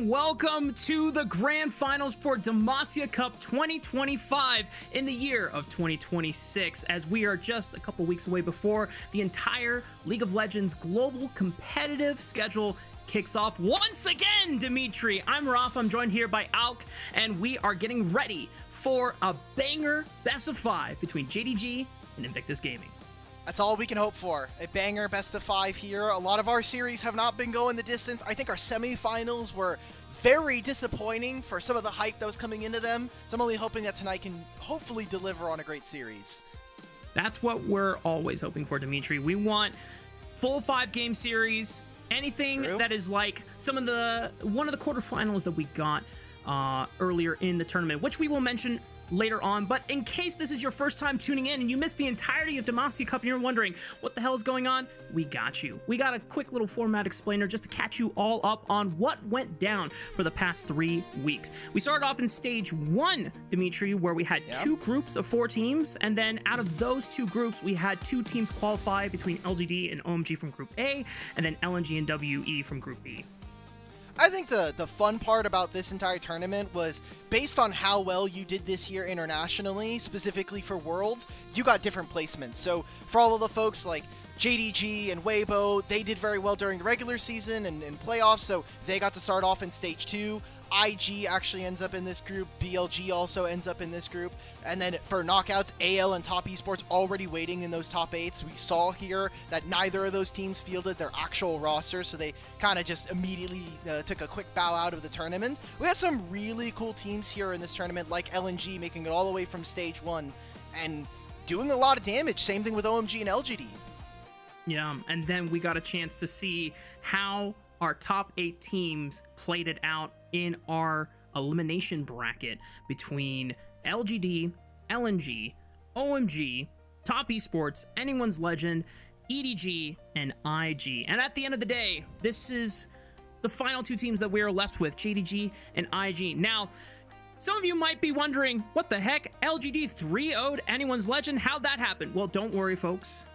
and welcome to the Grand Finals for Demacia Cup 2025 in the year of 2026, as we are just a couple weeks away before the entire League of Legends global competitive schedule kicks off once again. Dimitri, I'm Raf, I'm joined here by Alk, and we are getting ready for a banger best of 5 between JDG and Invictus Gaming. That's all we can hope for. A banger best of 5 here. A lot of our series have not been going the distance. I think our semifinals were very disappointing for some of the hype that was coming into them. So I'm only hoping that tonight can hopefully deliver on a great series. That's what we're always hoping for, Dimitri. We want full 5-game series. Anything that is like one of the quarterfinals that we got earlier in the tournament, which we will mention later on. But in case this is your first time tuning in and you missed the entirety of Demacia Cup and you're wondering what the hell is going on, we got you. We got a quick little format explainer just to catch you all up on what went down for the past 3 weeks. We started off in stage 1, Dimitri, where we had 2 groups of 4 teams, and then out of those 2 groups we had 2 teams qualify between LGD and OMG from Group A, and then LNG and WE from Group B. I think the fun part about this entire tournament was based on how well you did this year internationally, specifically for Worlds, you got different placements. So for all of the folks like JDG and Weibo, they did very well during the regular season and playoffs, so they got to start off in stage 2. IG actually ends up in this group, BLG also ends up in this group, and then for knockouts, AL and Top Esports already waiting in those top 8s. We saw here that neither of those teams fielded their actual roster, so they kind of just immediately took a quick bow out of the tournament. We had some really cool teams here in this tournament, like LNG making it all the way from stage 1 and doing a lot of damage. Same thing with OMG and LGD. Yeah, and then we got a chance to see how our top 8 teams played it out in our elimination bracket between LGD, LNG, OMG, Top Esports, Anyone's Legend, EDG, and IG. And at the end of the day, this is the final 2 teams that we are left with, JDG and IG. Now, some of you might be wondering, what the heck? LGD 3-0'd Anyone's Legend? How'd that happen? Well, don't worry, folks.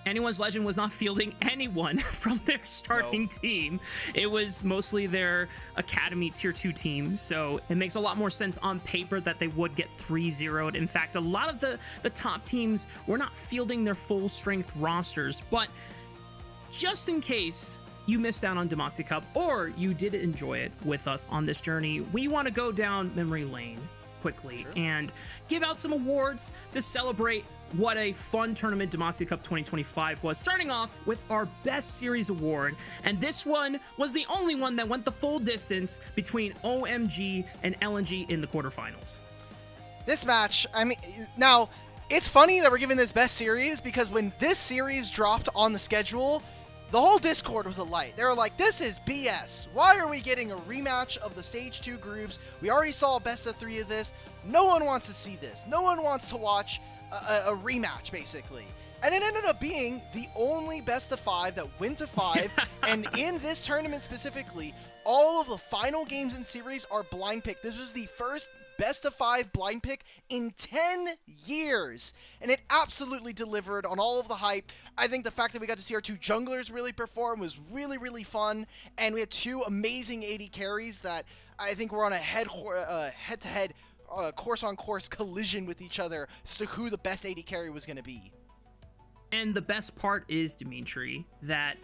Anyone's Legend was not fielding anyone from their starting team. It was mostly their Academy Tier 2 team, so it makes a lot more sense on paper that they would get 3-0'd. In fact, a lot of the top teams were not fielding their full-strength rosters, but just in case you missed out on Demacia Cup or you did enjoy it with us on this journey, we want to go down memory lane quickly and give out some awards to celebrate what a fun tournament Demacia Cup 2025 was, starting off with our Best Series Award, and this one was the only one that went the full distance between OMG and LNG in the quarterfinals. This match, I mean, now, it's funny that we're giving this Best Series because when this series dropped on the schedule, the whole Discord was alight. They were like, this is BS. Why are we getting a rematch of the Stage 2 groups? We already saw a best of 3 of this. No one wants to see this. No one wants to watch a rematch, basically. And it ended up being the only best of 5 that went to 5. And in this tournament specifically, all of the final games in series are blind pick. This was the first best of 5 blind pick in 10 years. And it absolutely delivered on all of the hype. I think the fact that we got to see our 2 junglers really perform was really, really fun. And we had 2 amazing AD carries that I think were on a head-to-head course-on-course collision with each other as to who the best AD carry was going to be. And the best part is, Dimitri, that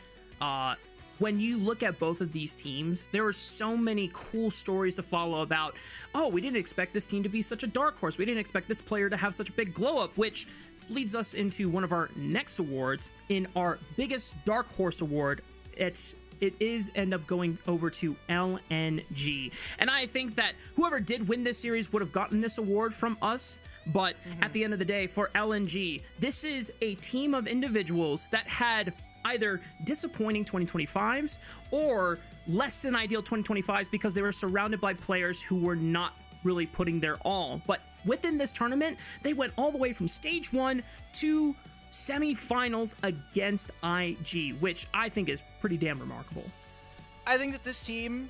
when you look at both of these teams, there are so many cool stories to follow about, oh, we didn't expect this team to be such a dark horse. We didn't expect this player to have such a big glow-up, which leads us into one of our next awards in our biggest dark horse award. It is end up going over to LNG. And I think that whoever did win this series would have gotten this award from us. But at the end of the day, for LNG, this is a team of individuals that had either disappointing 2025s or less than ideal 2025s because they were surrounded by players who were not really putting their all. But within this tournament, they went all the way from stage 1 to semifinals against IG, which I think is pretty damn remarkable. I think that this team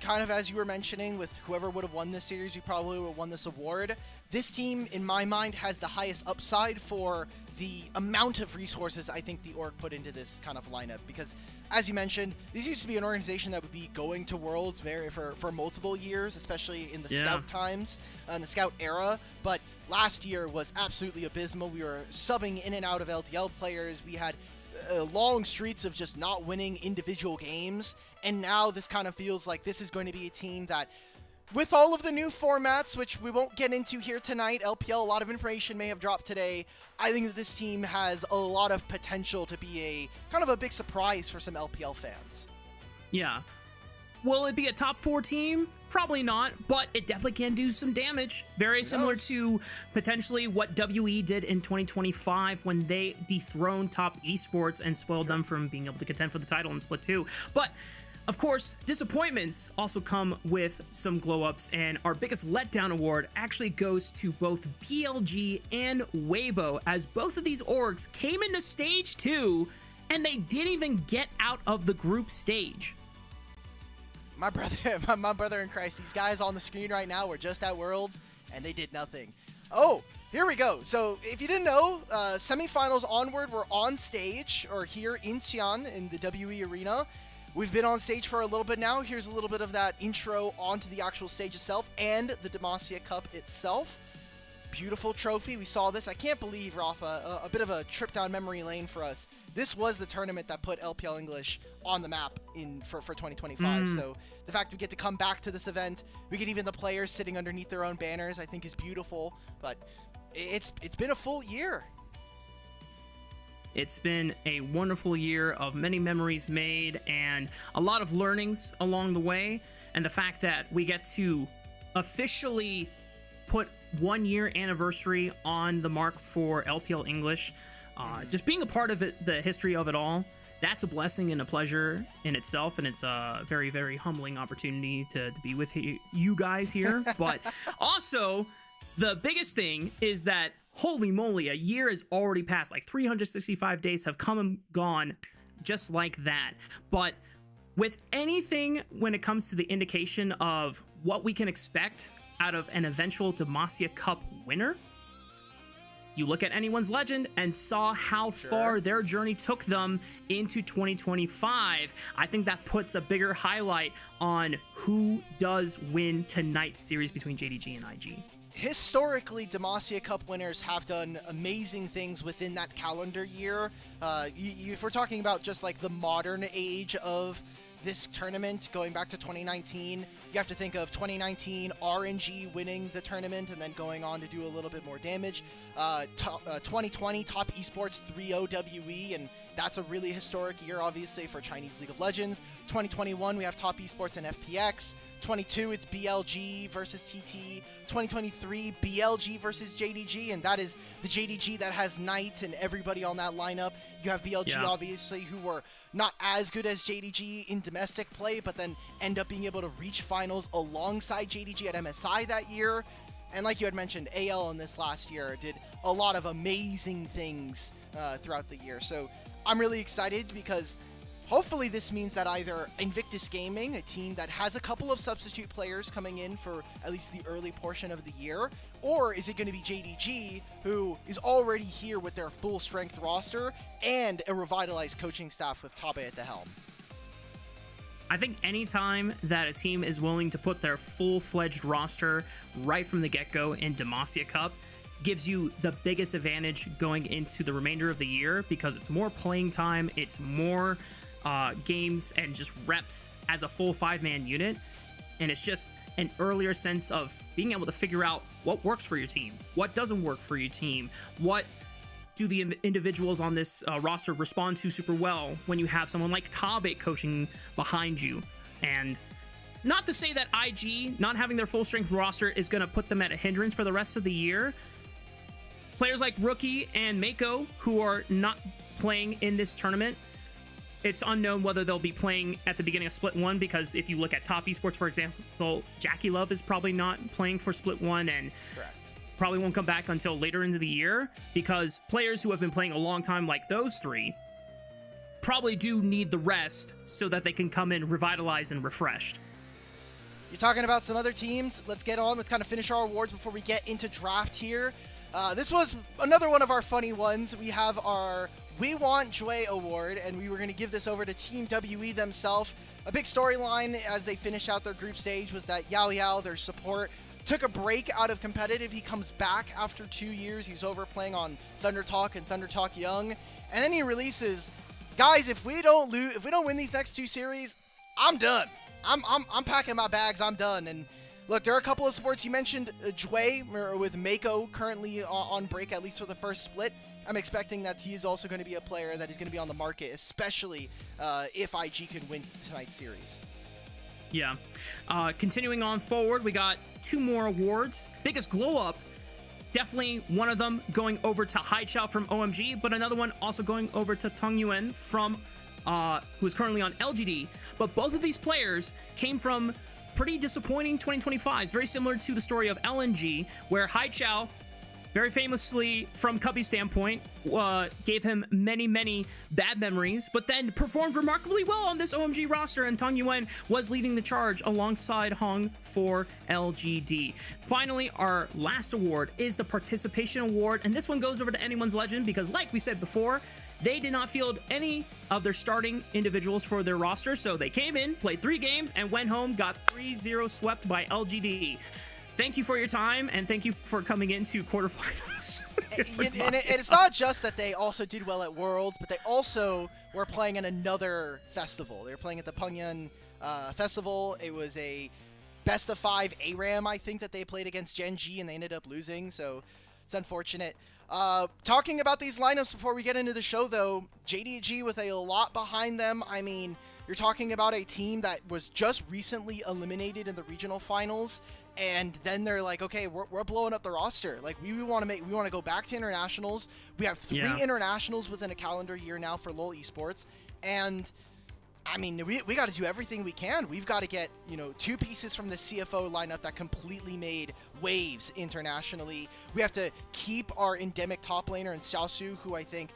kind of as you were mentioning, with whoever would have won this series, we probably would have won this award. This team, in my mind, has the highest upside for the amount of resources I think the org put into this kind of lineup. Because, as you mentioned, this used to be an organization that would be going to Worlds for multiple years, especially in the Scout times, in the Scout era. But last year was absolutely abysmal. We were subbing in and out of LDL players. We had long streaks of just not winning individual games. And now this kind of feels like this is going to be a team that, with all of the new formats, which we won't get into here tonight, LPL, a lot of information may have dropped today. I think that this team has a lot of potential to be a kind of a big surprise for some LPL fans. Yeah. Will it be a top 4 team? Probably not, but it definitely can do some damage. Very similar to potentially what WE did in 2025 when they dethroned Top Esports and spoiled them from being able to contend for the title in Split 2. But of course, disappointments also come with some glow-ups, and our biggest letdown award actually goes to both BLG and Weibo, as both of these orgs came into Stage 2, and they didn't even get out of the group stage. My brother in Christ, these guys on the screen right now were just at Worlds, and they did nothing. Oh, here we go. So, if you didn't know, semifinals onward, we're on stage, or here in Xi'an, in the WE arena. We've been on stage for a little bit now. Here's a little bit of that intro onto the actual stage itself and the Demacia Cup itself. Beautiful trophy. We saw this. I can't believe, Rafa, a bit of a trip down memory lane for us. This was the tournament that put LPL English on the map for 2025. So the fact we get to come back to this event, we get even the players sitting underneath their own banners, I think is beautiful. But it's been a full year. It's been a wonderful year of many memories made and a lot of learnings along the way. And the fact that we get to officially put 1 year anniversary on the mark for LPL English, just being a part of it, the history of it all, that's a blessing and a pleasure in itself. And it's a very, very humbling opportunity to be with you guys here. But also, the biggest thing is that, holy moly, a year has already passed. Like 365 days have come and gone just like that. But with anything when it comes to the indication of what we can expect out of an eventual Demacia Cup winner, you look at anyone's legend and saw how far their journey took them into 2025. I think that puts a bigger highlight on who does win tonight's series between JDG and IG. Historically, Demacia Cup winners have done amazing things within that calendar year. If we're talking about just like the modern age of this tournament, going back to 2019, you have to think of 2019 RNG winning the tournament and then going on to do a little bit more damage. 2020 Top Esports 3-0 WE, and that's a really historic year, obviously, for Chinese League of Legends. 2021, we have Top Esports and FPX. 22, it's BLG versus TT. 2023, BLG versus JDG, and that is the JDG that has Knight and everybody on that lineup. You have BLG, obviously, who were not as good as JDG in domestic play, but then end up being able to reach finals alongside JDG at MSI that year. And like you had mentioned, AL in this last year did a lot of amazing things throughout the year. So I'm really excited because hopefully this means that either Invictus Gaming, a team that has a couple of substitute players coming in for at least the early portion of the year, or is it going to be JDG, who is already here with their full strength roster and a revitalized coaching staff with Tabe at the helm? I think anytime that a team is willing to put their full-fledged roster right from the get-go in Demacia Cup gives you the biggest advantage going into the remainder of the year, because it's more playing time, it's more games and just reps as a full 5-man unit, and it's just an earlier sense of being able to figure out what works for your team, what doesn't work for your team, what do the individuals on this roster respond to super well when you have someone like Tabe coaching behind you. And not to say that IG not having their full strength roster is going to put them at a hindrance for the rest of the year. Players like Rookie and Mako, who are not playing in this tournament, it's unknown whether they'll be playing at the beginning of Split 1, because if you look at Top Esports, for example, Jackie Love is probably not playing for Split 1, and probably won't come back until later into the year, because players who have been playing a long time like those three probably do need the rest so that they can come in revitalized and refreshed. You're talking about some other teams. Let's get on. Let's kind of finish our awards before we get into draft here. This was another one of our funny ones. We have our We Want Joy award, and we were going to give this over to Team WE themselves. A big storyline as they finish out their group stage was that Yao Yao, their support, took a break out of competitive. He comes back after 2 years. He's over playing on Thunder Talk and Thunder Talk Young, and then he releases, guys, if we don't win these next 2 series, I'm done. I'm packing my bags. I'm done. And look, there are a couple of supports. You mentioned Jue with Mako currently on break, at least for the first split. I'm expecting that he's also going to be a player that is going to be on the market, especially if IG can win tonight's series. Yeah. Continuing on forward, we got 2 more awards. Biggest glow up, definitely one of them going over to Haichao from OMG, but another one also going over to Tong Yuan from who is currently on LGD. But both of these players came from pretty disappointing 2025s, very similar to the story of LNG, where Haichao, very famously from Cubby's standpoint, gave him many bad memories, but then performed remarkably well on this OMG roster, and Tong Yuan was leading the charge alongside Hong for LGD. Finally, our last award is the Participation Award, and this one goes over to Anyone's Legend because, like we said before, they did not field any of their starting individuals for their roster, so they came in, played 3 games, and went home, got 3-0 swept by LGD. Thank you for your time, and thank you for coming into quarterfinals. And it's not just that they also did well at Worlds, but they also were playing in another festival. They were playing at the Pyongyang Festival. It was a best of 5 ARAM, I think, that they played against Gen G, and they ended up losing, so it's unfortunate. Talking about these lineups before we get into the show, though, JDG with a lot behind them. I mean, you're talking about a team that was just recently eliminated in the regional finals, and then they're like, okay, we're blowing up the roster. Like, we want to go back to internationals. We have 3 internationals within a calendar year now for LoL Esports, and I mean, we got to do everything we can. We've got to get, 2 pieces from the CFO lineup that completely made waves internationally. We have to keep our endemic top laner in Xiaosu, who I think,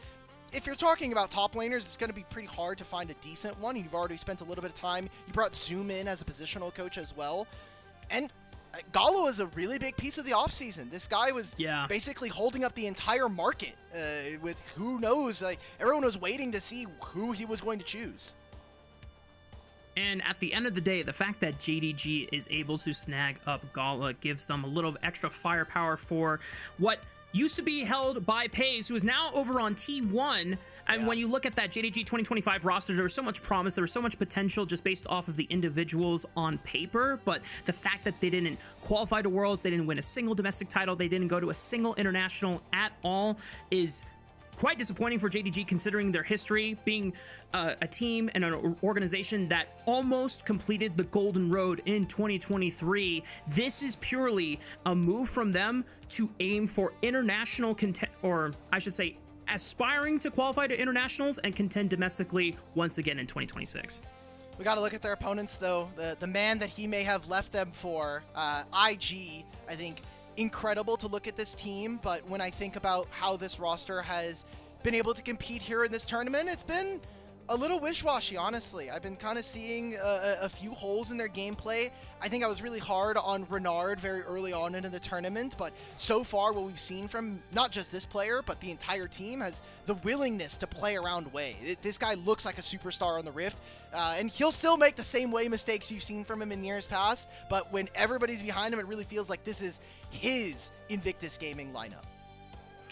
if you're talking about top laners, it's going to be pretty hard to find a decent one. You've already spent a little bit of time. You brought Zoom in as a positional coach as well. And Gallo is a really big piece of the offseason. This guy was basically holding up the entire market with who knows. Like, everyone was waiting to see who he was going to choose. And at the end of the day, the fact that JDG is able to snag up Gala gives them a little extra firepower for what used to be held by Paze, who is now over on T1. And when you look at that JDG 2025 roster, there was so much promise, there was so much potential just based off of the individuals on paper. But the fact that they didn't qualify to Worlds, they didn't win a single domestic title, they didn't go to a single international at all is quite disappointing for JDG, considering their history, being a team and an organization that almost completed the Golden Road in 2023. This is purely a move from them to aim for international content, or I should say, aspiring to qualify to internationals and contend domestically once again in 2026. We got to look at their opponents, though. The man that he may have left them for, IG, I think, incredible to look at this team, but when I think about how this roster has been able to compete here in this tournament, it's been a little wish-washy, honestly. I've been kind of seeing a few holes in their gameplay. I think I was really hard on Renard very early on into the tournament, but so far what we've seen from not just this player, but the entire team has the willingness to play around Wei. This guy looks like a superstar on the Rift, and he'll still make the same Wei mistakes you've seen from him in years past, but when everybody's behind him, it really feels like this is his Invictus Gaming lineup.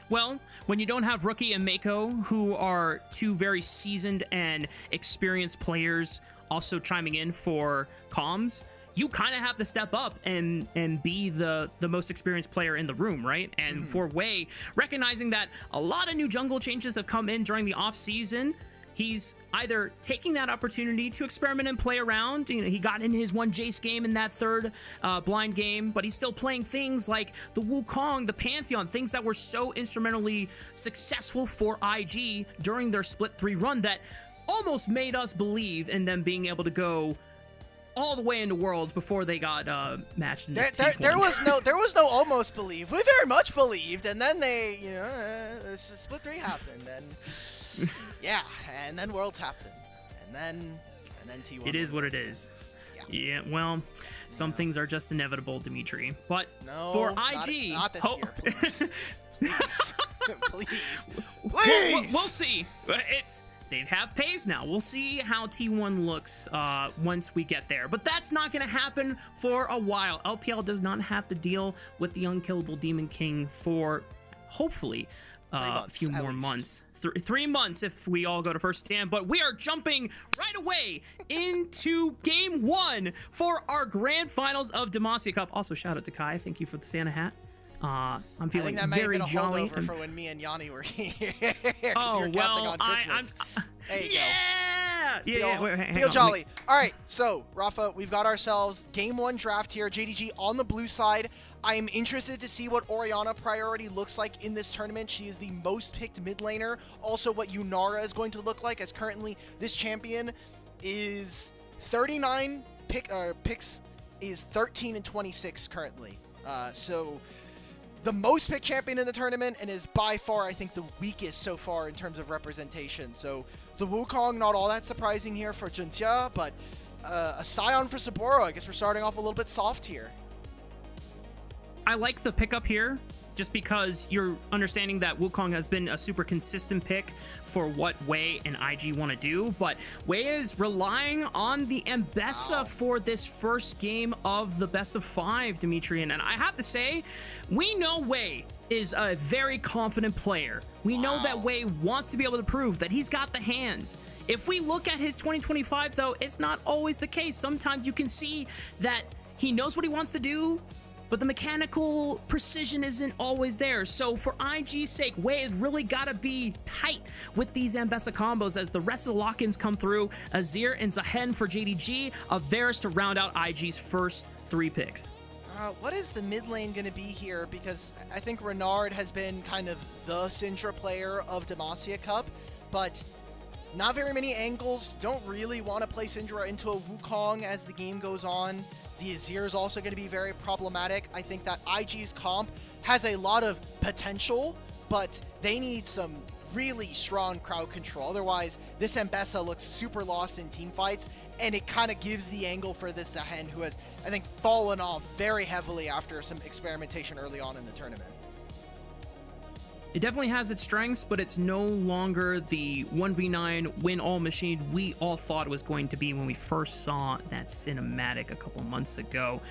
Well, when you don't have Rookie and Mako, who are 2 very seasoned and experienced players also chiming in for comms, you kind of have to step up and be the most experienced player in the room, right? And for Wei, recognizing that a lot of new jungle changes have come in during the off-season, he's either taking that opportunity to experiment and play around. He got in his 1 Jace game in that 3rd blind game, but he's still playing things like the Wukong, the Pantheon, things that were so instrumentally successful for IG during their split 3 run that almost made us believe in them being able to go all the way into Worlds before they got matched. There was no almost believe. We very much believed, and then they, split 3 happened, and yeah, and then Worlds happened, and then T1. It is what it is. Yeah. Yeah, well, some things are just inevitable, Dimitri. But No, for IG, not this year, please. Please. We'll see. They have pace now. We'll see how T1 looks once we get there. But that's not going to happen for a while. LPL does not have to deal with the unkillable Demon King for, hopefully, a few more months. 3 months if we all go to first stand. But we are jumping right away into game 1 for our grand finals of Demacia Cup. Also, shout out to Kai. Thank you for the Santa hat. I'm feeling I think that very might have been a jolly. holdover for when me and Yanni were here. Oh, well, There you yeah. go. Wait, hang Feel on, jolly. All right, so Rafa, we've got ourselves game 1 draft here. JDG on the blue side. I am interested to see what Orianna priority looks like in this tournament. She is the most picked mid laner. Also, what Yunara is going to look like, as currently this champion is 39 picks, is 13 and 26 currently. So the most picked champion in the tournament, and is by far, I think, the weakest so far in terms of representation. So the Wukong, not all that surprising here for Juntia, but a Scion for Saburo. I guess we're starting off a little bit soft here. I like the pickup here, just because you're understanding that Wukong has been a super consistent pick for what Wei and IG want to do, but Wei is relying on the Mbessa for this first game of the best of 5, Dimitri, and I have to say, we know Wei is a very confident player. We know that Wei wants to be able to prove that he's got the hands. If we look at his 2025, though, it's not always the case. Sometimes you can see that he knows what he wants to do, but the mechanical precision isn't always there. So for IG's sake, Wei has really got to be tight with these Mbessa combos as the rest of the lock-ins come through. Azir and Zahen for JDG, a Varus to round out IG's first 3 picks. What is the mid lane going to be here? Because I think Renard has been kind of the Syndra player of Demacia Cup, but not very many angles. Don't really want to play Syndra into a Wukong as the game goes on. The Azir is also going to be very problematic. I think that IG's comp has a lot of potential, but they need some really strong crowd control. Otherwise, this Mbessa looks super lost in team fights, and it kind of gives the angle for this Zahen, who has, I think, fallen off very heavily after some experimentation early on in the tournament. It definitely has its strengths, but it's no longer the 1v9 win-all machine we all thought it was going to be when we first saw that cinematic a couple months ago.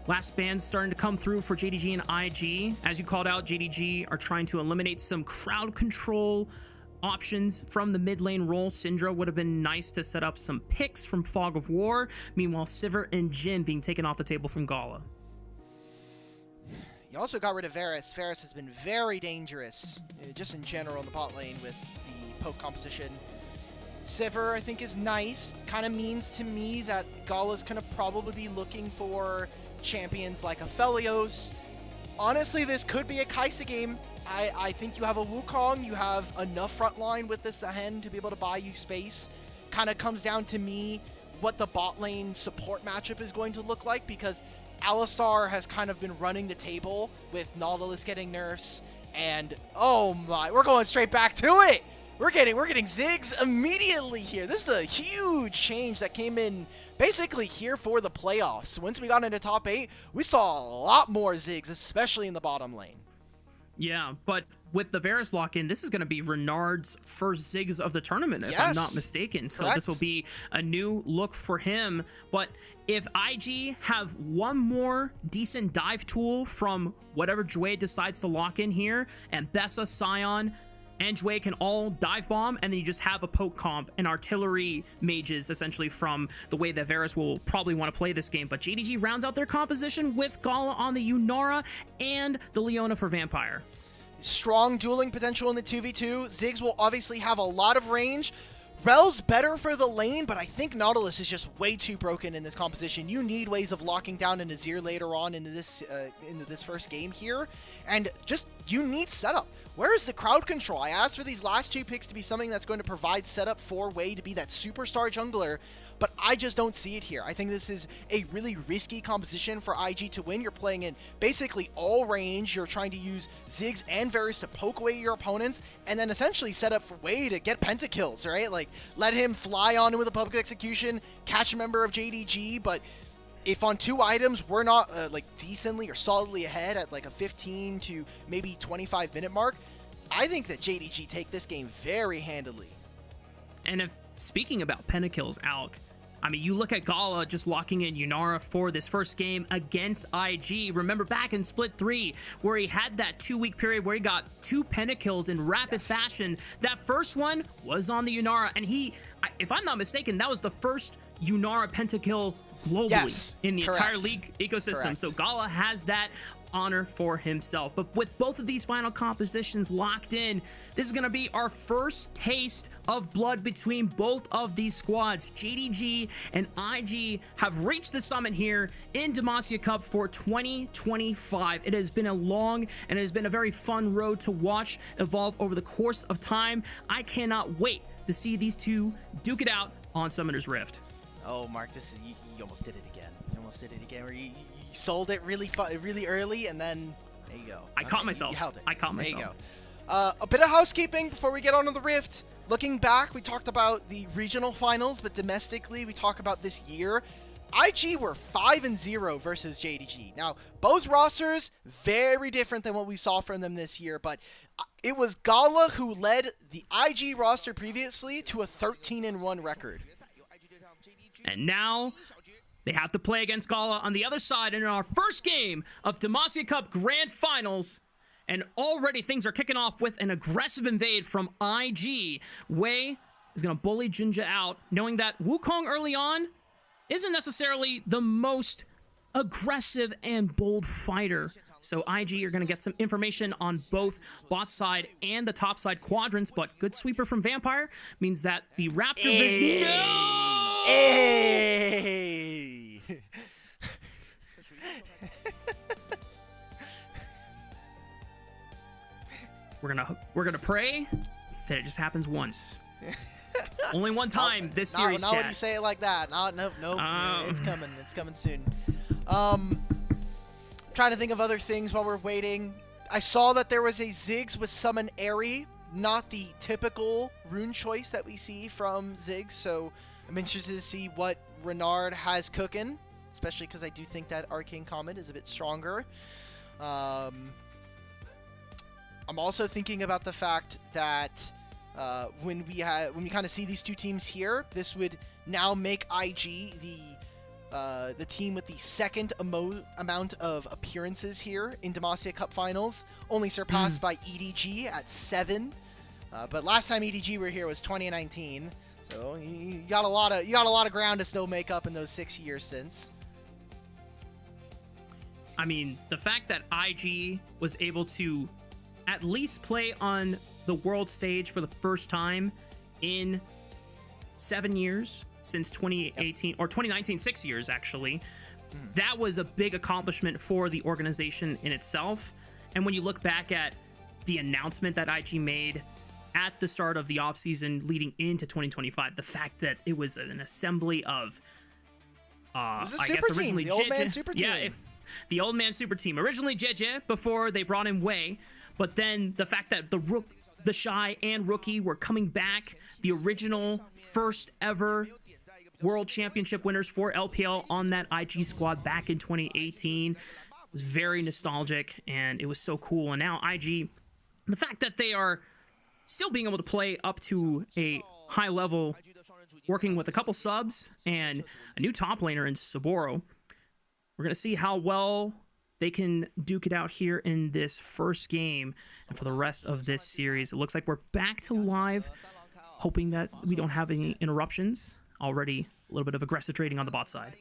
Last bands starting to come through for JDG and IG. As you called out, JDG are trying to eliminate some crowd control options from the mid lane role. Syndra would have been nice to set up some picks from Fog of War. Meanwhile, Sivir and Jhin being taken off the table from Gala. You also got rid of Varus. Varus has been very dangerous, just in general in the bot lane with the poke composition. Sivir, I think, is nice. Kind of means to me that Gala's going to probably be looking for champions like Aphelios. Honestly, this could be a Kaisa game. I think you have a Wukong. You have enough frontline with this Zahen to be able to buy you space. Kind of comes down to me what the bot lane support matchup is going to look like, because Alistar has kind of been running the table with Nautilus getting nerfs, and oh my, we're going straight back to it. We're getting Ziggs immediately here. This is a huge change that came in basically here for the playoffs. Once we got into top 8, we saw a lot more Ziggs, especially in the bottom lane. Yeah, but with the Varus lock-in, this is going to be Renard's first Ziggs of the tournament, if I'm not mistaken. So this will be a new look for him. But if IG have one more decent dive tool from whatever Jway decides to lock in here, and Bessa, Scion, and Jway can all dive bomb, and then you just have a poke comp and artillery mages, essentially, from the way that Varus will probably want to play this game. But JDG rounds out their composition with Gala on the Yunara and the Leona for Vampire. Strong dueling potential in the 2v2. Ziggs will obviously have a lot of range. Rel's better for the lane, but I think Nautilus is just way too broken in this composition. You need ways of locking down an Azir later on into this first game here, and just you need setup. Where is the crowd control? I asked for these last 2 picks to be something that's going to provide setup for Wei to be that superstar jungler, but I just don't see it here. I think this is a really risky composition for IG to win. You're playing in basically all range. You're trying to use Ziggs and Varus to poke away your opponents, and then essentially set up for Wei to get pentakills, right? Like, let him fly on in with a public execution, catch a member of JDG, but if on 2 items we're not like decently or solidly ahead at like a 15 to maybe 25 minute mark, I think that JDG take this game very handily. And if speaking about pentakills, Alec, I mean, you look at Gala just locking in Yunara for this first game against IG. Remember back in Split 3, where he had that 2-week period where he got 2 pentakills in rapid fashion. That first one was on the Yunara, and he, if I'm not mistaken, that was the first Yunara pentakill globally in the entire league ecosystem. So Gala has that honor for himself. But with both of these final compositions locked in, this is going to be our first taste of blood between both of these squads. JDG and IG have reached the summit here in Demacia Cup for 2025. It has been a long and it has been a very fun road to watch evolve over the course of time. I cannot wait to see these two duke it out on Summoner's Rift. Oh, Mark, this is you almost did it again. You almost did it again, where you sold it really early, and then there you go. I caught myself. You held it. I caught myself. There you go. A bit of housekeeping before we get onto the Rift. Looking back, we talked about the regional finals, but domestically, we talk about this year. IG were 5-0 versus JDG. Now, both rosters very different than what we saw from them this year, but it was Gala who led the IG roster previously to a 13-1 record. And now they have to play against Gala on the other side in our first game of Demacia Cup Grand Finals. And already things are kicking off with an aggressive invade from IG. Wei is going to bully Junja out, knowing that Wukong early on isn't necessarily the most aggressive and bold fighter. So IG are going to get some information on both bot side and the top side quadrants, but good sweeper from Vampire means that the Raptor vision... No! Hey! We're gonna pray that it just happens once. Only one time this series. Not when you say it like that. No. It's coming. It's coming soon. Trying to think of other things while we're waiting. I saw that there was a Ziggs with Summon Airy, not the typical rune choice that we see from Ziggs. So I'm interested to see what Renard has cooking, especially because I do think that Arcane Comet is a bit stronger. I'm also thinking about the fact that when we kind of see these two teams here, this would now make IG the team with the second amount of appearances here in Demacia Cup Finals, only surpassed by EDG at 7. But last time EDG were here was 2019, so you got a lot of ground to still make up in those 6 years since. I mean, the fact that IG was able to at least play on the world stage for the first time in 7 years since 2018 or 2019, 6 years actually. That was a big accomplishment for the organization in itself. And when you look back at the announcement that IG made at the start of the offseason leading into 2025, the fact that it was an assembly of it was a super team, the old man super team. Yeah, the old man super team. Originally JJ before they brought in Wei, but then the fact that the Shy and Rookie were coming back, the original first ever World Championship winners for LPL on that IG squad back in 2018. It was very nostalgic, and it was so cool. And now IG, the fact that they are still being able to play up to a high level, working with a couple subs and a new top laner in Saboro, we're going to see how well they can duke it out here in this first game and for the rest of this series. It looks like we're back to live, hoping that we don't have any interruptions. Already a little bit of aggressive trading on the bot side.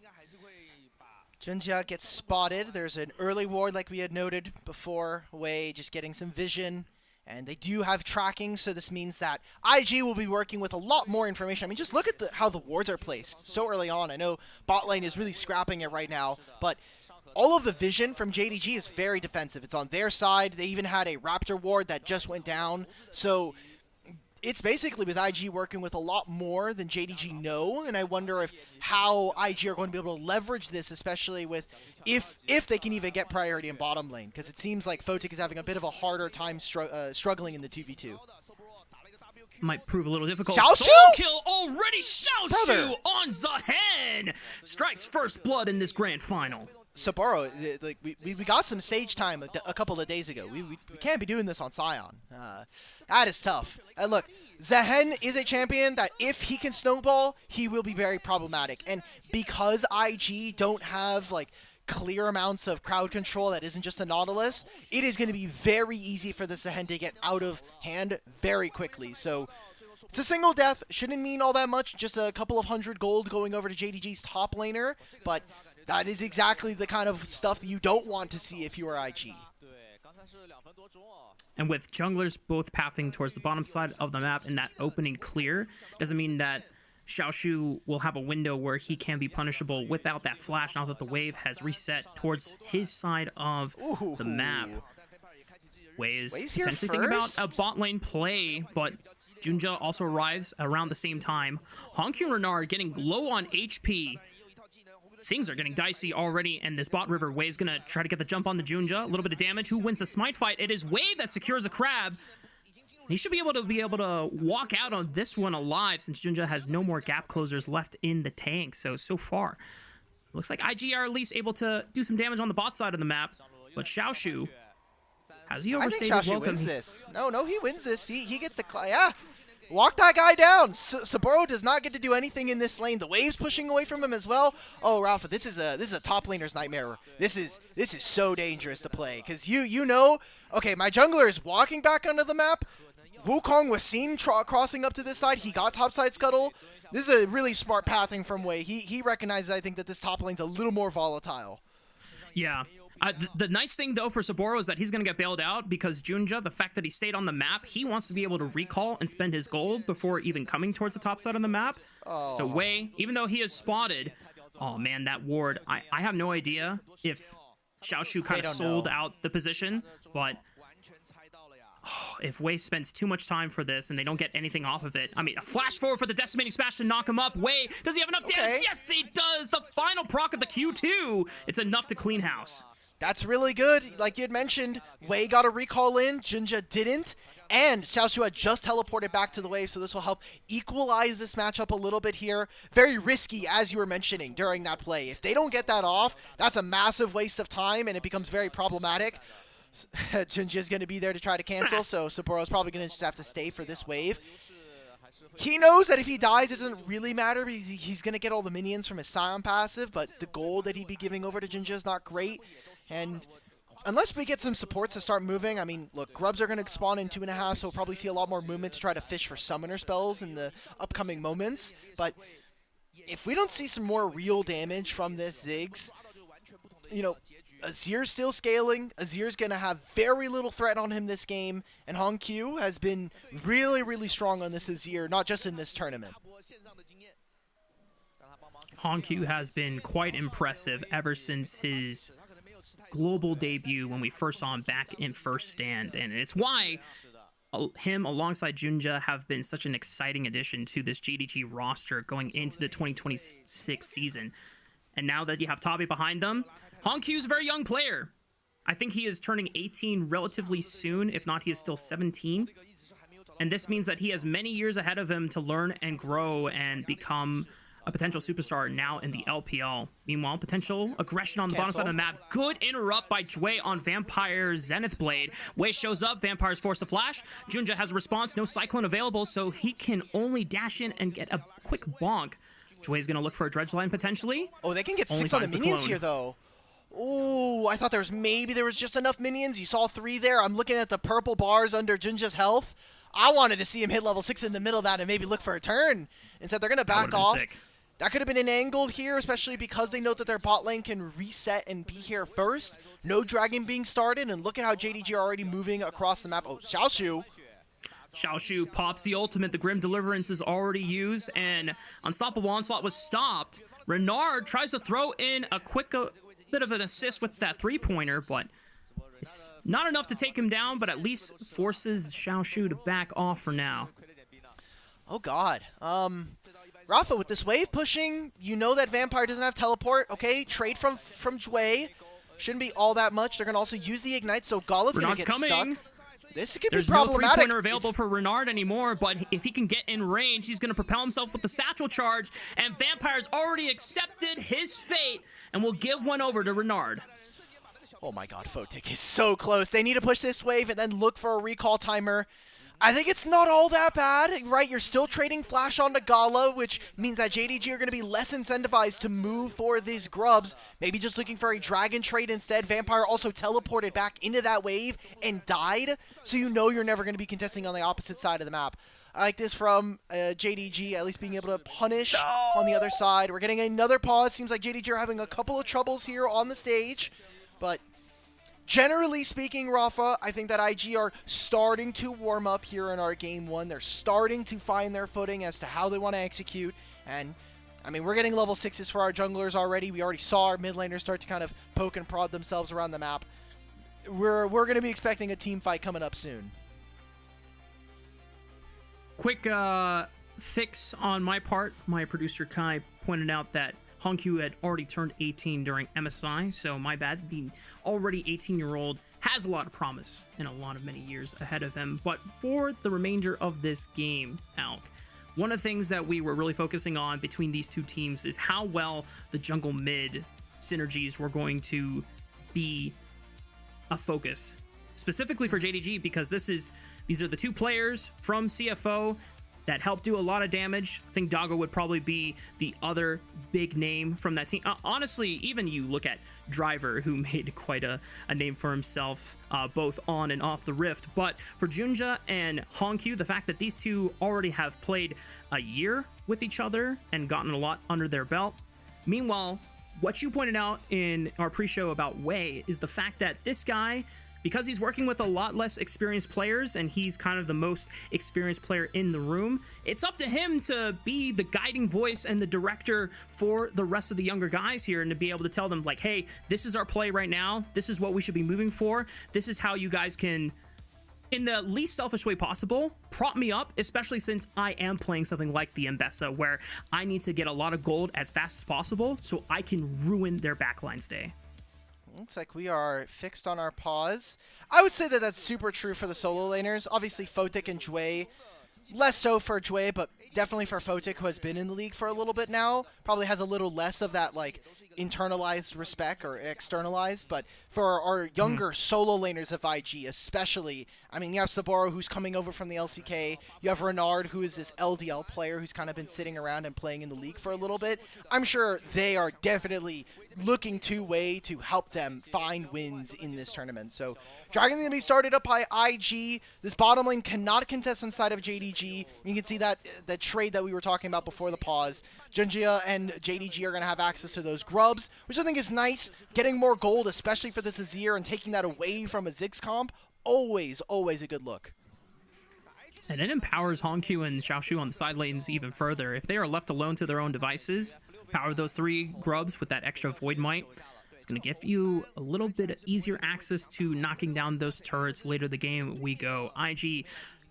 Junjia gets spotted. There's an early ward like we had noted before. Wei just getting some vision. And they do have tracking, so this means that IG will be working with a lot more information. I mean, just look at how the wards are placed so early on. I know bot lane is really scrapping it right now, but all of the vision from JDG is very defensive. It's on their side. They even had a Raptor ward that just went down. So it's basically with IG working with a lot more than JDG know, and I wonder how IG are going to be able to leverage this, especially with if they can even get priority in bottom lane, because it seems like Photic is having a bit of a harder time struggling in the 2v2. Might prove a little difficult. Xiaoshu? Solo kill already. Xiaoshu on Zhen strikes first blood in this grand final. Saburo, like we got some Sage time a couple of days ago. We can't be doing this on Sion. That is tough. Look, Zehen is a champion that if he can snowball, he will be very problematic. And because IG don't have like clear amounts of crowd control that isn't just a Nautilus, it is going to be very easy for the Zehen to get out of hand very quickly. So it's a single death. Shouldn't mean all that much. Just a couple of 100 gold going over to JDG's top laner. But that is exactly the kind of stuff that you don't want to see if you are IG. And with junglers both pathing towards the bottom side of the map in that opening clear, doesn't mean that Xiaoshu will have a window where he can be punishable without that flash, now that the wave has reset towards his side of the map. Wei is potentially thinking about a bot lane play, but Junja also arrives around the same time. Honky and Renard getting low on HP. Things are getting dicey already, and this bot river, Wei is going to try to get the jump on the Junja. A little bit of damage. Who wins the smite fight? It is Wei that secures a crab. He should be able to walk out on this one alive, since Junja has no more gap closers left in the tank. So far, looks like IG are at least able to do some damage on the bot side of the map. But Xiaoshu, has he overstayed his welcome? Wins this. No, he wins this. He gets the yeah. Walk that guy down. Saburo does not get to do anything in this lane. The wave's pushing away from him as well. Oh, Ralph, this is a top laner's nightmare. This is so dangerous to play, because you know, okay, my jungler is walking back onto the map. Wukong was seen crossing up to this side. He got topside scuttle. This is a really smart pathing from Wei. He recognizes, I think, that this top lane's a little more volatile. Yeah. The nice thing, though, for Saburo is that he's going to get bailed out, because Junja, the fact that he stayed on the map, he wants to be able to recall and spend his gold before even coming towards the top side of the map. Oh. So Wei, even though he is spotted, oh man, that ward, I have no idea if Xiaoshu kind of sold out the position, but if Wei spends too much time for this and they don't get anything off of it, I mean, a flash forward for the decimating smash to knock him up. Wei, does he have enough damage? Yes, he does. The final proc of the Q2. It's enough to clean house. That's really good. Like you had mentioned, Wei got a recall in, Junja didn't, and Xiaoshu had just teleported back to the wave, so this will help equalize this matchup a little bit here. Very risky, as you were mentioning, during that play. If they don't get that off, that's a massive waste of time, and it becomes very problematic. Junja's going to be there to try to cancel, so Saburo's probably going to just have to stay for this wave. He knows that if he dies, it doesn't really matter, because he's going to get all the minions from his Scion passive, but the gold that he'd be giving over to Junja is not great. And unless we get some supports to start moving, I mean, look, Grubs are going to spawn in 2.5, so we'll probably see a lot more movement to try to fish for summoner spells in the upcoming moments. But if we don't see some more real damage from this Ziggs, you know, Azir's still scaling. Azir's going to have very little threat on him this game, and Hong Q has been really, really strong on this Azir, not just in this tournament. Hong Q has been quite impressive ever since his global debut when we first saw him back in First Stand, and it's why him alongside Junja have been such an exciting addition to this JDG roster going into the 2026 season. And now that you have Tabi behind them, Hong Q's a very young player. I think he is turning 18 relatively soon, if not he is still 17. And this means that he has many years ahead of him to learn and grow and become a potential superstar now in the LPL. Meanwhile, potential aggression on the bottom side of the map. Good interrupt by Jway on Vampire's Zenith Blade. Wei shows up, Vampire's forced to flash. Junja has a response, no Cyclone available, so he can only dash in and get a quick bonk. Jway's gonna look for a Dredge line potentially. Oh, they can get 6 on the minions here though. Oh, I thought there was just enough minions. You saw 3 there. I'm looking at the purple bars under Junja's health. I wanted to see him hit level 6 in the middle of that and maybe look for a turn. Instead, they're gonna back off. That could have been an angle here, especially because they know that their bot lane can reset and be here first. No dragon being started, and look at how JDG are already moving across the map. Oh, Xiaoshu. Xiaoshu pops the ultimate. The Grim Deliverance is already used, and Unstoppable Onslaught was stopped. Renard tries to throw in a quick bit of an assist with that 3-pointer, but it's not enough to take him down, but at least forces Xiaoshu to back off for now. Oh god. Rafa, with this wave pushing, you know that Vampire doesn't have teleport. Okay, trade from Jway. Shouldn't be all that much. They're going to also use the Ignite, so Gala's going to get stuck. This could be problematic. There's no three-pointer available for Renard anymore, but if he can get in range, he's going to propel himself with the satchel charge, and Vampire's already accepted his fate and will give one over to Renard. Oh my god, Photic is so close. They need to push this wave and then look for a recall timer. I think it's not all that bad, right? You're still trading Flash onto Gala, which means that JDG are going to be less incentivized to move for these grubs. Maybe just looking for a Dragon trade instead. Vampire also teleported back into that wave and died, so you know you're never going to be contesting on the opposite side of the map. I like this from JDG, at least being able to punish on the other side. We're getting another pause. Seems like JDG are having a couple of troubles here on the stage, but generally speaking, Rafa, I think that IG are starting to warm up here in our game 1. They're starting to find their footing as to how they want to execute. And, I mean, we're getting level 6s for our junglers already. We already saw our mid laners start to kind of poke and prod themselves around the map. We're going to be expecting a team fight coming up soon. Quick fix on my part. My producer Kai pointed out that Hongkyu had already turned 18 during MSI, so my bad. The already 18-year-old has a lot of promise and a lot of many years ahead of him. But for the remainder of this game, Alk, one of the things that we were really focusing on between these two teams is how well the jungle mid synergies were going to be a focus, specifically for JDG, because these are the two players from CFO that help do a lot of damage. I think Doggo would probably be the other big name from that team. Honestly, even you look at Driver, who made quite a name for himself, both on and off the Rift. But for Junja and Hongkyu, the fact that these two already have played a year with each other and gotten a lot under their belt. Meanwhile, what you pointed out in our pre-show about Wei is the fact that this guy, because he's working with a lot less experienced players and he's kind of the most experienced player in the room, it's up to him to be the guiding voice and the director for the rest of the younger guys here, and to be able to tell them, like, hey, this is our play right now. This is what we should be moving for. This is how you guys can, in the least selfish way possible, prop me up, especially since I am playing something like the Mbessa, where I need to get a lot of gold as fast as possible so I can ruin their backline's day. Looks like we are fixed on our pause. I would say that that's super true for the solo laners. Obviously, Photic and Jway, less so for Jway, but definitely for Photic, who has been in the league for a little bit now. Probably has a little less of that, like, internalized respect or externalized, but for our younger solo laners of IG especially, I mean, you have Saboro, who's coming over from the LCK, you have Renard, who is this LDL player who's kind of been sitting around and playing in the league for a little bit. I'm sure they are definitely looking to Wei to help them find wins in this tournament. So Dragon's going to be started up by IG. This bottom lane cannot contest inside of JDG. You can see that trade that we were talking about before the pause. Junjia and JDG are going to have access to those grubs, which I think is nice. Getting more gold, especially for this Azir, and taking that away from a Ziggs comp, always a good look. And it empowers Hongkyu and Xiaoshu on the side lanes even further. If they are left alone to their own devices, power those 3 grubs with that extra Void Might, it's going to give you a little bit easier access to knocking down those turrets later in the game. We go IG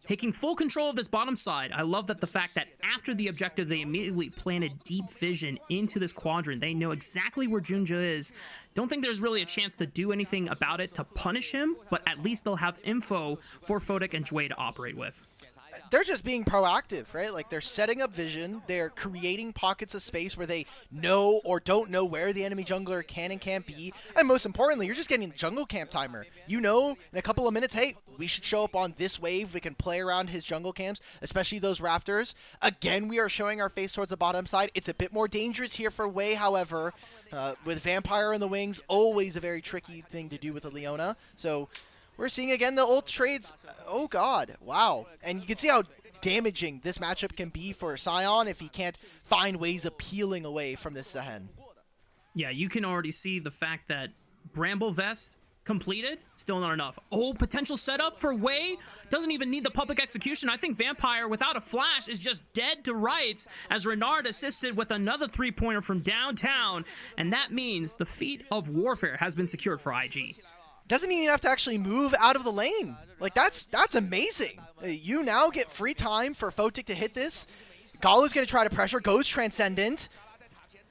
taking full control of this bottom side. I love that the fact that after the objective, they immediately planted deep vision into this quadrant. They know exactly where Junja is. Don't think there's really a chance to do anything about it to punish him, but at least they'll have info for Photic and Jway to operate with. They're just being proactive, right? Like, they're setting up vision, they're creating pockets of space where they know or don't know where the enemy jungler can and can't be, and most importantly, you're just getting the jungle camp timer. You know, in a couple of minutes, hey, we should show up on this wave, we can play around his jungle camps, especially those raptors. Again, we are showing our face towards the bottom side. It's a bit more dangerous here for Wei, however, with Vampire in the wings, always a very tricky thing to do with a Leona, so we're seeing again the ult trades. Oh god, wow. And you can see how damaging this matchup can be for Sion if he can't find ways of peeling away from this Sehen. Yeah, you can already see the fact that Bramble Vest completed, still not enough. Oh, potential setup for Wei. Doesn't even need the public execution. I think Vampire, without a flash, is just dead to rights as Renard assisted with another 3-pointer from downtown. And that means the feat of warfare has been secured for IG. doesn't even have to actually move out of the lane. Like, that's amazing. You now get free time for Photic to hit this. Gala's going to try to pressure, goes Transcendent.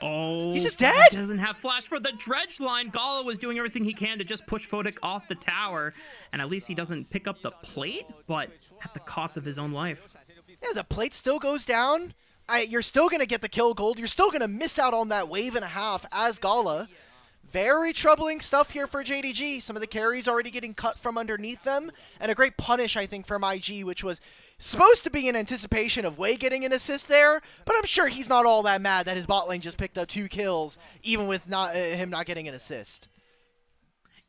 Oh, he's just dead. Doesn't have flash for the dredge line. Gala was doing everything he can to just push Photic off the tower, and at least he doesn't pick up the plate, but at the cost of his own life. Yeah, the plate still goes down. You're still going to get the kill gold. You're still going to miss out on that wave and a half as Gala. Very troubling stuff here for JDG. Some of the carries already getting cut from underneath them, and a great punish, I think, from IG, which was supposed to be in anticipation of Wei getting an assist there, but I'm sure he's not all that mad that his bot lane just picked up 2 kills, even with him not getting an assist.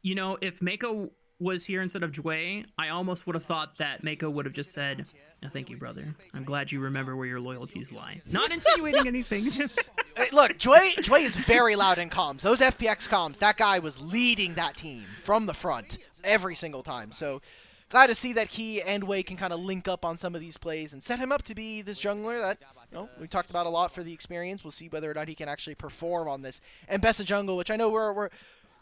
You know, if Mako was here instead of Jway, I almost would have thought that Mako would have just said, "Oh, thank you, brother. I'm glad you remember where your loyalties lie." Not insinuating anything. Look, Jway is very loud in comms. Those FPX comms, that guy was leading that team from the front every single time. So glad to see that he and Wei can kind of link up on some of these plays and set him up to be this jungler that, you know, we talked about a lot for the experience. We'll see whether or not he can actually perform on this Mbessa jungle, which I know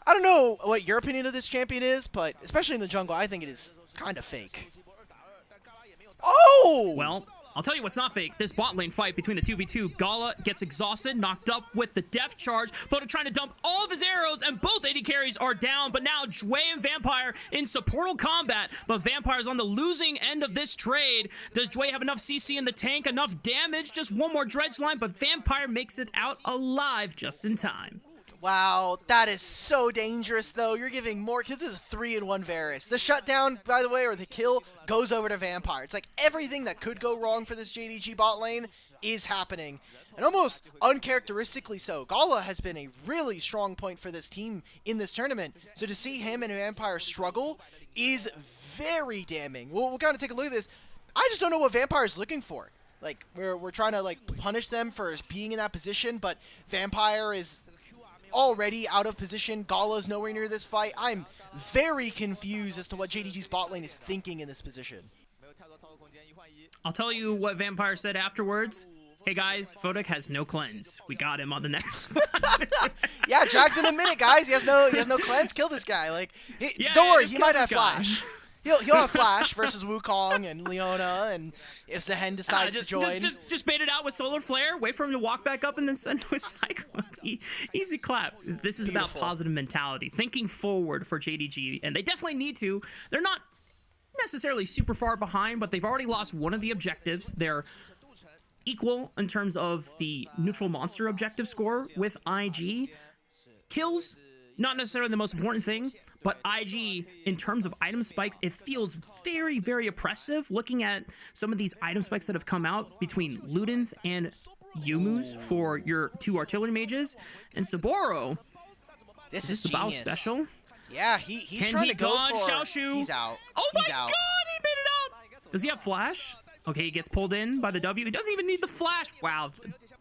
I don't know what your opinion of this champion is, but especially in the jungle, I think it is kind of fake. Oh! Well, I'll tell you what's not fake. This bot lane fight between the 2v2. Gala gets exhausted, knocked up with the death charge. Photic trying to dump all of his arrows, and both AD carries are down. But now Jway and Vampire in supportal combat. But Vampire's on the losing end of this trade. Does Jway have enough CC in the tank? Enough damage? Just one more dredge line, but Vampire makes it out alive just in time. Wow, that is so dangerous, though. You're giving more kills. This is a 3-in-1 Varus. The shutdown, by the way, or the kill, goes over to Vampire. It's like everything that could go wrong for this JDG bot lane is happening. And almost uncharacteristically so. Gala has been a really strong point for this team in this tournament. So to see him and Vampire struggle is very damning. We'll kind of take a look at this. I just don't know what Vampire is looking for. Like, we're trying to, like, punish them for being in that position, but Vampire is already out of position. Gala's nowhere near this fight. I'm very confused as to what JDG's bot lane is thinking in this position. I'll tell you what Vampire said afterwards. Hey guys, Photic has no cleanse. We got him on the next one. Yeah, Jack's in a minute, guys. He has no cleanse. Kill this guy. Like, don't worry, he might have flash. He'll have flash versus Wukong and Leona, and if Zehen decides to join. Just bait it out with Solar Flare, wait for him to walk back up, and then send to a Cyclone. Easy clap. This is about positive mentality, thinking forward for JDG, and they definitely need to. They're not necessarily super far behind, but they've already lost one of the objectives. They're equal in terms of the neutral monster objective score with IG. Kills, not necessarily the most important thing, but IG, in terms of item spikes, it feels very, very oppressive. Looking at some of these item spikes that have come out between Ludens and Yumu's for your 2 artillery mages. And Saburo, this is the Bao special. Yeah, he's trying to go for... Xiaoshu. He's out. Oh my god, he made it out! Does he have flash? Okay, he gets pulled in by the W. He doesn't even need the flash. Wow,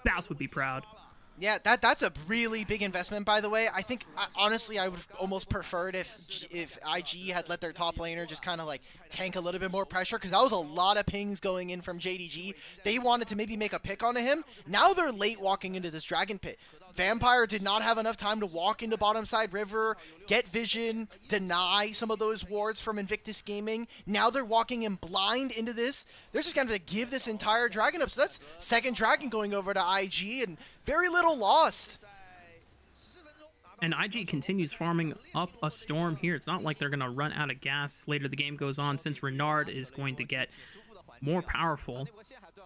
Baus would be proud. Yeah, that's a really big investment, by the way. I think, honestly, I would have almost preferred if IG had let their top laner just kind of, like, tank a little bit more pressure, because that was a lot of pings going in from JDG. They wanted to maybe make a pick onto him. Now they're late walking into this Dragon Pit. Vampire did not have enough time to walk into bottom side river, get vision, deny some of those wards from Invictus Gaming. Now they're walking in blind into this. They're just going to give this entire dragon up. So that's second dragon going over to IG, and very little lost. And IG continues farming up a storm here. It's not like they're going to run out of gas later the game goes on, since Renard is going to get more powerful.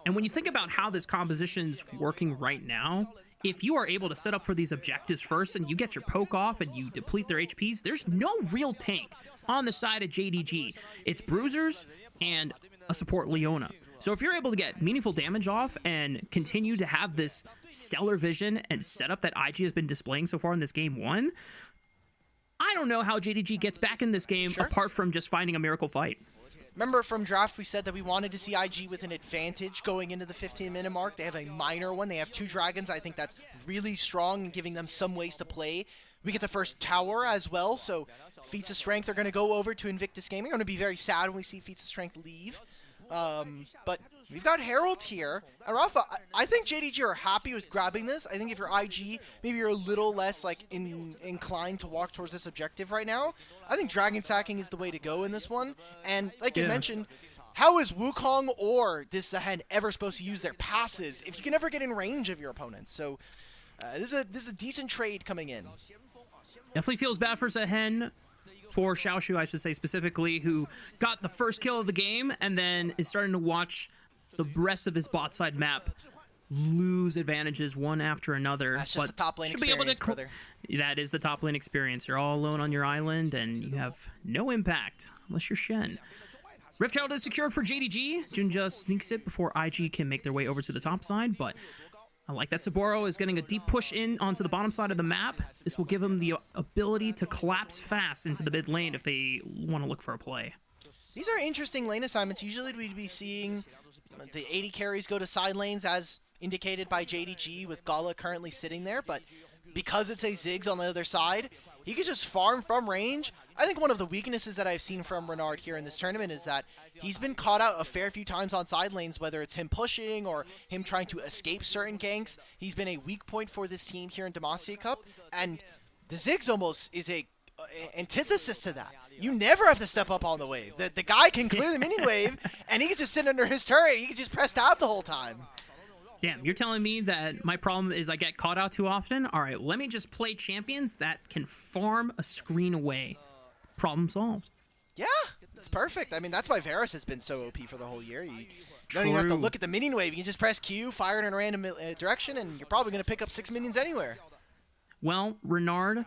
And when you think about how this composition's working right now, if you are able to set up for these objectives first and you get your poke off and you deplete their HPs, there's no real tank on the side of JDG. It's bruisers and a support Leona. So if you're able to get meaningful damage off and continue to have this stellar vision and setup that IG has been displaying so far in this game 1, I don't know how JDG gets back in this game apart from just finding a miracle fight. Remember from draft we said that we wanted to see IG with an advantage going into the 15-minute mark. They have a minor one. They have 2 dragons. I think that's really strong and giving them some ways to play. We get the first tower as well, so feats of strength are going to go over to Invictus Gaming. I'm going to be very sad when we see feats of strength leave. But we've got Herald here. And Rafa, I think JDG are happy with grabbing this. I think if you're IG, maybe you're a little less like inclined to walk towards this objective right now. I think Dragon Sacking is the way to go in this one. And like you mentioned, how is Wukong or this Zehen ever supposed to use their passives if you can never get in range of your opponents? So this is a decent trade coming in. Definitely feels bad for Zehen, for Xiaoshu, I should say specifically, who got the first kill of the game and then is starting to watch the rest of his bot side map lose advantages one after another. That's just the top lane experience, brother. That is the top lane experience. You're all alone on your island and you have no impact unless you're Shen. Rift Child is secured for JDG. Junja sneaks it before IG can make their way over to the top side, but I like that Saburo is getting a deep push in onto the bottom side of the map. This will give them the ability to collapse fast into the mid lane if they want to look for a play. These are interesting lane assignments. Usually we'd be seeing the 80 carries go to side lanes as indicated by JDG with Gala currently sitting there, but because it's a Ziggs on the other side, he can just farm from range. I think one of the weaknesses that I've seen from Renard here in this tournament is that he's been caught out a fair few times on side lanes, whether it's him pushing or him trying to escape certain ganks. He's been a weak point for this team here in Demacia Cup, and the Ziggs almost is a antithesis to that. You never have to step up on the wave. The guy can clear the minion wave, and he can just sit under his turret. He can just press tab the whole time. Damn, you're telling me that my problem is I get caught out too often? All right, let me just play champions that can farm a screen away. Problem solved. Yeah, it's perfect. I mean, that's why Varus has been so OP for the whole year. You don't even have to look at the minion wave. You can just press Q, fire it in a random direction, and you're probably going to pick up 6 minions anywhere. Well, Renard,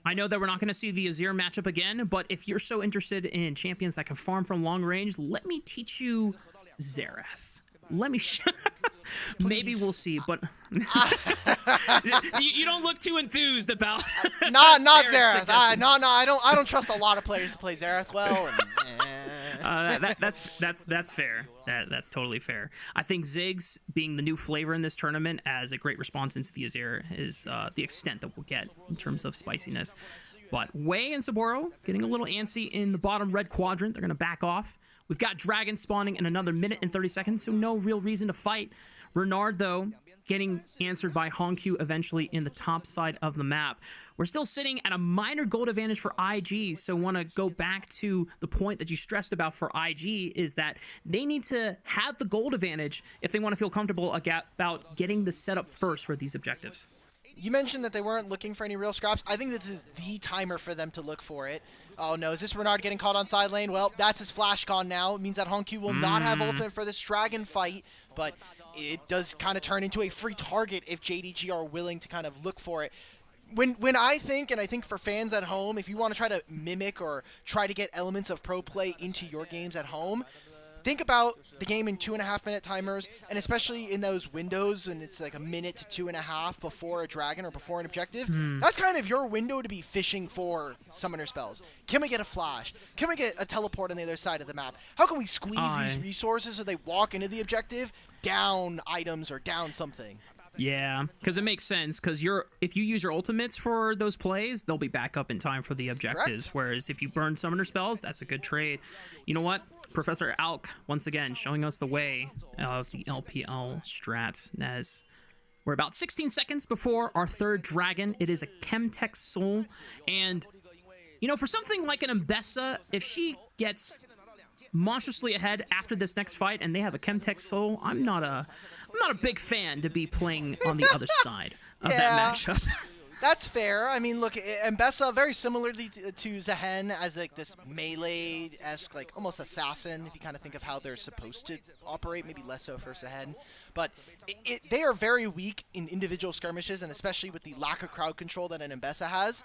I know that we're not going to see the Azir matchup again, but if you're so interested in champions that can farm from long range, let me teach you Xerath. Let me maybe we'll see, but you don't look too enthused about not Xerath. No, I don't trust a lot of players to play Xerath well. That's fair. That's totally fair. I think Ziggs being the new flavor in this tournament as a great response into the Azir is the extent that we'll get in terms of spiciness. But Wei and Saburo getting a little antsy in the bottom red quadrant. They're going to back off. We've got Dragon spawning in another minute and 30 seconds, so no real reason to fight. Renard, though, getting answered by Honkyu eventually in the top side of the map. We're still sitting at a minor gold advantage for IG, so want to go back to the point that you stressed about for IG is that they need to have the gold advantage if they want to feel comfortable about getting the setup first for these objectives. You mentioned that they weren't looking for any real scraps. I think this is the timer for them to look for it. Oh no, is this Renard getting caught on side lane? Well, that's his flash gone now. It means that Honkyu will not have ultimate for this dragon fight, but it does kind of turn into a free target if JDG are willing to kind of look for it. When I think, and I think for fans at home, if you want to try to mimic or try to get elements of pro play into your games at home, think about the game in 2.5-minute timers, and especially in those windows, and it's like a minute to 2.5 before a dragon or before an objective. That's kind of your window to be fishing for summoner spells. Can we get a flash? Can we get a teleport on the other side of the map? How can we squeeze these resources so they walk into the objective, down items or down something? Yeah, because it makes sense, because if you use your ultimates for those plays, they'll be back up in time for the objectives. Correct. Whereas if you burn summoner spells, that's a good trade. You know what? Professor Alk, once again, showing us the way of the LPL strats, as we're about 16 seconds before our third dragon. It is a Chemtech Soul, and, you know, for something like an Mbessa, if she gets monstrously ahead after this next fight and they have a Chemtech Soul, I'm not a big fan to be playing on the other side of that matchup. That's fair. I mean, look, Mbessa, very similarly to Zehen as like this melee-esque, like almost assassin, if you kind of think of how they're supposed to operate, maybe less so for Zehen. But they are very weak in individual skirmishes, and especially with the lack of crowd control that an Mbessa has.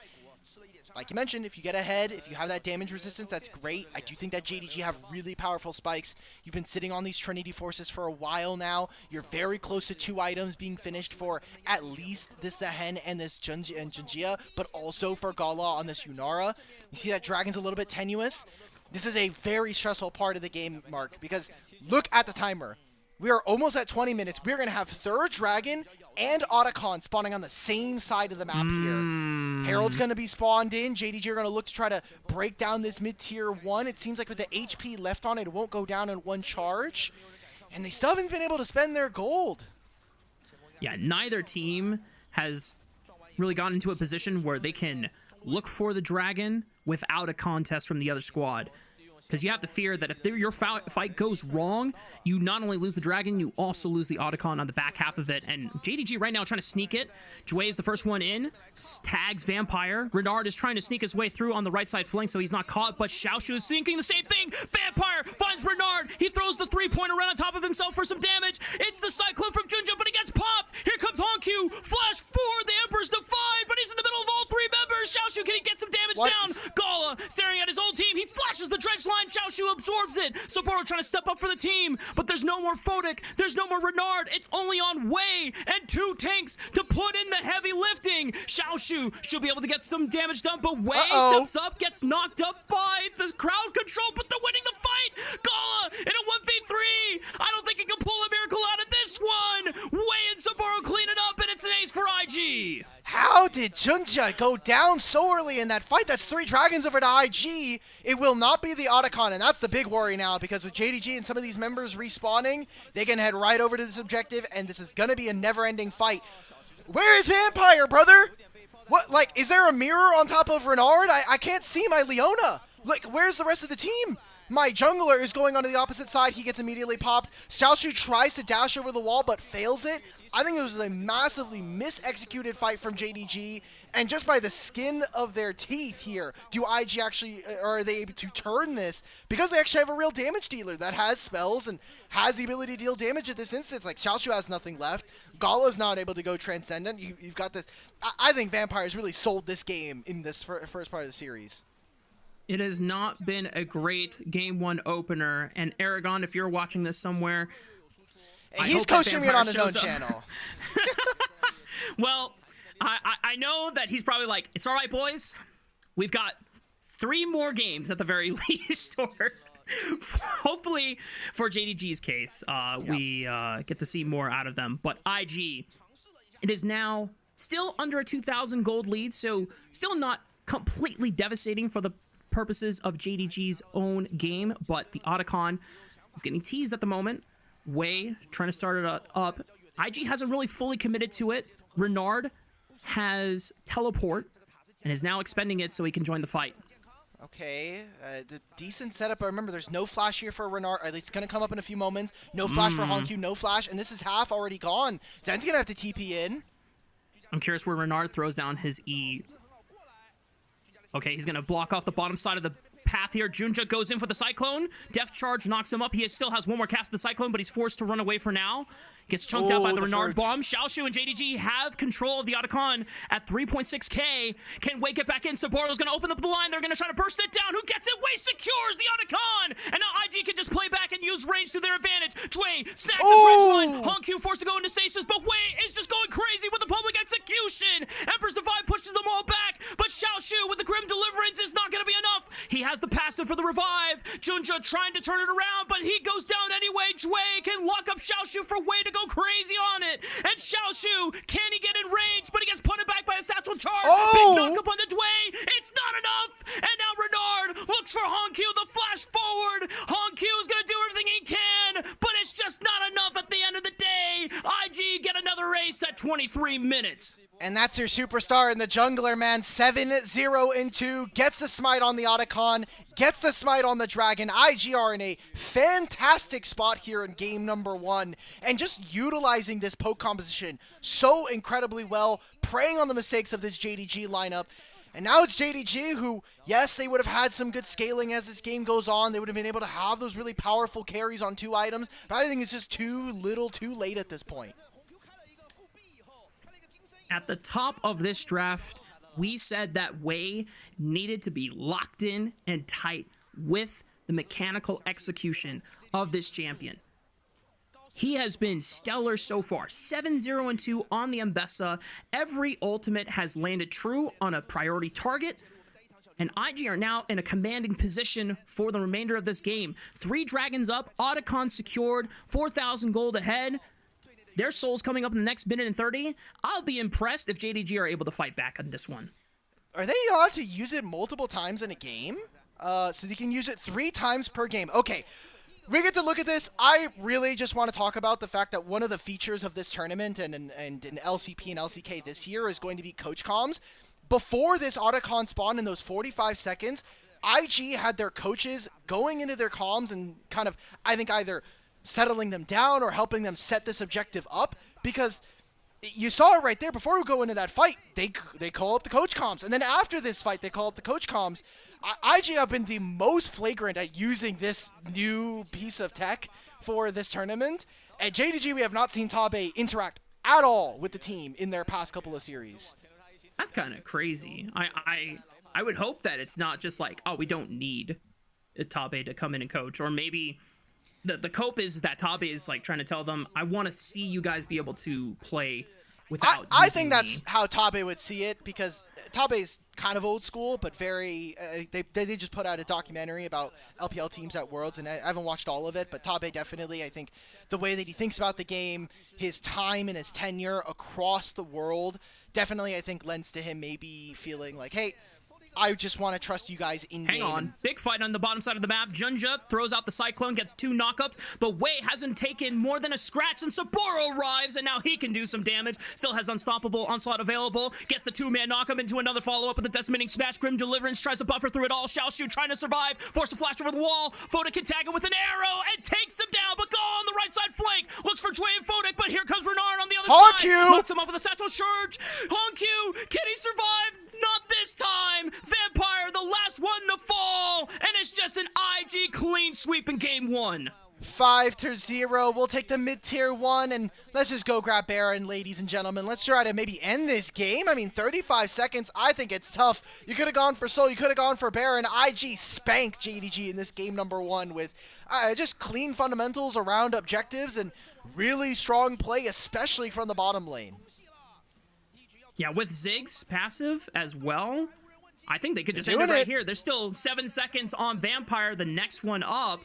Like you mentioned, if you get ahead, if you have that damage resistance, that's great. I do think that JDG have really powerful spikes. You've been sitting on these Trinity Forces for a while now. You're very close to 2 items being finished for at least this Zehen and this Junjia, but also for Gala on this Yunara. You see that Dragon's a little bit tenuous. This is a very stressful part of the game, Mark, because look at the timer. We are almost at 20 minutes. We're going to have third Dragon and Otacon spawning on the same side of the map here. Herald's going to be spawned in. JDG are going to look to try to break down this mid-tier 1. It seems like with the HP left on it, it won't go down in one charge. And they still haven't been able to spend their gold. Yeah, neither team has really gotten into a position where they can look for the Dragon without a contest from the other squad. Because you have to fear that if your fight goes wrong, you not only lose the Dragon, you also lose the Otacon on the back half of it. And JDG right now trying to sneak it. Jway is the first one in. Tags Vampire. Renard is trying to sneak his way through on the right side flank, so he's not caught. But Xiaoshu is thinking the same thing. Vampire finds Renard. He throws the three-pointer right on top of himself for some damage. It's the Cyclone from Junja, but he gets popped. Here comes Honkyu. Flash 4. The Emperor's defied, but he's in the middle of all three members. Xiaoshu, can he get some damage down? Gala staring at his old team. He flashes the dredge line. Xiaoshu absorbs it. Sapporo trying to step up for the team, but there's no more Photic. There's no more Renard. It's only on Wei and 2 tanks to put in the heavy lifting. Xiaoshu should be able to get some damage done, but Wei steps up, gets knocked up by the crowd control, but they're winning the fight. Gala in a 1v3. I don't think he can pull a miracle out of this one. Wei and Sapporo clean it up, and it's an ace for IG. How did Junja go down so early in that fight? That's 3 Dragons over to IG. It will not be the Otacon, and that's the big worry now, because with JDG and some of these members respawning, they can head right over to this objective, and this is going to be a never-ending fight. Where is Vampire, brother? What, like, is there a mirror on top of Renard? I can't see my Leona. Like, where's the rest of the team? My jungler is going onto the opposite side. He gets immediately popped. Xiaoshu tries to dash over the wall, but fails it. I think it was a massively mis-executed fight from JDG, and just by the skin of their teeth here, do IG actually, or are they able to turn this? Because they actually have a real damage dealer that has spells and has the ability to deal damage at this instance. Like, Xiaoshu has nothing left. Gala's not able to go Transcendent. You've got this. I think Vampire's really sold this game in this first part of the series. It has not been a great Game 1 opener, and Aragon, if you're watching this somewhere, he's coaching it on his own channel. Well, I know that he's probably like, it's all right, boys. We've got 3 more games at the very least, or hopefully for JDG's case, we get to see more out of them. But IG, it is now still under a 2,000 gold lead, so still not completely devastating for the purposes of JDG's own game, but the Otacon is getting teased at the moment. Wei trying to start it up. IG hasn't really fully committed to it. Renard has teleport and is now expending it so he can join the fight. Okay, the decent setup. I remember there's no flash here for Renard. At least it's going to come up in a few moments. No flash for Honkyu, no flash, and this is half already gone. Zen's going to have to TP in. I'm curious where Renard throws down his E. Okay, he's going to block off the bottom side of the path here. Junja goes in for the Cyclone. Death Charge knocks him up. He still has one more cast of the Cyclone, but he's forced to run away for now. Gets chunked out by the Renard bomb. Xiaoshu and JDG have control of the Otacon at 3.6k. Can Wei get back in? Sapporo's going to open up the line. They're going to try to burst it down. Who gets it? Wei secures the Otacon. And now IG can just play back and use range to their advantage. Wei snags the trench line. Honkyu forced to go into stasis, but Wei is just going crazy with the public execution. Emperor's Divide pushes them all back, but Xiaoshu with the Grim Deliverance is not going to be enough. He has the passive for the revive. Junja trying to turn it around, but he goes down anyway. Wei can lock up Xiaoshu for Wei to go crazy on it. And Xiaoshu, can he get in range? But he gets punted back by a satchel charge. Big knock up on the Dway. It's not enough. And now Renard looks for Honkyu. The flash forward. Honkyu is going to do everything he can, but it's just not enough at the end of the day. IG get another ace at 23 minutes. And that's your superstar in the jungler, man. 7-0-2. Gets the smite on the Otacon. Gets the smite on the Dragon. IG are in a fantastic spot here in game number 1. And just utilizing this poke composition so incredibly well. Preying on the mistakes of this JDG lineup. And now it's JDG who, yes, they would have had some good scaling as this game goes on. They would have been able to have those really powerful carries on 2 items. But I think it's just too little too late at this point. At the top of this draft, we said that Wei needed to be locked in and tight with the mechanical execution of this champion. He has been stellar so far. 7-0-2 on the Mbessa. Every ultimate has landed true on a priority target. And IG are now in a commanding position for the remainder of this game. 3 dragons up, Otacon secured, 4,000 gold ahead. Their souls coming up in the next minute and 30. I'll be impressed if JDG are able to fight back on this one. Are they allowed to use it multiple times in a game? So they can use it 3 times per game. Okay, we get to look at this. I really just want to talk about the fact that one of the features of this tournament and in LCP and LCK this year is going to be coach comms. Before this Otacon spawn in those 45 seconds, IG had their coaches going into their comms and kind of, I think, either settling them down or helping them set this objective up, because you saw it right there. Before we go into that fight, they call up the coach comms, and then after this fight, they call up the coach comms. IG have been the most flagrant at using this new piece of tech for this tournament. At JDG, we have not seen Tabe interact at all with the team in their past couple of series. That's kind of crazy. I would hope that it's not just like, oh, we don't need Tabe to come in and coach, or maybe the cope is that Tabe is like trying to tell them, I want to see you guys be able to play without. I think that's how Tabe would see it, because Tabe's kind of old school, but very. They just put out a documentary about LPL teams at Worlds, and I haven't watched all of it, but Tabe definitely, I think, the way that he thinks about the game, his time and his tenure across the world, definitely, I think, lends to him maybe feeling like, hey, I just want to trust you guys in game. Hang on. Big fight on the bottom side of the map. Junja throws out the Cyclone, gets 2 knockups, but Wei hasn't taken more than a scratch, and Saburo arrives, and now he can do some damage. Still has Unstoppable Onslaught available. Gets the 2-man knockup into another follow-up with the decimating smash. Grim Deliverance tries to buffer through it all. Xiaoshu trying to survive. Forced to flash over the wall. Photic can tag him with an arrow and takes him down, but go on the right side flank. Looks for Jue and Photic, but here comes Renard on the other side. Locks him up with a satchel charge. Honkyu, can he survive? Not this time! Vampire, the last one to fall! And it's just an IG clean sweep in game 1. 5-0. We'll take the mid-tier 1, and let's just go grab Baron, ladies and gentlemen. Let's try to maybe end this game. I mean, 35 seconds, I think it's tough. You could have gone for Soul, you could have gone for Baron. IG spanked JDG in this game number 1 with just clean fundamentals around objectives and really strong play, especially from the bottom lane. Yeah, with Ziggs passive as well, I think they could just end it right here. There's still 7 seconds on Vampire, the next one up.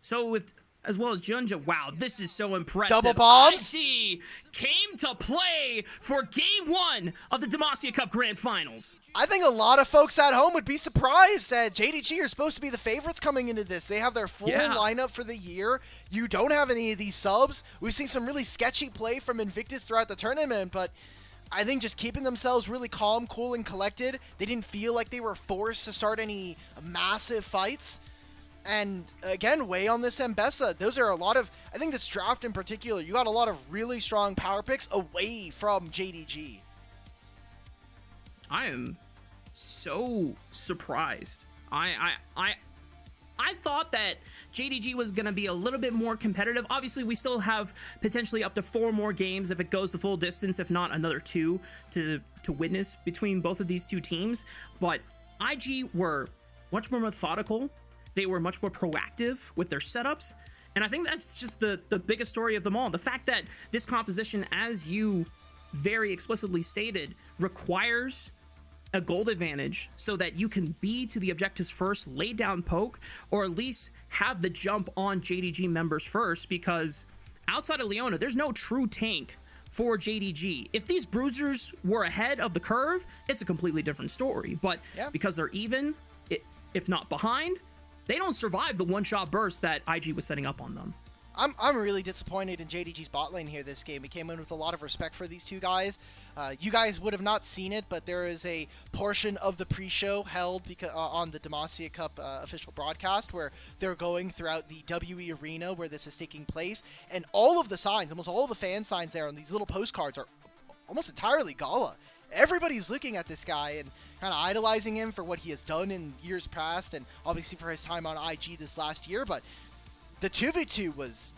So with, as well as Junja, wow, this is so impressive. Double bombs. IG came to play for game 1 of the Demacia Cup Grand Finals. I think a lot of folks at home would be surprised that JDG are supposed to be the favorites coming into this. They have their full lineup for the year. You don't have any of these subs. We've seen some really sketchy play from Invictus throughout the tournament, but I think just keeping themselves really calm, cool, and collected. They didn't feel like they were forced to start any massive fights. And again, Wei on this Mbessa. Those are a lot of, I think this draft in particular, you got a lot of really strong power picks away from JDG. I am so surprised. I thought that JDG was going to be a little bit more competitive. Obviously, we still have potentially up to 4 more games if it goes the full distance, if not another 2 to witness between both of these 2 teams. But IG were much more methodical. They were much more proactive with their setups. And I think that's just the biggest story of them all. The fact that this composition, as you very explicitly stated, requires a gold advantage so that you can be to the objectives first, lay down poke, or at least have the jump on JDG members first, because outside of Leona, there's no true tank for JDG. If these bruisers were ahead of the curve, it's a completely different story. But because they're even, if not behind, they don't survive the one-shot burst that IG was setting up on them. I'm really disappointed in JDG's bot lane here this game. We came in with a lot of respect for these 2 guys. You guys would have not seen it, but there is a portion of the pre-show held on the Demacia Cup official broadcast where they're going throughout the WE arena where this is taking place, and all of the signs, almost all of the fan signs there on these little postcards are almost entirely Gala. Everybody's looking at this guy and kind of idolizing him for what he has done in years past, and obviously for his time on IG this last year, but the 2v2 was,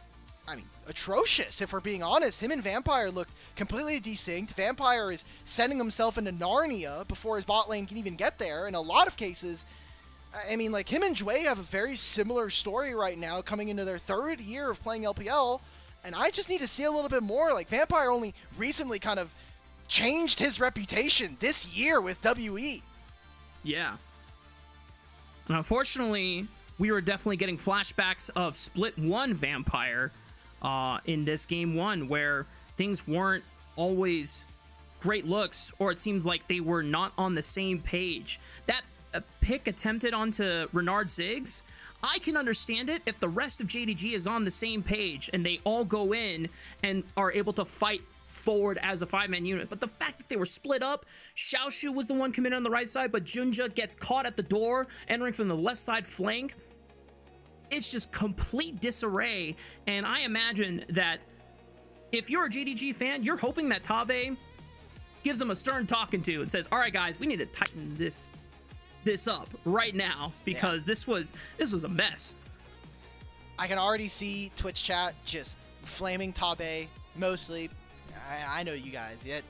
I mean, atrocious, if we're being honest. Him and Vampire looked completely desync. Vampire is sending himself into Narnia before his bot lane can even get there. In a lot of cases, I mean, like, him and Jue have a very similar story right now, coming into their 3rd year of playing LPL, and I just need to see a little bit more. Like, Vampire only recently kind of changed his reputation this year with WE. Yeah. And unfortunately, we were definitely getting flashbacks of Split 1 Vampire in this game 1, where things weren't always great looks, or it seems like they were not on the same page. That pick attempted onto Renard Ziggs, I can understand it if the rest of JDG is on the same page and they all go in and are able to fight forward as a 5-man unit. But the fact that they were split up, Xiaoshu was the one committed on the right side, but Junja gets caught at the door, entering from the left side flank. It's just complete disarray, and I imagine that if you're a JDG fan, you're hoping that Tabe gives them a stern talking to and says, all right, guys, we need to tighten this up right now, because this was a mess. I can already see Twitch chat just flaming Tabe, mostly. I know you guys. Yeah,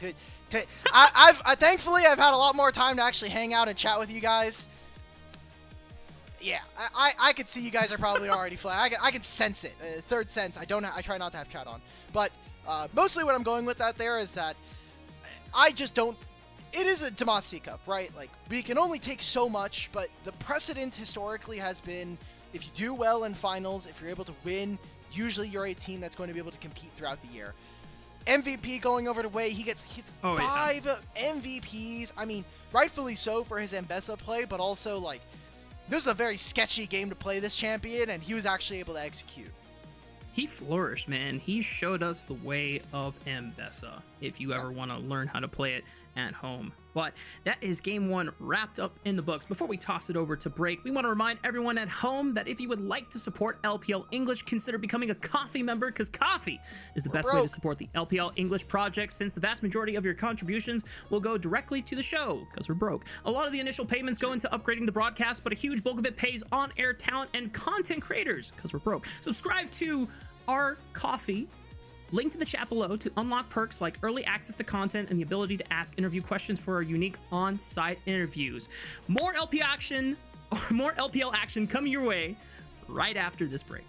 thankfully I've had a lot more time to actually hang out and chat with you guys. Yeah, I could see you guys are probably already flat. I can sense it. Third sense. I try not to have chat on, but mostly what I'm going with that there is that I just don't. It is a Demacia Cup, right? Like, we can only take so much, but the precedent historically has been, if you do well in finals, if you're able to win, usually you're a team that's going to be able to compete throughout the year. MVP going over to Wei, he gets 5 MVPs. I mean, rightfully so for his Ambessa play, but also, like, this is a very sketchy game to play this champion, and he was actually able to execute. He flourished, man. He showed us the way of Ambessa, if you ever want to learn how to play it at home. But that is game 1 wrapped up in the books. Before we toss it over to break, we want to remind everyone at home that if you would like to support LPL English, consider becoming a coffee member, because coffee is the best way to support the LPL English project, since the vast majority of your contributions will go directly to the show, because we're broke. A lot of the initial payments go into upgrading the broadcast, but a huge bulk of it pays on-air talent and content creators, because we're broke. Subscribe to our coffee. Link to the chat below to unlock perks like early access to content and the ability to ask interview questions for our unique on-site interviews. More LPL action coming your way right after this break.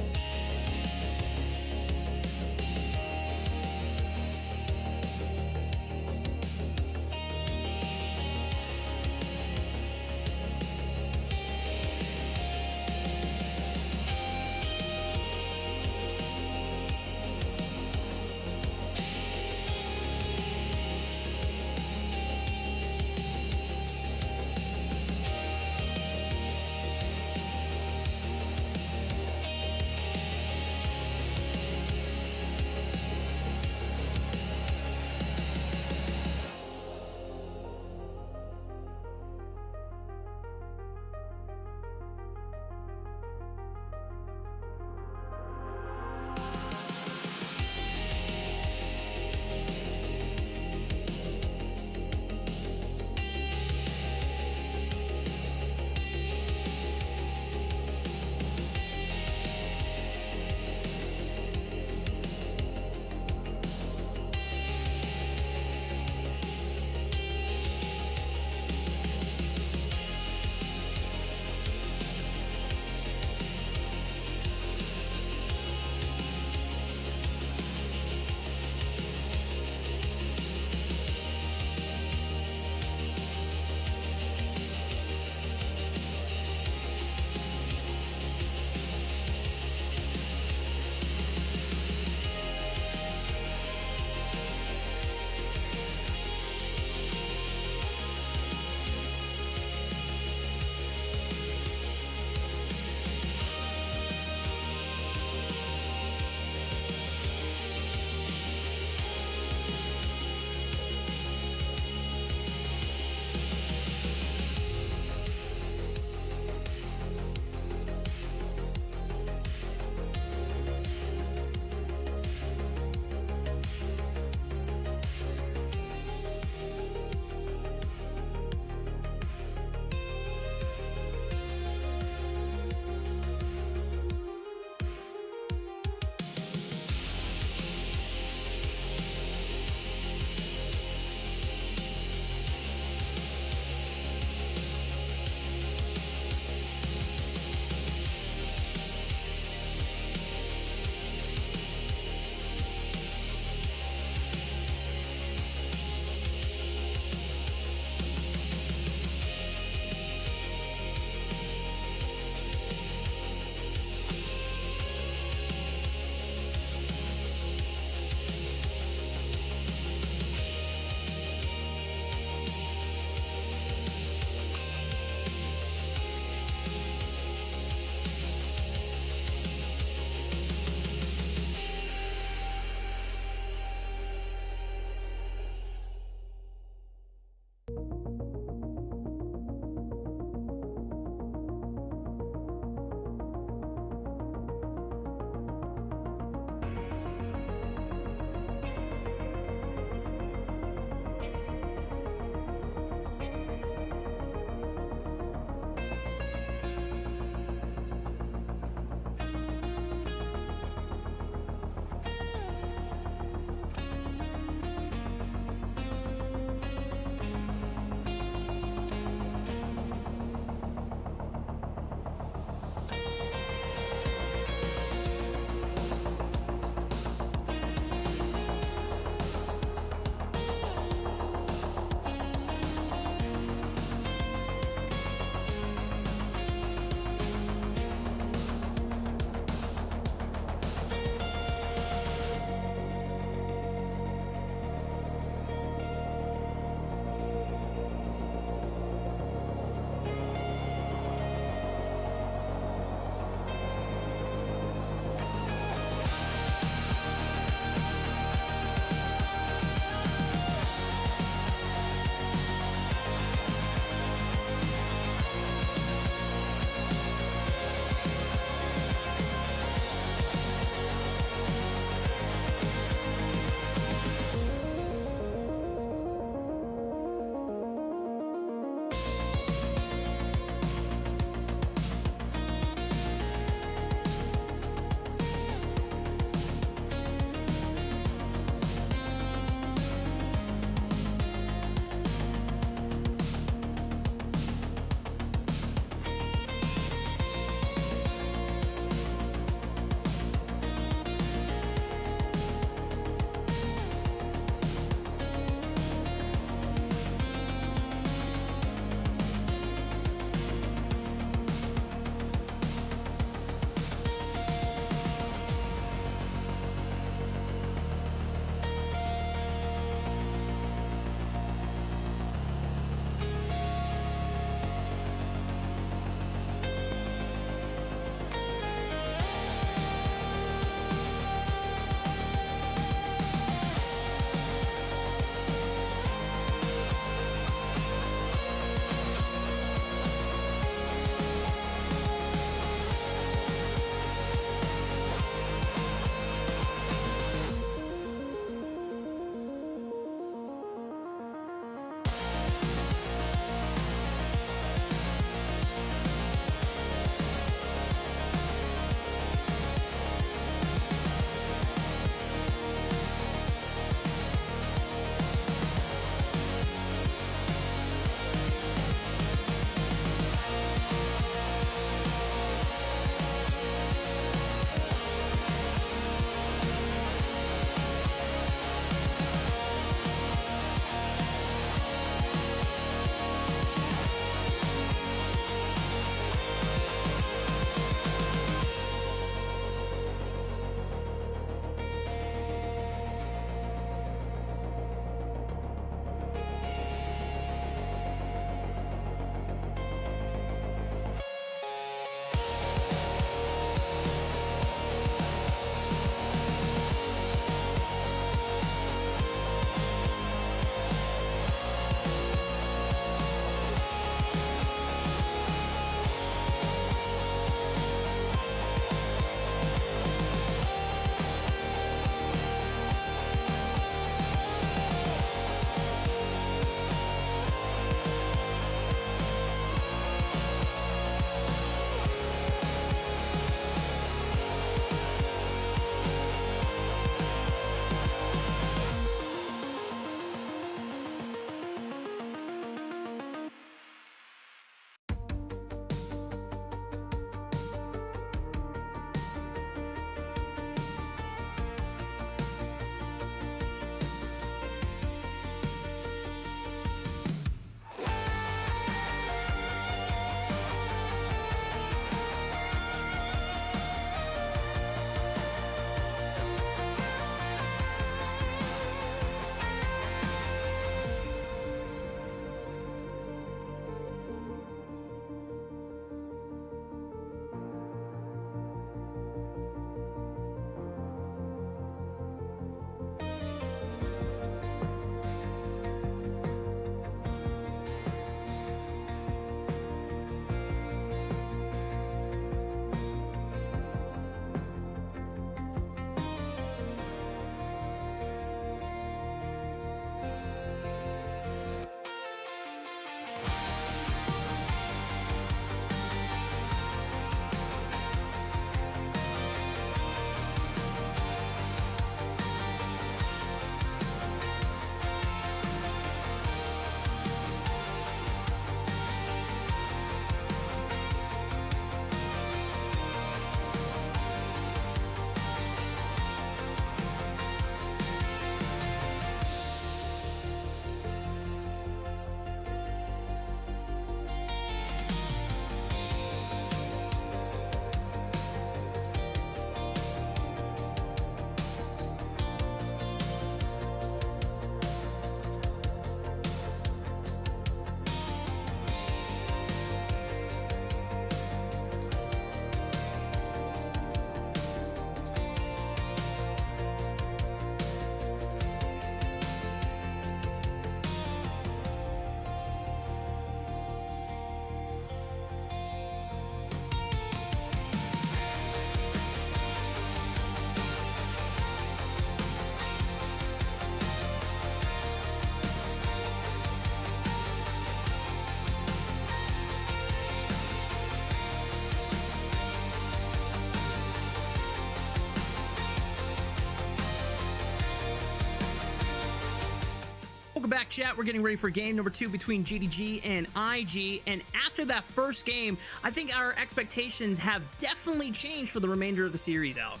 Welcome back, chat. We're getting ready for game number 2 between JDG and IG. And after that first game, I think our expectations have definitely changed for the remainder of the series, Alec.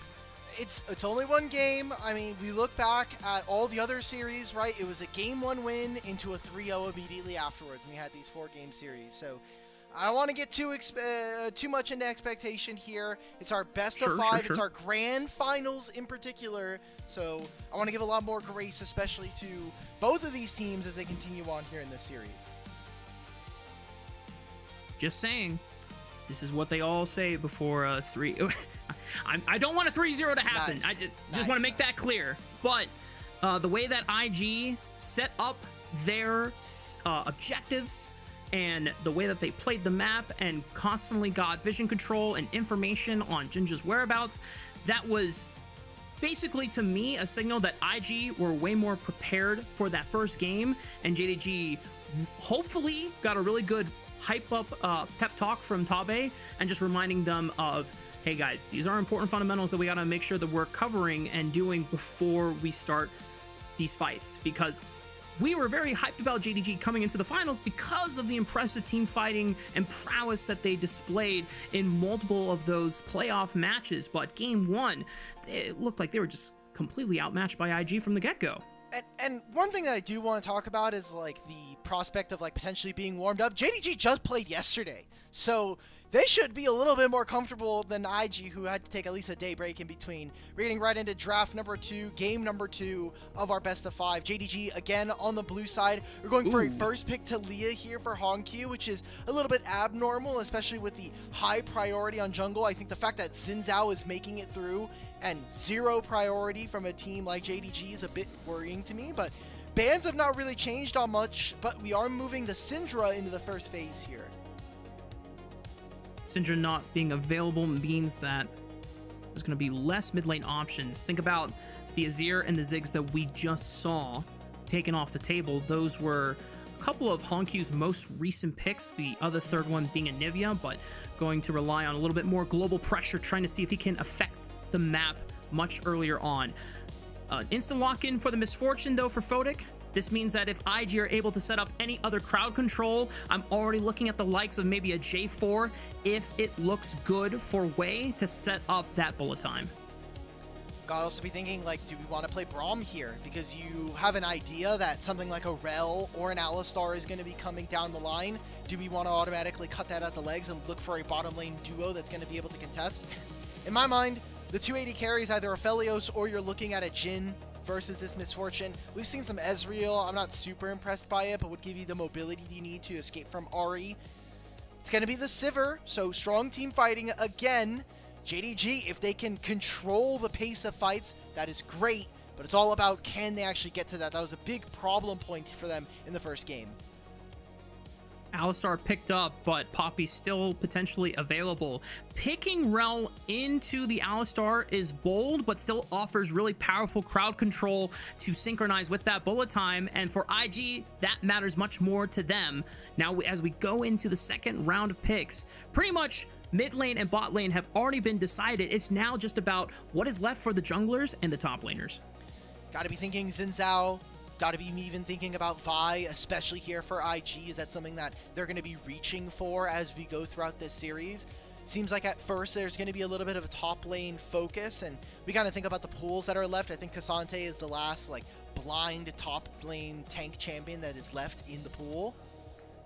It's only one game. I mean, we look back at all the other series, right? It was a game 1 win into a 3-0 immediately afterwards, and we had these 4-game series. So I don't want to get too much into expectation here. It's our best of 5. It's our grand finals in particular. So I want to give a lot more grace, especially to both of these teams as they continue on here in this series. Just saying. This is what they all say before 3. I don't want a 3-0 to happen. Nice. I just want to make that clear. But the way that IG set up their objectives and the way that they played the map and constantly got vision control and information on Jinja's whereabouts, that was basically, to me, a signal that IG were way more prepared for that first game, and JDG hopefully got a really good hype up pep talk from Tabe and just reminding them of, hey guys, these are important fundamentals that we got to make sure that we're covering and doing before we start these fights, because we were very hyped about JDG coming into the finals because of the impressive team fighting and prowess that they displayed in multiple of those playoff matches. But game 1, it looked like they were just completely outmatched by IG from the get-go. And one thing that I do want to talk about is like the prospect of like potentially being warmed up. JDG just played yesterday, so they should be a little bit more comfortable than IG, who had to take at least a day break in between. We're getting right into draft number 2, game number 2 of our best of 5. JDG again on the blue side. We're going for a first pick to Leah here for Hongq, which is a little bit abnormal, especially with the high priority on jungle. I think the fact that Xin Zhao is making it through and 0 priority from a team like JDG is a bit worrying to me, but bans have not really changed on much, but we are moving the Syndra into the first phase here. Syndra not being available means that there's going to be less mid lane options. Think about the Azir and the Ziggs that we just saw taken off the table. Those were a couple of Hongq's most recent picks, the other third one being Anivia, but going to rely on a little bit more global pressure, trying to see if he can affect the map much earlier on. Instant lock-in for the Misfortune, though, for Photic. This means that if IG are able to set up any other crowd control, I'm already looking at the likes of maybe a J4 if it looks good for Wei to set up that bullet time. Gotta also be thinking, like, do we want to play Braum here? Because you have an idea that something like a Rel or an Alistar is going to be coming down the line. Do we want to automatically cut that at the legs and look for a bottom lane duo that's going to be able to contest? In my mind, the 280 carries either a Felios or you're looking at a Jhin versus this Misfortune. We've seen some Ezreal. I'm not super impressed by it, but would give you the mobility you need to escape from Ahri. It's going to be the Sivir, so strong team fighting again. JDG, if they can control the pace of fights, that is great, but it's all about can they actually get to that. That was a big problem point for them in the first game. Alistar picked up, but Poppy's still potentially available. Picking Rel into the Alistar is bold, but still offers really powerful crowd control to synchronize with that bullet time, and for IG, that matters much more to them. Now, as we go into the second round of picks, pretty much mid lane and bot lane have already been decided. It's now just about what is left for the junglers and the top laners. Gotta be thinking Xin Zhao. Gotta be even thinking about Vi, especially here for IG. Is that something that they're going to be reaching for as we go throughout this series? Seems like at first there's going to be a little bit of a top lane focus, and we kind of think about the pools that are left. I think Cassante is the last like blind top lane tank champion that is left in the pool.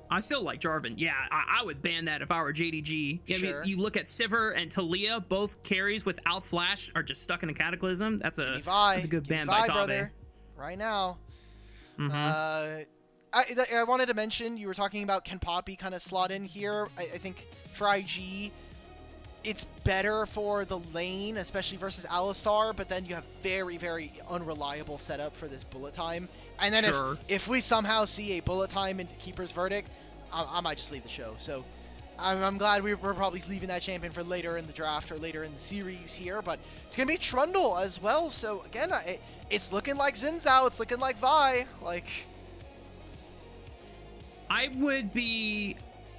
I still like Jarvan. Yeah, I would ban that if I were JDG. Yeah, Sure. I mean, you look at Sivir and Talia, both carries without flash are just stuck in a Cataclysm. That's a good ban by Tabe. Brother. Right now. Mm-hmm. I wanted to mention, you were talking about can Poppy kind of slot in here. I think for IG, it's better for the lane, especially versus Alistar, but then you have very, very unreliable setup for this bullet time. And then Sure. if we somehow see a bullet time into Keeper's Verdict, I might just leave the show. So I'm glad we're probably leaving that champion for later in the draft or later in the series here, but it's going to be Trundle as well. So again, it's looking like Xin Zhao, it's looking like Vi. Like, I would be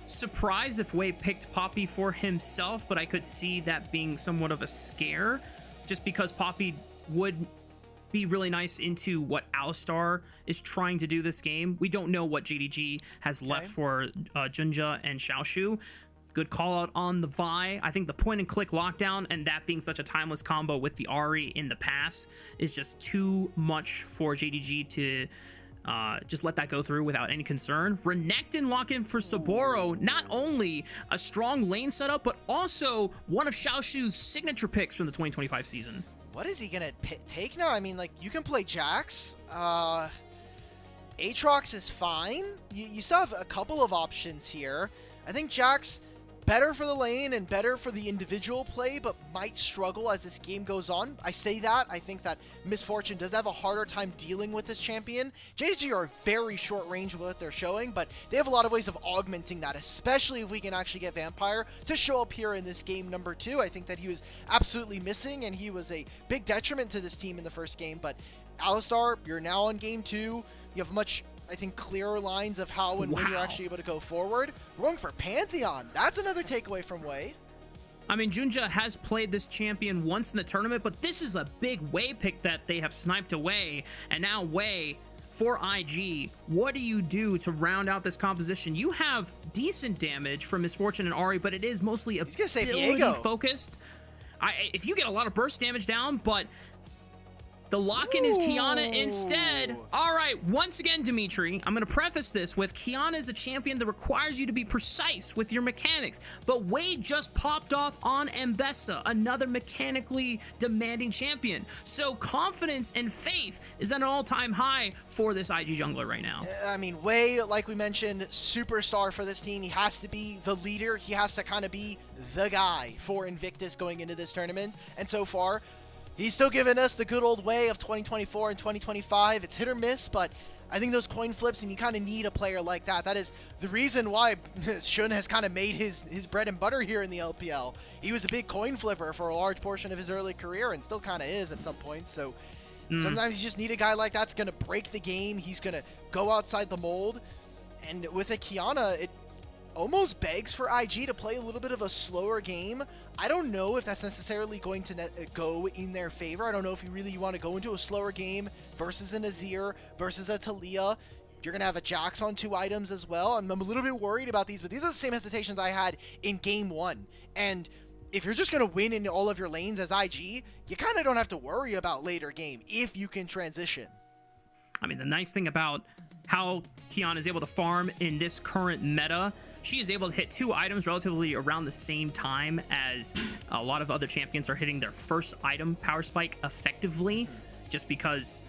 surprised if Wei picked Poppy for himself, but I could see that being somewhat of a scare, just because Poppy would be really nice into what Alistar is trying to do this game. We don't know what JDG has left for Junja and Xiaoshu. Good call out on the Vi. I think the point and click lockdown and that being such a timeless combo with the Ahri in the past is just too much for JDG to just let that go through without any concern. Renekton lock in for Saburo, not only a strong lane setup, but also one of Xiaoshu's signature picks from the 2025 season. What is he gonna take now? I mean, like, you can play Jax. Aatrox is fine. You still have a couple of options here. I think Jax better for the lane and better for the individual play, but might struggle as this game goes on. I say that. I think that Miss Fortune does have a harder time dealing with this champion. JDG are very short range with what they're showing, but they have a lot of ways of augmenting that, especially if we can actually get Vampire to show up here in this game number 2. I think that he was absolutely missing, and he was a big detriment to this team in the first game, but Alistar, you're now on game 2. You have much, I think, clearer lines of how and when you're actually able to go forward. We're going for Pantheon. That's another takeaway from Wei. I mean, Junja has played this champion once in the tournament, but this is a big Wei pick that they have sniped away. And now Wei for IG, what do you do to round out this composition? You have decent damage from Misfortune and Ahri, but it is mostly ability focused. If you get a lot of burst damage down, but the lock-in is Qiyana instead. All right, once again, Dimitri, I'm going to preface this with Qiyana is a champion that requires you to be precise with your mechanics, but Wade just popped off on Mbesta, another mechanically demanding champion. So confidence and faith is at an all-time high for this IG jungler right now. I mean, Wei, like we mentioned, superstar for this team. He has to be the leader. He has to kind of be the guy for Invictus going into this tournament, and so far, he's still giving us the good old way of 2024 and 2025. It's hit or miss, but I think those coin flips, and you kind of need a player like that. That is the reason why Shun has kind of made his bread and butter here in the LPL. He was a big coin flipper for a large portion of his early career and still kind of is at some points. So sometimes you just need a guy like that's going to break the game. He's going to go outside the mold. And with a Qiyana, it almost begs for IG to play a little bit of a slower game. I don't know if that's necessarily going to go in their favor. I don't know if you really want to go into a slower game versus an Azir, versus a Talia. You're going to have a Jax on 2 items as well. I'm a little bit worried about these, but these are the same hesitations I had in game 1. And if you're just going to win in all of your lanes as IG, you kind of don't have to worry about later game if you can transition. I mean, the nice thing about how Qiyana is able to farm in this current meta, she is able to hit 2 items relatively around the same time as a lot of other champions are hitting their first item power spike effectively, just because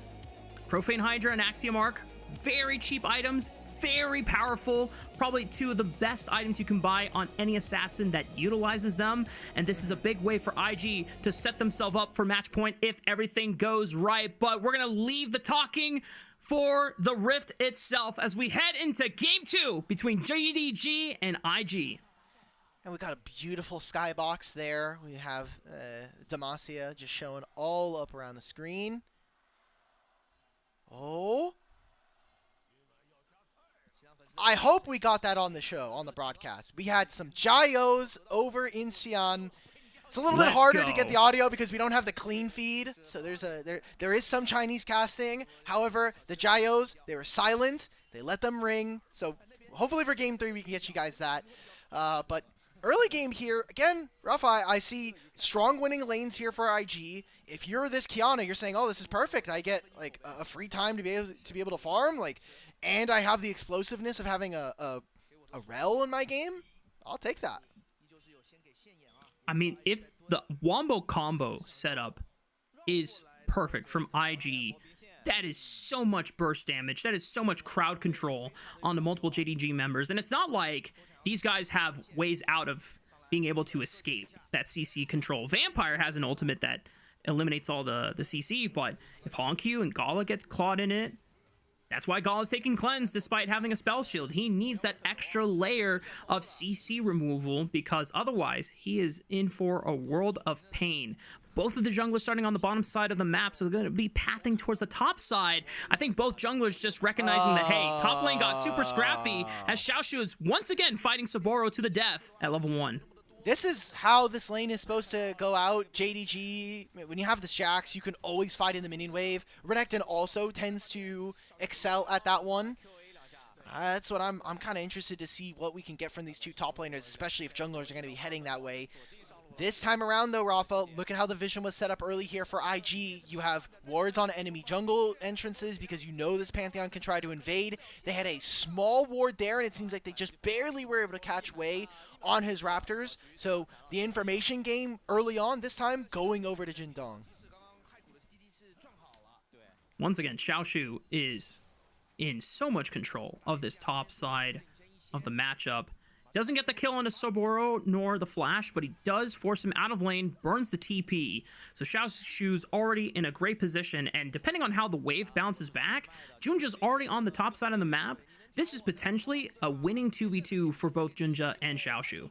Profane Hydra and Axiom Arc, very cheap items, very powerful, probably 2 of the best items you can buy on any assassin that utilizes them, and this is a big way for IG to set themselves up for match point if everything goes right. But we're gonna leave the talking for the Rift itself as we head into game 2 between JDG and IG. And we got a beautiful skybox there. We have Demacia just showing all up around the screen. Oh. I hope we got that on the show, on the broadcast. We had some Gyos over in Xi'an. It's a little bit harder to get the audio because we don't have the clean feed. So there is some Chinese casting. However, the Gyos, they were silent. They let them ring. So hopefully for game 3 we can get you guys that. But early game here, again, Rafa, I see strong winning lanes here for IG. If you're this Qiyana, you're saying, oh, this is perfect. I get like a free time to be able to farm, like, and I have the explosiveness of having a Rel in my game. I'll take that. I mean, if the Wombo combo setup is perfect from IG, that is so much burst damage. That is so much crowd control on the multiple JDG members. And it's not like these guys have ways out of being able to escape that CC control. Vampire has an ultimate that eliminates all the CC, but if Honku and Gala get clawed in it, that's why Gala's taking cleanse despite having a spell shield. He needs that extra layer of CC removal because otherwise he is in for a world of pain. Both of the junglers starting on the bottom side of the map, so they're going to be pathing towards the top side. I think both junglers just recognizing that, hey, top lane got super scrappy as Xiaoshu is once again fighting Saburo to the death at level 1. This is how this lane is supposed to go out. JDG, when you have the Shax, you can always fight in the minion wave. Renekton also tends to excel at that one. That's what I'm kind of interested to see what we can get from these two top laners, especially if junglers are going to be heading that way. This time around, though, Rafa, look at how the vision was set up early here for IG. You have wards on enemy jungle entrances because you know this Pantheon can try to invade. They had a small ward there, and it seems like they just barely were able to catch Wei on his Raptors. So the information game early on, this time, going over to Jindong. Once again, Xiaoshu is in so much control of this top side of the matchup. Doesn't get the kill on the Soboro nor the flash, but he does force him out of lane, burns the TP. So Xiaoshu's already in a great position, and depending on how the wave bounces back, Junja's already on the top side of the map. This is potentially a winning 2v2 for both Junja and Xiaoshu.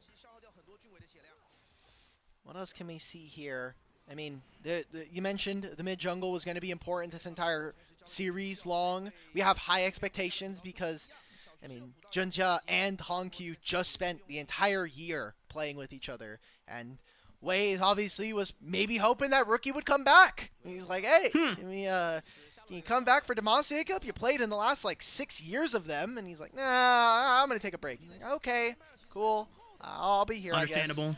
What else can we see here? I mean, you mentioned the mid jungle was going to be important this entire series long. We have high expectations because, I mean, Junja and Hongq just spent the entire year playing with each other, and Wei obviously was maybe hoping that Rookie would come back. And he's like, hey, can you come back for Demacia Cup? You played in the last, like, 6 years of them. And he's like, nah, I'm going to take a break. He's like, okay, cool. I'll be here, Understandable.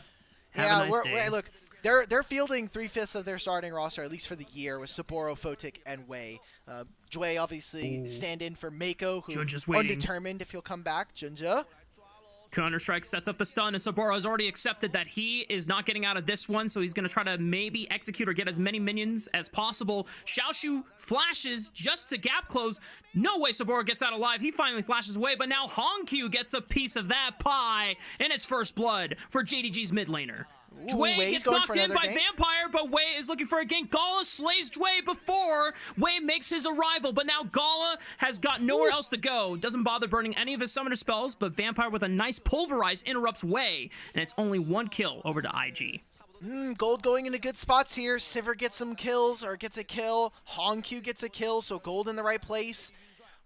I guess. Have a nice day. Look, they're fielding 3/5 of their starting roster, at least for the year, with Saburo, Photic, and Wei. Jue obviously stand in for Mako, who's undetermined if he'll come back. Junja. Counter-Strike sets up the stun, and Saburo has already accepted that he is not getting out of this one, so he's going to try to maybe execute or get as many minions as possible. Xiaoshu flashes just to gap close. No way Saburo gets out alive. He finally flashes away, but now Hongq gets a piece of that pie, and it's first blood for JDG's mid laner. Jue gets knocked in by Vampire, but Wei is looking for a gank. Gala slays Jue before Wei makes his arrival, but now Gala has got nowhere else to go. Doesn't bother burning any of his summoner spells, but Vampire with a nice pulverize interrupts Wei, and it's only one kill over to IG. Gold going into good spots here. Sivir gets some kills, or gets a kill. Hongq gets a kill, so Gold in the right place.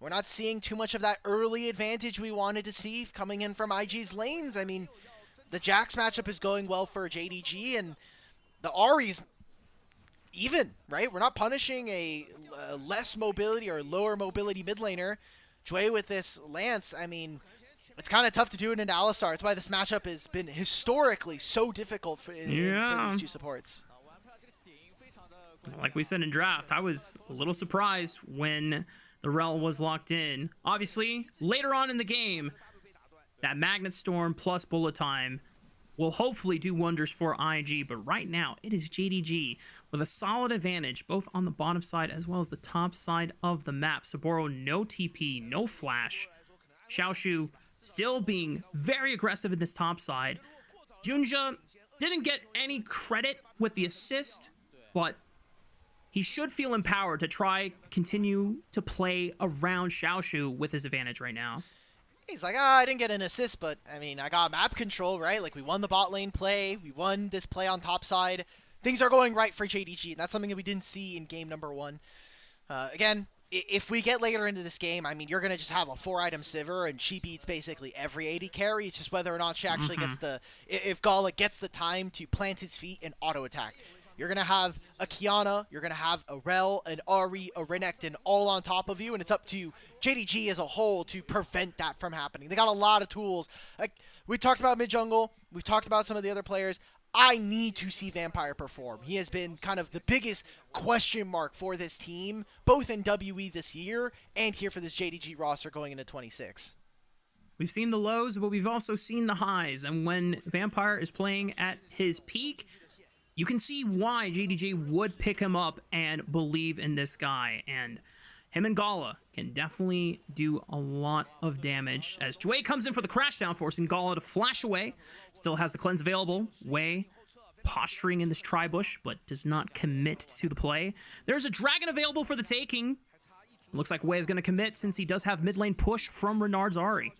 We're not seeing too much of that early advantage we wanted to see coming in from IG's lanes. I mean, the Jax matchup is going well for JDG, and the Ahri's even, right? We're not punishing a less mobility or lower mobility mid laner. Jue with this Lance, I mean, it's kind of tough to do it in Alistar. It's why this matchup has been historically so difficult for these two supports. Like we said in draft, I was a little surprised when the Rel was locked in. Obviously, later on in the game, that Magnet Storm plus Bullet Time will hopefully do wonders for IG, but right now it is JDG with a solid advantage both on the bottom side as well as the top side of the map. Saburo, no TP, no flash. Xiaoshu still being very aggressive in this top side. Junja didn't get any credit with the assist, but he should feel empowered to try continue to play around Xiaoshu with his advantage right now. He's like, I didn't get an assist, but, I mean, I got map control, right? Like, we won the bot lane play. We won this play on top side. Things are going right for JDG, and that's something that we didn't see in game number 1. Again, if we get later into this game, I mean, you're going to just have a 4-item Sivir, and she beats basically every AD carry. It's just whether or not she actually gets the... If Gala gets the time to plant his feet and auto-attack. You're going to have a Kiana, you're going to have a Rel, an Ahri, a Renekton all on top of you, and it's up to JDG as a whole to prevent that from happening. They got a lot of tools. Like, we talked about mid-jungle, we've talked about some of the other players. I need to see Vampire perform. He has been kind of the biggest question mark for this team, both in WE this year and here for this JDG roster going into 26. We've seen the lows, but we've also seen the highs, and when Vampire is playing at his peak, you can see why JDG would pick him up and believe in this guy. And him and Gala can definitely do a lot of damage. As Jue comes in for the crash down, forcing Gala to flash away. Still has the cleanse available. Wei posturing in this tri-bush, but does not commit to the play. There's a dragon available for the taking. Looks like Wei is going to commit since he does have mid lane push from Renard's Ahri.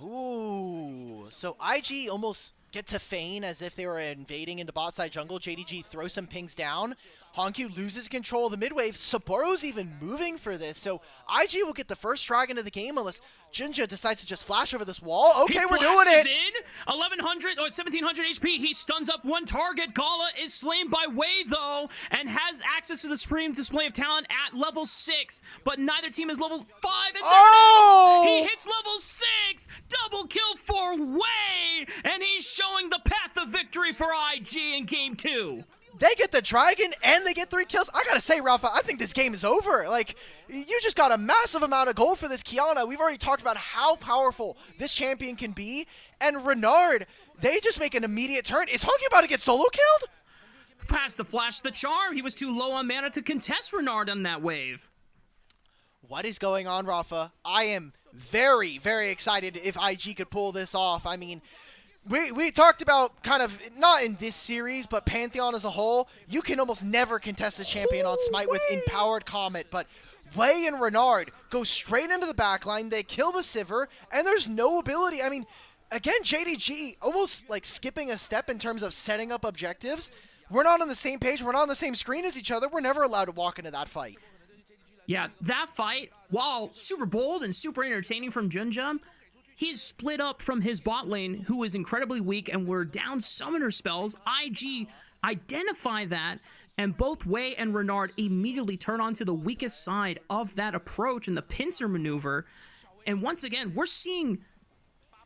Ooh, so IG almost get to feign as if they were invading into bot side jungle. JDG throws some pings down. Hongq loses control of the mid wave. Saboro's even moving for this, so IG will get the first dragon of the game unless Jinja decides to just flash over this wall. Okay, we're doing it. In 1100 or 1700 HP. He stuns up one target. Gala is slain by Wei though, and has access to the supreme display of talent at level 6. But neither team is level 5. And there it is! He hits level 6. Double kill for Wei, and he's showing the path of victory for IG in game 2. They get the dragon and they get 3 kills. I gotta say, Rafa, I think this game is over. Like, you just got a massive amount of gold for this Qiyana. We've already talked about how powerful this champion can be. And Renard, they just make an immediate turn. Is Hongq about to get solo killed? Past the flash the charm. He was too low on mana to contest Renard on that wave. What is going on, Rafa? I am very, very excited if IG could pull this off. I mean, we talked about kind of, not in this series, but Pantheon as a whole, you can almost never contest a champion on Smite with Empowered Comet, but Wei and Renard go straight into the backline, they kill the Sivir, and there's no ability. I mean, again, JDG almost like skipping a step in terms of setting up objectives. We're not on the same page, we're not on the same screen as each other, we're never allowed to walk into that fight. Yeah, that fight, while super bold and super entertaining from Junja, he's split up from his bot lane, who is incredibly weak, and we're down summoner spells. IG identify that, and both Wei and Renard immediately turn onto the weakest side of that approach in the pincer maneuver. And once again, we're seeing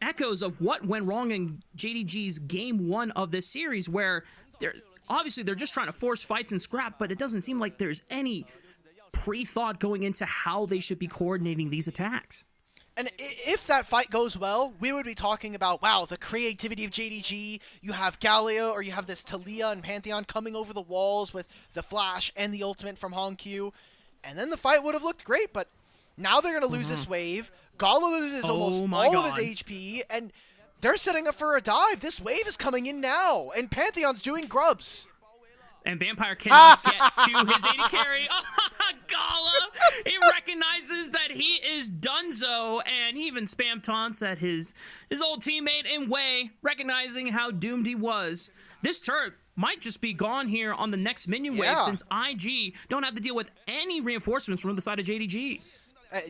echoes of what went wrong in JDG's game 1 of this series, where they're just trying to force fights and scrap, but it doesn't seem like there's any pre-thought going into how they should be coordinating these attacks. And if that fight goes well, we would be talking about, wow, the creativity of JDG. You have Galio, or you have this Talia and Pantheon coming over the walls with the flash and the ultimate from Hongq. And then the fight would have looked great, but now they're going to lose this wave. Gala loses almost all of his HP, and they're setting up for a dive. This wave is coming in now, and Pantheon's doing grubs. And Vampire cannot get to his AD carry. Gala! He recognizes that he is donezo, and he even spam taunts at his old teammate in Wei, recognizing how doomed he was. This turret might just be gone here on the next minion wave, since IG don't have to deal with any reinforcements from the side of JDG.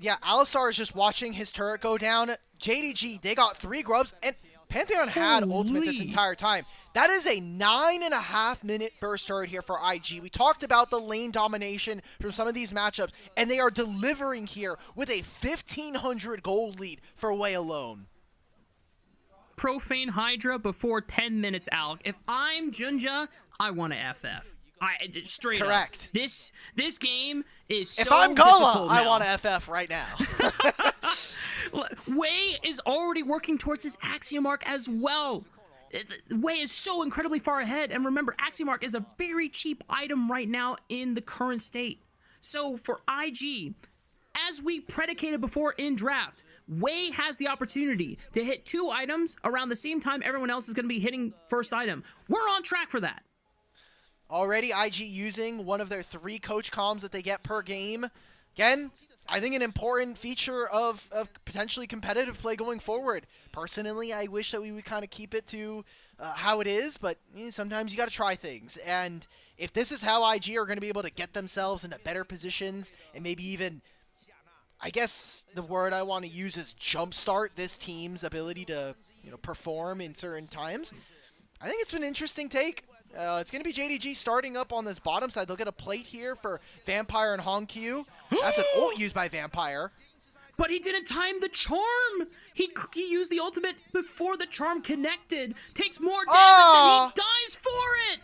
Yeah, Alistar is just watching his turret go down. JDG, they got 3 grubs, and Pantheon had ultimate this entire time. That is a 9.5-minute burst turret here for IG. We talked about the lane domination from some of these matchups, and they are delivering here with a 1,500 gold lead for Wei alone. Profane Hydra before 10 minutes, Alec. If I'm Junja, I want to FF. Straight Correct. Up. This game is so If I'm Gala, I want to FF right now. Wei is already working towards his Axiom Arc as well. Wei is so incredibly far ahead, and remember, Axiom Arc is a very cheap item right now in the current state. So for IG, as we predicated before in draft, Wei has the opportunity to hit 2 items around the same time everyone else is going to be hitting first item. We're on track for that. Already IG using one of their 3 coach comms that they get per game. Again, I think an important feature of potentially competitive play going forward. Personally, I wish that we would kind of keep it to how it is, but sometimes you got to try things. And if this is how IG are going to be able to get themselves into better positions and maybe even, I guess the word I want to use is jumpstart this team's ability to perform in certain times, I think it's an interesting take. It's going to be JDG starting up on this bottom side. They'll get a plate here for Vampire and Hongq. That's an ult used by Vampire. But he didn't time the charm. He used the ultimate before the charm connected. Takes more damage and he dies for it.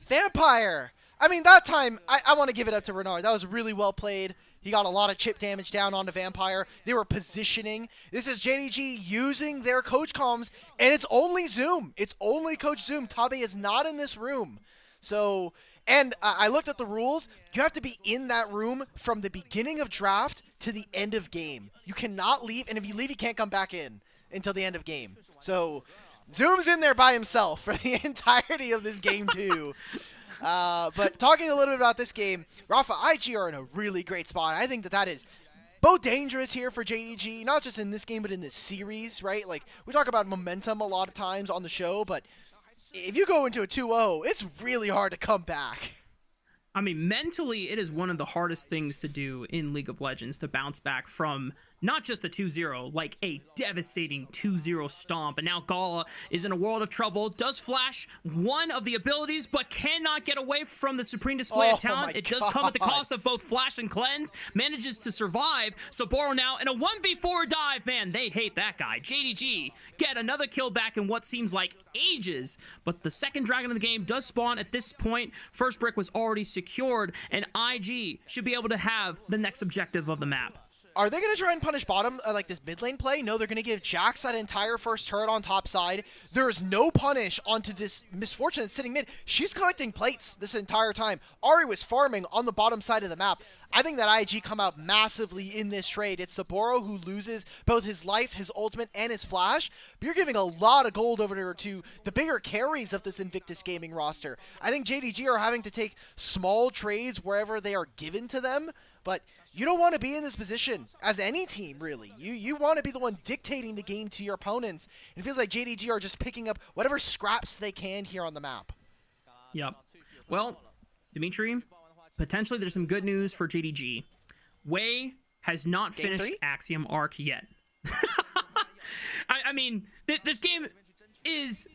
Vampire. I mean, that time, I want to give it up to Renard. That was really well played. He got a lot of chip damage down onto Vampire. They were positioning. This is JDG using their coach comms, and it's only Zoom. It's only Coach Zoom. Tabe is not in this room. So, and I looked at the rules. You have to be in that room from the beginning of draft to the end of game. You cannot leave, and if you leave, you can't come back in until the end of game. So, Zoom's in there by himself for the entirety of this game, too. But talking a little bit about this game, Rafa, IG are in a really great spot. I think that is both dangerous here for JDG, not just in this game, but in this series, right? Like, we talk about momentum a lot of times on the show, but if you go into a 2-0, it's really hard to come back. I mean, mentally, it is one of the hardest things to do in League of Legends, to bounce back from not just a 2-0, like a devastating 2-0 stomp. And now Gala is in a world of trouble, does flash one of the abilities, but cannot get away from the supreme display of talent. It does come at the cost of both flash and cleanse, manages to survive. Saboro now in a 1v4 dive. Man, they hate that guy. JDG get another kill back in what seems like ages, but the second dragon of the game does spawn at this point. First brick was already secured, and IG should be able to have the next objective of the map. Are they going to try and punish bottom, like this mid lane play? No, they're going to give Jax that entire first turret on top side. There is no punish onto this Misfortune that's sitting mid. She's collecting plates this entire time. Ari was farming on the bottom side of the map. I think that IG come out massively in this trade. It's Saboro who loses both his life, his ultimate, and his flash. But you're giving a lot of gold over to the bigger carries of this Invictus Gaming roster. I think JDG are having to take small trades wherever they are given to them. But you don't want to be in this position as any team, really. You want to be the one dictating the game to your opponents. It feels like JDG are just picking up whatever scraps they can here on the map. Yep. Well, Dimitri, potentially there's some good news for JDG. Wei has not finished Axiom Arc yet. I mean, this game is,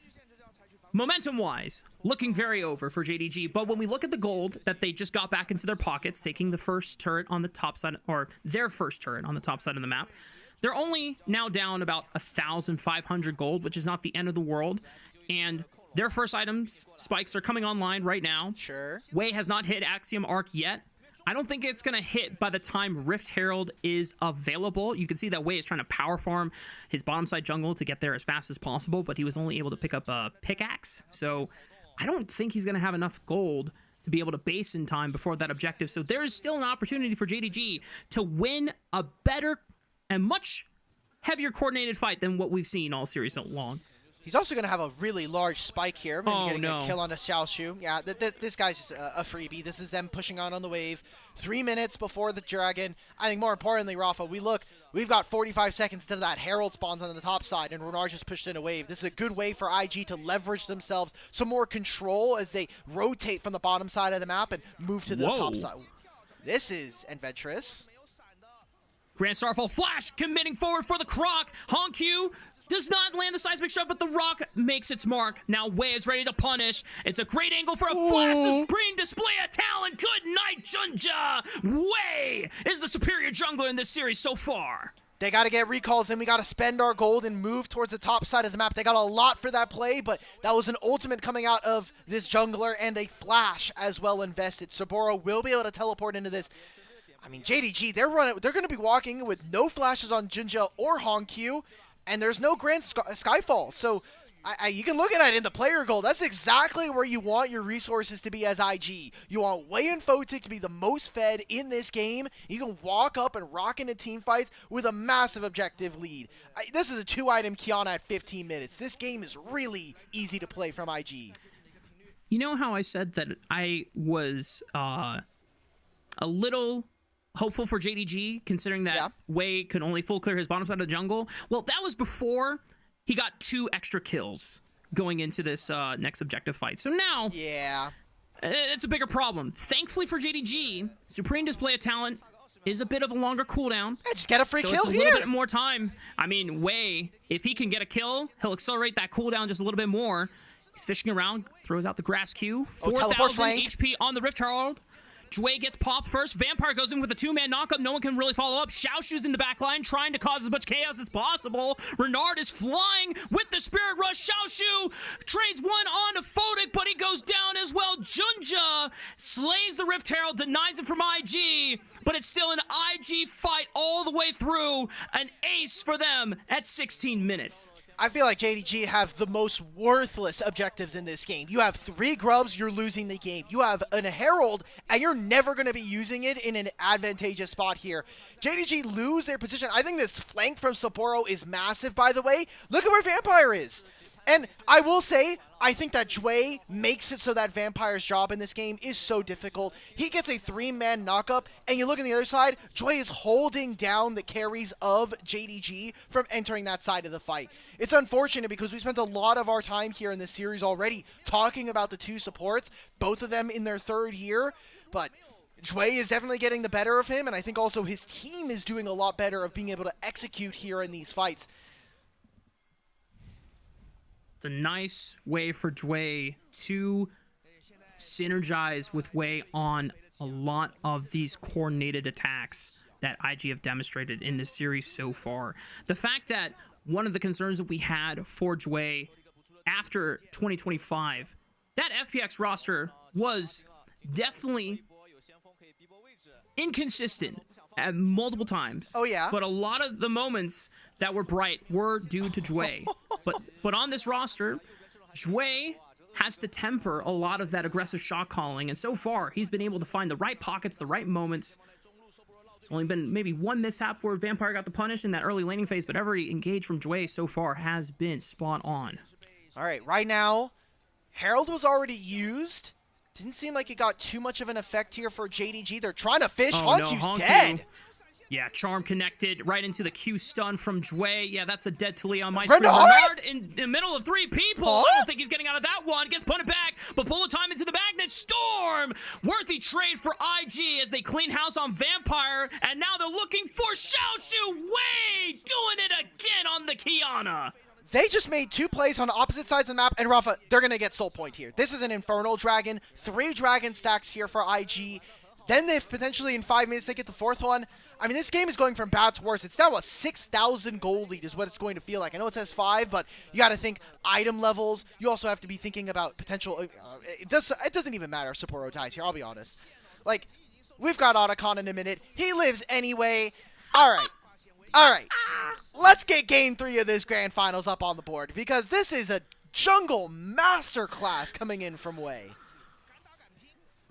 momentum-wise, looking very over for JDG, but when we look at the gold that they just got back into their pockets, taking the first turret on the top side, or their first turret on the top side of the map, they're only now down about 1,500 gold, which is not the end of the world, and their first items, spikes, are coming online right now. Sure. Wei has not hit Axiom Arc yet. I don't think it's going to hit by the time Rift Herald is available. You can see that Wei is trying to power farm his bottom side jungle to get there as fast as possible, but he was only able to pick up a pickaxe. So I don't think he's going to have enough gold to be able to base in time before that objective. So there is still an opportunity for JDG to win a better and much heavier coordinated fight than what we've seen all series long. He's also going to have a really large spike here. Maybe getting a kill on a Xiaoshu. Yeah, this guy's just a freebie. This is them pushing on the wave. 3 minutes before the dragon. I think more importantly, Rafa, we've got 45 seconds until that Herald spawns on the top side, and Renard just pushed in a wave. This is a good way for IG to leverage themselves some more control as they rotate from the bottom side of the map and move to the top side. This is adventurous. Grand Starfall Flash committing forward for the Croc. Honkyu does not land the seismic shove, but the rock makes its mark. Now Wei is ready to punish. It's a great angle for a flash. The supreme display of talent. Good night, Junja. Wei is the superior jungler in this series so far. They got to get recalls in. We got to spend our gold and move towards the top side of the map. They got a lot for that play, but that was an ultimate coming out of this jungler and a flash as well invested. Saboro will be able to teleport into this. I mean, JDG, they're going to be walking with no flashes on Junja or Honkyu. And there's no Grand Skyfall, so you can look at it in the player goal. That's exactly where you want your resources to be as IG. You want Wei and Photic to be the most fed in this game. You can walk up and rock into team fights with a massive objective lead. This is a 2-item Kiana at 15 minutes. This game is really easy to play from IG. You know how I said that I was a little hopeful for JDG, considering that Wei could only full clear his bottom side of the jungle? Well, that was before he got 2 extra kills going into this next objective fight. So now, it's a bigger problem. Thankfully for JDG, Supreme Display of Talent is a bit of a longer cooldown. Just get a free kill here. So it's a little bit more time. I mean, Wei, if he can get a kill, he'll accelerate that cooldown just a little bit more. He's fishing around, throws out the grass Q. 4,000 HP on the Rift Herald. Jway gets popped first. Vampire goes in with a 2-man knockup. No one can really follow up. Xiaoshu's in the back line trying to cause as much chaos as possible. Renard is flying with the Spirit Rush. Xiaoshu trades one on to Photic, but he goes down as well. Junja slays the Rift Herald, denies it from IG, but it's still an IG fight all the way through. An ace for them at 16 minutes. I feel like JDG have the most worthless objectives in this game. You have 3 grubs, you're losing the game. You have a Herald, and you're never going to be using it in an advantageous spot here. JDG lose their position. I think this flank from Sapporo is massive, by the way. Look at where Vampire is. And I will say, I think that Jue makes it so that Vampire's job in this game is so difficult. He gets a 3-man knockup, and you look on the other side, Jue is holding down the carries of JDG from entering that side of the fight. It's unfortunate because we spent a lot of our time here in this series already talking about the two supports, both of them in their 3rd year, but Jue is definitely getting the better of him, and I think also his team is doing a lot better of being able to execute here in these fights. It's a nice way for Jue to synergize with Wei on a lot of these coordinated attacks that IG have demonstrated in this series so far. The fact that one of the concerns that we had for Jue after 2025, that FPX roster was definitely inconsistent at multiple times. Oh, yeah? But a lot of the moments that were bright were due to Jue. But on this roster, Jue has to temper a lot of that aggressive shot calling, and so far, he's been able to find the right pockets, the right moments. It's only been maybe one mishap where Vampire got the punish in that early laning phase, but every engage from Jue so far has been spot on. All right, right now, Herald was already used. Didn't seem like it got too much of an effect here for JDG. They're trying to fish. Oh, Honkyu's no, Honku. dead. Yeah, Charm connected right into the Q stun from Jue. Yeah, that's a dead Talia on my Renard? screen. Renard in the middle of 3 people. Huh? I don't think he's getting out of that one. Gets punted back, but full of time into the magnet storm. Worthy trade for IG as they clean house on Vampire, and now they're looking for Xiaoshu Wei doing it again on the Kiana. They just made 2 plays on opposite sides of the map, and Rafa, they're going to get Soul Point here. This is an Infernal Dragon, 3 Dragon stacks here for IG. Then if potentially in 5 minutes they get the 4th one. I mean, this game is going from bad to worse. It's now a 6,000 gold lead is what it's going to feel like. I know it says 5, but you got to think item levels. You also have to be thinking about potential. It doesn't even matter if Sapporo dies here, I'll be honest. Like, we've got Otacon in a minute. He lives anyway. All right. All right. Let's get Game 3 of this Grand Finals up on the board, because this is a jungle masterclass coming in from Wei.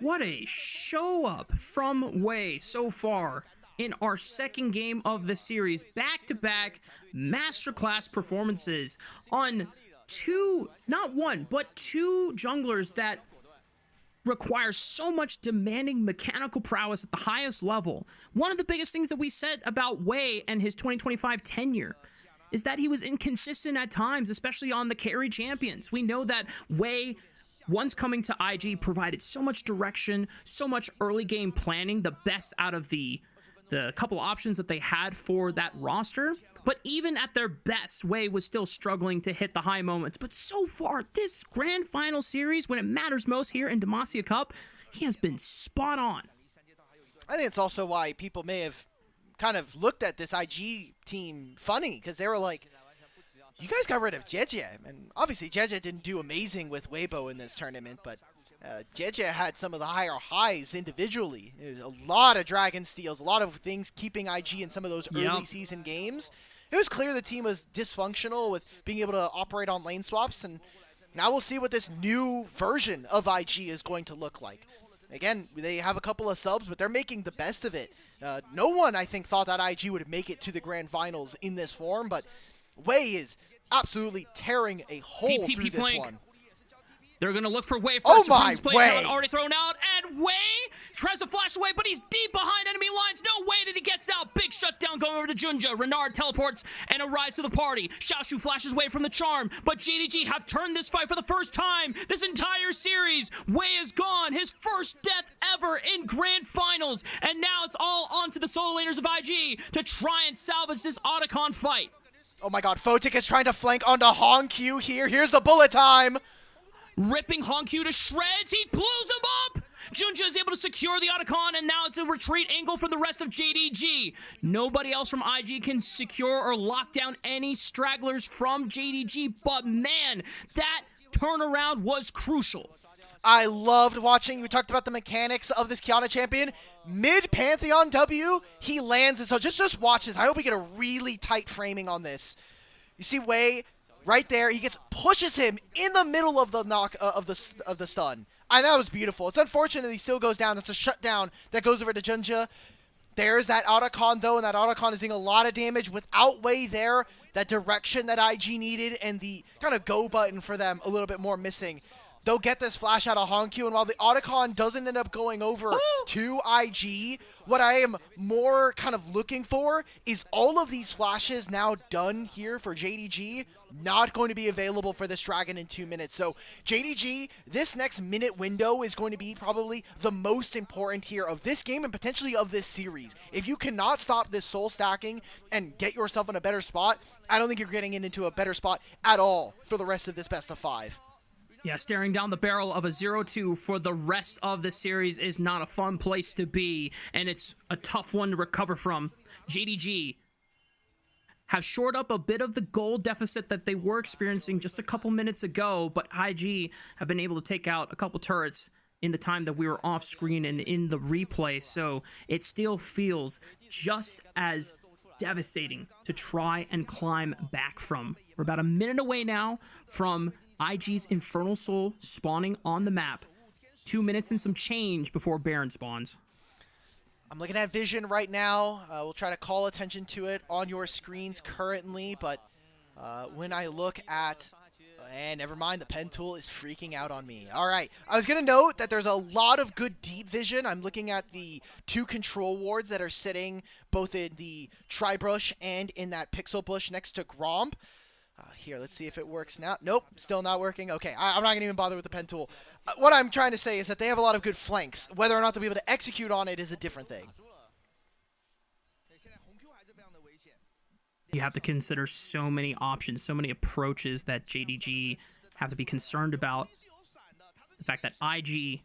What a show up from Wei so far in our 2nd game of the series. Back-to-back masterclass performances on 2, not 1, but 2 junglers that require so much demanding mechanical prowess at the highest level. One of the biggest things that we said about Wei and his 2025 tenure is that he was inconsistent at times, especially on the carry champions. We know that Wei, once coming to IG, provided so much direction, so much early game planning, the best out of the couple options that they had for that roster. But even at their best, Wei was still struggling to hit the high moments. But so far, this grand final series, when it matters most here in Demacia Cup, he has been spot on. I think it's also why people may have kind of looked at this IG team funny, because they were like, you guys got rid of JJ. And obviously, JJ didn't do amazing with Weibo in this tournament, but JJ had some of the higher highs individually. A lot of Dragon Steals, a lot of things keeping IG in some of those early season games. It was clear the team was dysfunctional with being able to operate on lane swaps, and now we'll see what this new version of IG is going to look like. Again, they have a couple of subs, but they're making the best of it. No one, I think, thought that IG would make it to the Grand Finals in this form, but Wei is absolutely tearing a hole through this flank. one. They're going to look for Wei Oh first. my, Wei already thrown out, and Wei tries to flash away, but he's deep behind enemy lines. No way that he gets out. Big shutdown going over to Junja. Renard teleports and arrives to the party. Xiaoshu flashes away from the charm, but JDG have turned this fight for the first time this entire series. Wei is gone. His first death ever in Grand Finals, and now it's all onto the solo laners of IG to try and salvage this Otacon fight. Oh my god, Photic is trying to flank onto Honku here. Here's the bullet time. Ripping Honku to shreds. He blows him up. Junja is able to secure the Otacon, and now it's a retreat angle from the rest of JDG. Nobody else from IG can secure or lock down any stragglers from JDG, but man, that turnaround was crucial. I loved watching. We talked about the mechanics of this Kiana champion. Mid-Pantheon W, he lands it. So just watch this. I hope we get a really tight framing on this. You see Wei right there. He pushes him in the middle of the knock of the stun. And that was beautiful. It's unfortunate he still goes down. That's a shutdown that goes over to Junja. There's that Otacon, though, and that Otacon is doing a lot of damage without Wei there. That direction that IG needed and the kind of go button for them a little bit more missing. They'll get this flash out of Honkyu, and while the Otacon doesn't end up going over to IG, what I am more kind of looking for is all of these flashes now done here for JDG, not going to be available for this Dragon in 2 minutes. So JDG, this next minute window is going to be probably the most important here of this game and potentially of this series. If you cannot stop this soul stacking and get yourself in a better spot, I don't think you're getting into a better spot at all for the rest of this best of 5. Yeah, staring down the barrel of a 0-2 for the rest of the series is not a fun place to be, and it's a tough one to recover from. JDG have shored up a bit of the goal deficit that they were experiencing just a couple minutes ago, but IG have been able to take out a couple turrets in the time that we were off screen and in the replay, so it still feels just as devastating to try and climb back from. We're about a minute away now from IG's Infernal Soul spawning on the map. 2 minutes and some change before Baron spawns. I'm looking at Vision right now. We'll try to call attention to it on your screens currently, but when I look at... And never mind, the pen tool is freaking out on me. All right, I was going to note that there's a lot of good deep vision. I'm looking at the 2 control wards that are sitting both in the Tri-Brush and in that Pixel Bush next to Gromp. Here, let's see if it works now. Nope, still not working. Okay, I'm not going to even bother with the pen tool. What I'm trying to say is that they have a lot of good flanks. Whether or not they'll be able to execute on it is a different thing. You have to consider so many options, so many approaches that JDG have to be concerned about. The fact that IG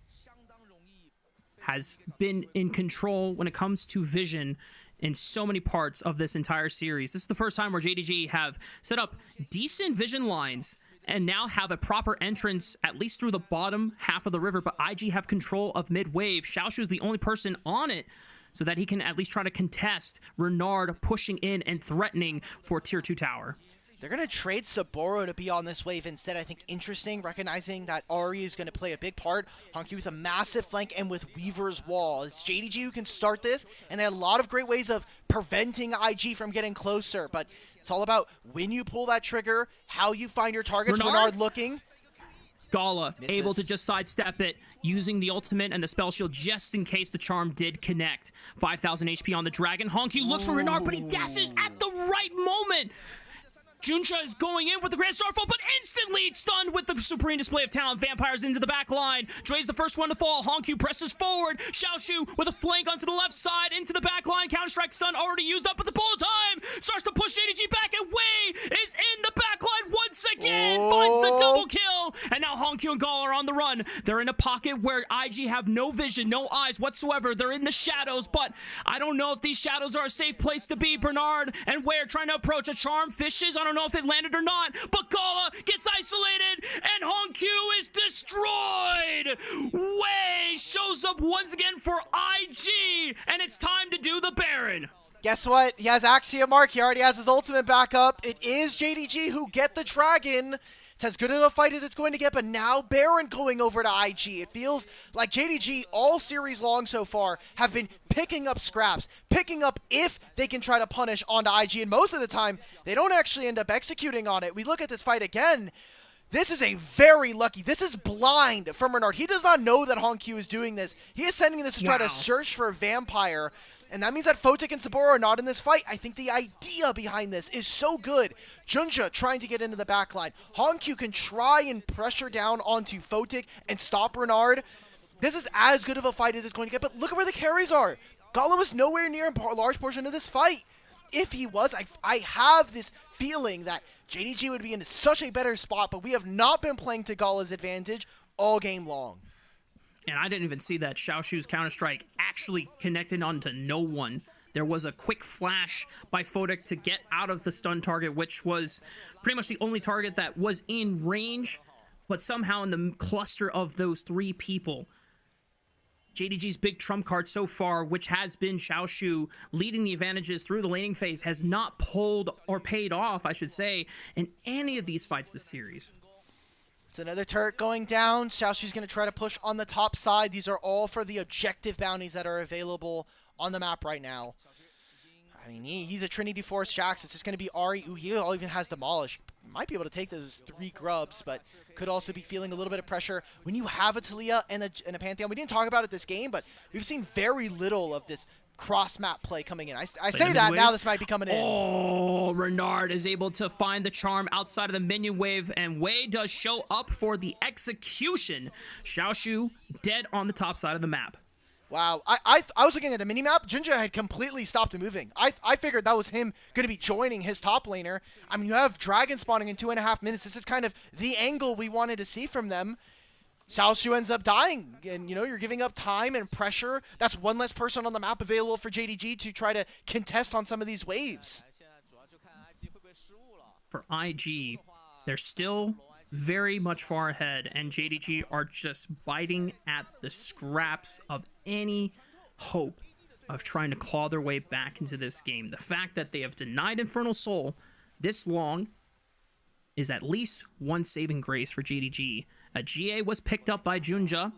has been in control when it comes to vision in so many parts of this entire series. This is the first time where JDG have set up decent vision lines and now have a proper entrance at least through the bottom half of the river, but IG have control of mid-wave. Xiaoshu is the only person on it so that he can at least try to contest Renard pushing in and threatening for tier 2 tower. They're going to trade Saburo to be on this wave instead. I think interesting, recognizing that Ari is going to play a big part. Honky with a massive flank and with Weaver's Wall. It's JDG who can start this, and they had a lot of great ways of preventing IG from getting closer. But it's all about when you pull that trigger, how you find your targets. Renard looking. Gala able to just sidestep it, using the ultimate and the spell shield just in case the charm did connect. 5,000 HP on the Dragon. Honky looks for Renard, but he dashes at the right moment. Junsha is going in with the Grand Starfall, but instantly it's stunned with the supreme display of talent. Vampires into the back line. Dre's the first one to fall. Honkyu presses forward. Xiaoshu with a flank onto the left side, into the back line. Counter-Strike stun already used up, but the pull time starts to push JDG back, and Wei is in the back line once again. Finds the double kill, and now Honkyu and Gall are on the run. They're in a pocket where IG have no vision, no eyes whatsoever. They're in the shadows, but I don't know if these shadows are a safe place to be. Bernard and Wei are trying to approach a charm. Fishes, I don't know if it landed or not, but Gala gets isolated, and Honkyu is destroyed! Wei shows up once again for IG, and it's time to do the Baron. Guess what? He has Axiom Mark. He already has his ultimate back up. It is JDG who get the Dragon. It's as good of a fight as it's going to get, but now Baron going over to IG. It feels like JDG all series long so far have been picking up scraps, picking up if they can try to punish onto IG, and most of the time, they don't actually end up executing on it. We look at this fight again. This is a very lucky, this is blind from Renard. He does not know that Honkyu is doing this. He is sending this to try to search for a Vampire. And that means that Photic and Saburo are not in this fight. I think the idea behind this is so good. Junja trying to get into the backline. Honkyu can try and pressure down onto Photic and stop Renard. This is as good of a fight as it's going to get, but look at where the carries are. Gala was nowhere near a large portion of this fight. If he was, I have this feeling that JDG would be in such a better spot, but we have not been playing to Gala's advantage all game long. And I didn't even see that Xiaoshu's Counter-Strike actually connected onto no one. There was a quick flash by Photic to get out of the stun target, which was pretty much the only target that was in range, but somehow in the cluster of those 3 people, JDG's big trump card so far, which has been Xiaoshu leading the advantages through the laning phase, has not pulled or paid off, I should say, in any of these fights this series. It's another turret going down. Xiaoshu's going to try to push on the top side. These are all for the objective bounties that are available on the map right now. I mean, he's a Trinity Force Jax. It's just going to be Ari. Ooh, he even has Demolish. Might be able to take those 3 grubs, but could also be feeling a little bit of pressure. When you have a Talia and a Pantheon, we didn't talk about it this game, but we've seen very little of this cross-map play coming in. I say that, now this might be coming in. Oh, Renard is able to find the charm outside of the minion wave, and Wei does show up for the execution. Xiaoshu dead on the top side of the map. Wow, I was looking at the minimap. Junja had completely stopped moving. I figured that was him going to be joining his top laner. I mean, you have Dragon spawning in 2.5 minutes. This is kind of the angle we wanted to see from them. Xiaoshu ends up dying, and, you know, you're giving up time and pressure. That's one less person on the map available for JDG to try to contest on some of these waves. For IG, they're still very much far ahead, and JDG are just biting at the scraps of any hope of trying to claw their way back into this game. The fact that they have denied Infernal Soul this long is at least one saving grace for JDG. A GA was picked up by Junja.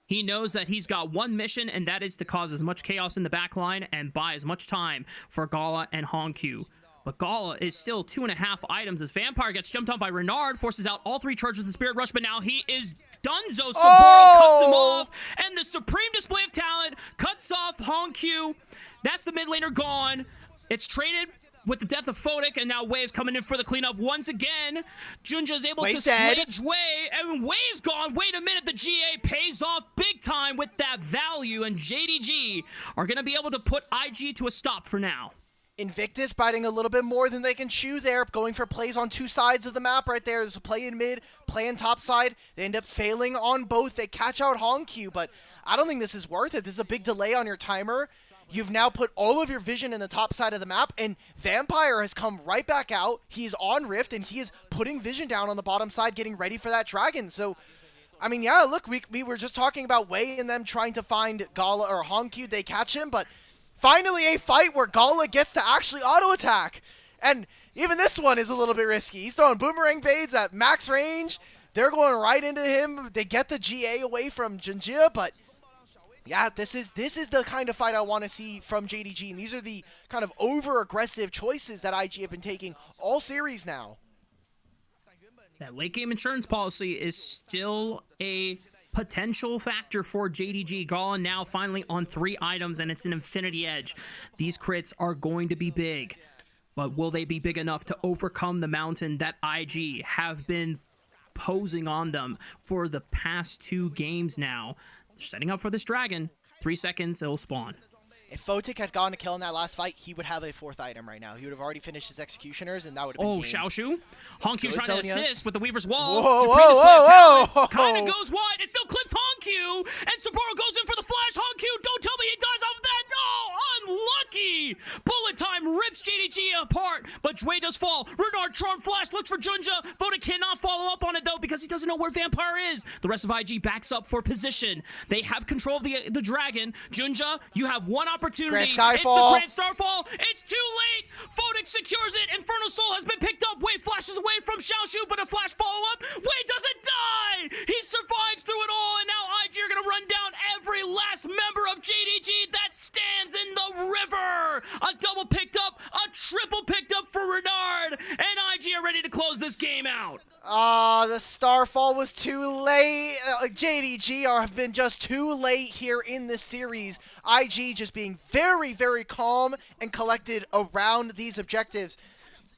He knows that he's got one mission, and that is to cause as much chaos in the backline and buy as much time for Gala and Hongq. But Gala is still 2.5 items as Vampire gets jumped on by Renard, forces out all 3 charges of the Spirit Rush, but now he is donezo. Saburo cuts him off, and the supreme display of talent cuts off Hongq. That's the mid laner gone. It's traded with the death of Photic, and now Wei is coming in for the cleanup once again. Junja is able to sledge Wei, and Wei is gone. Wait a minute, the GA pays off big time with that value, and JDG are going to be able to put IG to a stop for now. Invictus biting a little bit more than they can chew there, going for plays on 2 sides of the map right there. There's a play in mid, play in top side. They end up failing on both. They catch out Hongq, but I don't think this is worth it. This is a big delay on your timer. You've now put all of your vision in the top side of the map, and Vampire has come right back out. He's on Rift, and he is putting vision down on the bottom side, getting ready for that Dragon. So, I mean, yeah, look, we were just talking about Wei and them trying to find Gala or Hongq. They catch him, but finally a fight where Gala gets to actually auto-attack. And even this one is a little bit risky. He's throwing boomerang fades at max range. They're going right into him. They get the GA away from Junja, but yeah, this is the kind of fight I want to see from JDG, and these are the kind of over-aggressive choices that IG have been taking all series now. That late-game insurance policy is still a potential factor for JDG. Gala now finally on 3 items, and it's an Infinity Edge. These crits are going to be big, but will they be big enough to overcome the mountain that IG have been posing on them for the past 2 games now? They're setting up for this Dragon. 3 seconds, it'll spawn. If Photic had gotten a kill in that last fight, he would have a 4th item right now. He would have already finished his Executioners, and that would have been Xiaoshu. Hongq trying to assist with the Weaver's Wall. Whoa. Kind of goes wide. It still clips Hongq, and Saburo goes in for the flash. Hongq, don't tell me he dies off of that. Oh, unlucky. Bullet time rips JDG apart, but Wei does fall. Renard Charm Flash looks for Junja. Photic cannot follow up on it, though, because he doesn't know where Vampire is. The rest of IG backs up for position. They have control of the Dragon. Junja, you have one opportunity. It's the Grand Starfall. It's too late. Photic secures it. Infernal Soul has been picked up. Wei flashes away from Xiaoshu, but a flash follow-up. Wei doesn't die. He survives through it all, and now IG are going to run down every last member of JDG that stands in the river. A double picked up, a triple picked up for Renard, and IG are ready to close this game out. The Starfall was too late. JDG have been just too late here in this series. IG just being very, very calm and collected around these objectives.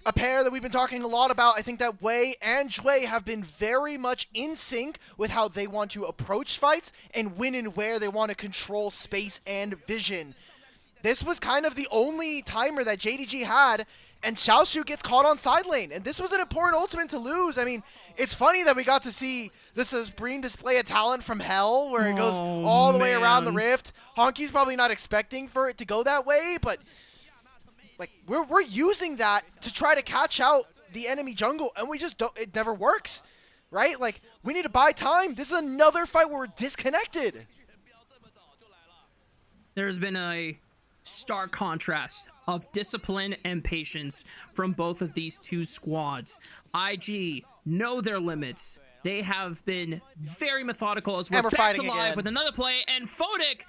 A pair that we've been talking a lot about. I think that Wei and Jue have been very much in sync with how they want to approach fights and when and where they want to control space and vision. This was kind of the only timer that JDG had, and Xiaoshu gets caught on side lane, and this was an important ultimate to lose. I mean, it's funny that we got to see this supreme display of talent from Hell, where it goes all the way around the rift. Honky's probably not expecting for it to go that way, but like we're using that to try to catch out the enemy jungle, and we just don't. It never works, right? Like, we need to buy time. This is another fight where we're disconnected. There's been a stark contrast of discipline and patience from both of these two squads. IG know their limits. They have been very methodical as we're back to live with another play, and Photic,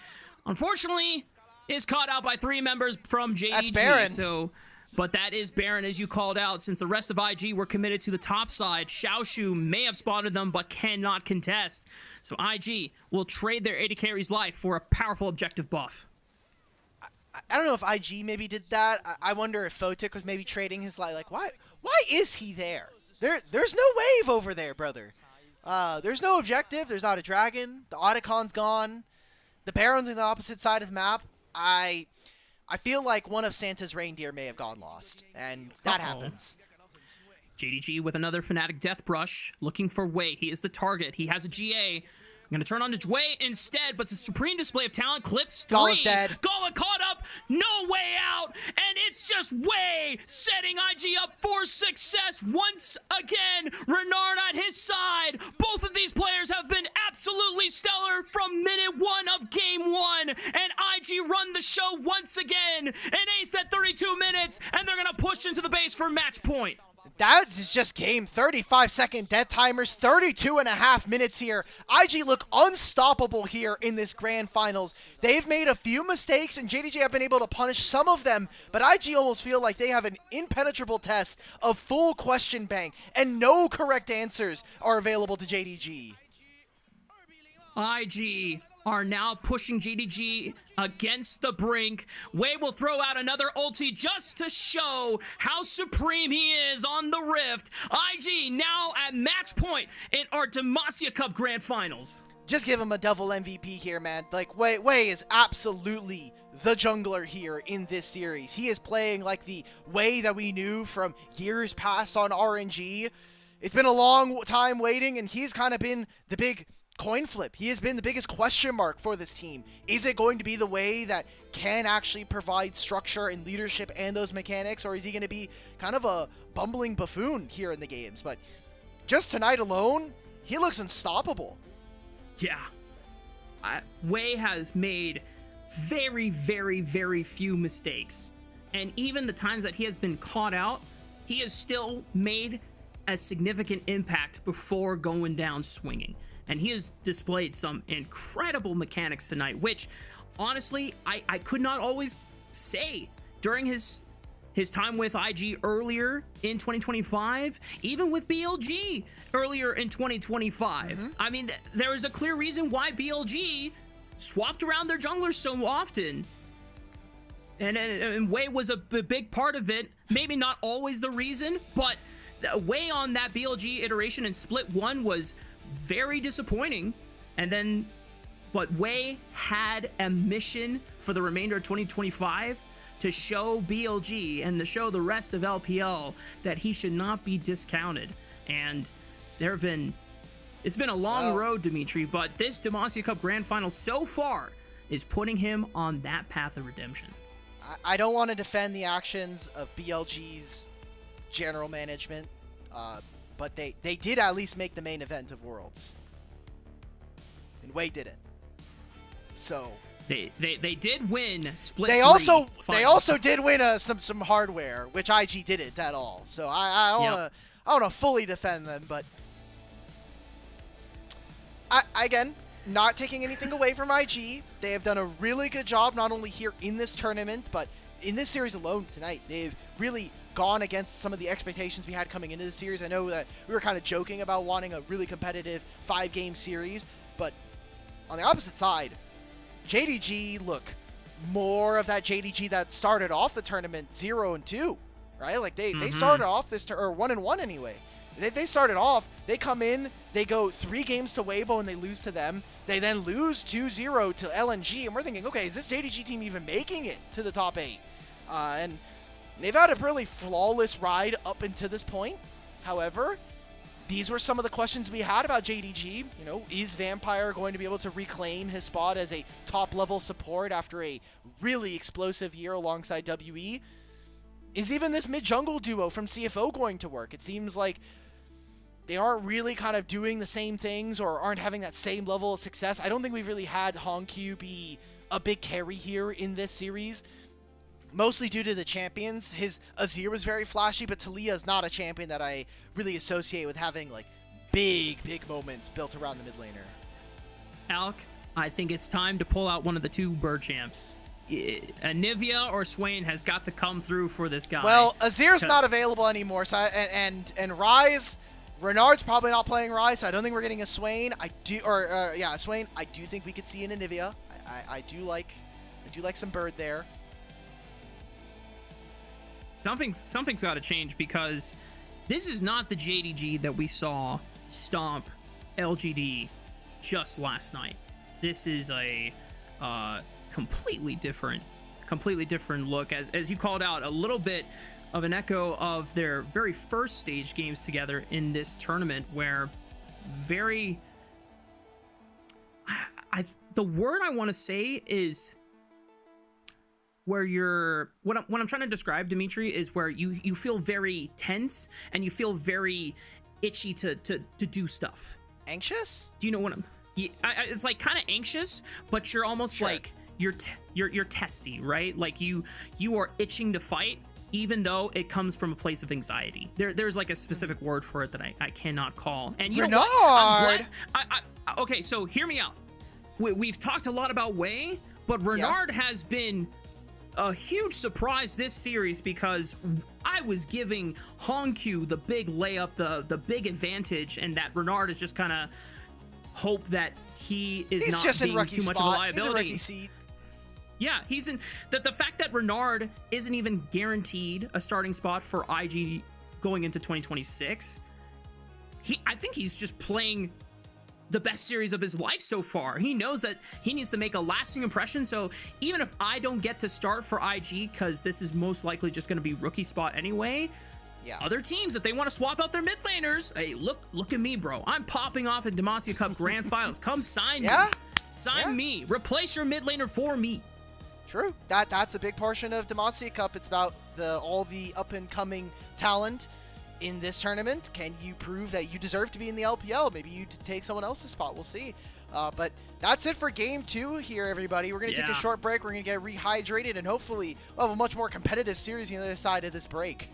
unfortunately, is caught out by 3 members from JDG. That's Baron. So, but that is Baron, as you called out, since the rest of IG were committed to the top side. Xiaoshu may have spotted them, but cannot contest. So IG will trade their AD carry's life for a powerful objective buff. I don't know if IG maybe did that. I wonder if Photic was maybe trading his life. Like, why is he there? There's no wave over there, brother. There's no objective. There's not a dragon. The Otacon's gone. The Baron's on the opposite side of the map. I feel like one of Santa's reindeer may have gone lost, and that happens. JDG with another Fnatic Death Brush, looking for Wei. He is the target. He has a GA. I'm going to turn on to Wei instead, but it's a supreme display of talent. Clips 3. Gala caught up. No way out. And it's just Wei setting IG up for success once again. Renard at his side. Both of these players have been absolutely stellar from minute 1 of game 1. And IG run the show once again. An ace at 32 minutes, and they're going to push into the base for match point. That is just game. 35-second dead timers, 32.5 minutes here. IG look unstoppable here in this grand finals. They've made a few mistakes, and JDG have been able to punish some of them, but IG almost feel like they have an impenetrable test of full question bank, and no correct answers are available to JDG. IG are now pushing JDG against the brink. Wei will throw out another ulti just to show how supreme he is on the Rift. IG now at match point in our Demacia Cup Grand Finals. Just give him a double MVP here, man. Like, Wei is absolutely the jungler here in this series. He is playing like the Wei that we knew from years past on RNG. It's been a long time waiting, and he's kind of been the big coin flip. He has been the biggest question mark for this team. Is it going to be the Wei that can actually provide structure and leadership and those mechanics, or is he going to be kind of a bumbling buffoon here in the games? But just tonight alone, he looks unstoppable. Yeah. Wei has made very, very, very few mistakes. And even the times that he has been caught out, he has still made a significant impact before going down swinging. And he has displayed some incredible mechanics tonight, which, honestly, I could not always say during his time with IG earlier in 2025, even with BLG earlier in 2025. I mean, there is a clear reason why BLG swapped around their junglers so often. And Wei was a big part of it. Maybe not always the reason, but Wei on that BLG iteration in Split 1 was very disappointing. And then, but Wei had a mission for the remainder of 2025 to show BLG and to show the rest of LPL that he should not be discounted. And it's been a long road, Dimitri, but this Demacia Cup Grand Final so far is putting him on that path of redemption. I don't want to defend the actions of BLG's general management, but they did at least make the main event of Worlds. And Wei didn't. So they did win Split. They also did win some hardware, which IG didn't at all. So I don't want to fully defend them, but again, not taking anything away from IG. They have done a really good job, not only here in this tournament, but in this series alone tonight. They've really gone against some of the expectations we had coming into the series. I know that we were kind of joking about wanting a really competitive 5-game series, but on the opposite side, JDG look more of that JDG that started off the tournament 0-2, right? Like they started off this or 1-1 anyway. They started off, they come in, they go 3 games to Weibo and they lose to them. They then lose 2-0 to LNG, and we're thinking, okay, is this JDG team even making it to the top 8? And they've had a really flawless ride up until this point. However, these were some of the questions we had about JDG. You know, is Vampire going to be able to reclaim his spot as a top-level support after a really explosive year alongside WE? Is even this mid-jungle duo from CFO going to work? It seems like they aren't really kind of doing the same things or aren't having that same level of success. I don't think we've really had Hongq be a big carry here in this series, mostly due to the champions. His Azir was very flashy, but Talia is not a champion that I really associate with having like big moments built around the mid laner. Alec, I think it's time to pull out one of the 2 bird champs. Anivia or Swain has got to come through for this guy. Well, Azir's not available anymore, so and Ryze, Renard's probably not playing Ryze, so I don't think we're getting a Swain. Swain. I do think we could see an Anivia. I do like some Bird there. Something's got to change, because this is not the JDG that we saw stomp LGD just last night. This is a completely different look, as you called out, a little bit of an echo of their very first stage games together in this tournament, where the word I want to say is where what I'm trying to describe, Dimitri, is where you feel very tense and you feel very itchy to do stuff. Anxious? Do you know what I'm? It's like kind of anxious, but you're almost sure. Like you're testy, right? Like you are itching to fight, even though it comes from a place of anxiety. There's like a specific word for it that I cannot call. And you know what? Okay, so hear me out. We've talked a lot about Wei, but Renard has been a huge surprise this series, because I was giving Hongq the big layup, the big advantage, and that Renard is just kind of hope that he's not just being in rookie too much spot. of a liability. He's a rookie seat. Yeah, he's in the fact that Renard isn't even guaranteed a starting spot for IG going into 2026. I think he's just playing the best series of his life so far. He knows that he needs to make a lasting impression. So even if I don't get to start for IG, because this is most likely just going to be rookie spot anyway, other teams, if they want to swap out their mid laners, hey, look at me, bro. I'm popping off in Demacia Cup Grand Finals. Come sign me. Sign me. Replace your mid laner for me. True. That's a big portion of Demacia Cup. It's about all the up and coming talent in this tournament. Can you prove that you deserve to be in the LPL? Maybe you take someone else's spot. We'll see. But that's it for game 2 here, everybody. We're going to take a short break. We're going to get rehydrated, and hopefully we'll have a much more competitive series on the other side of this break.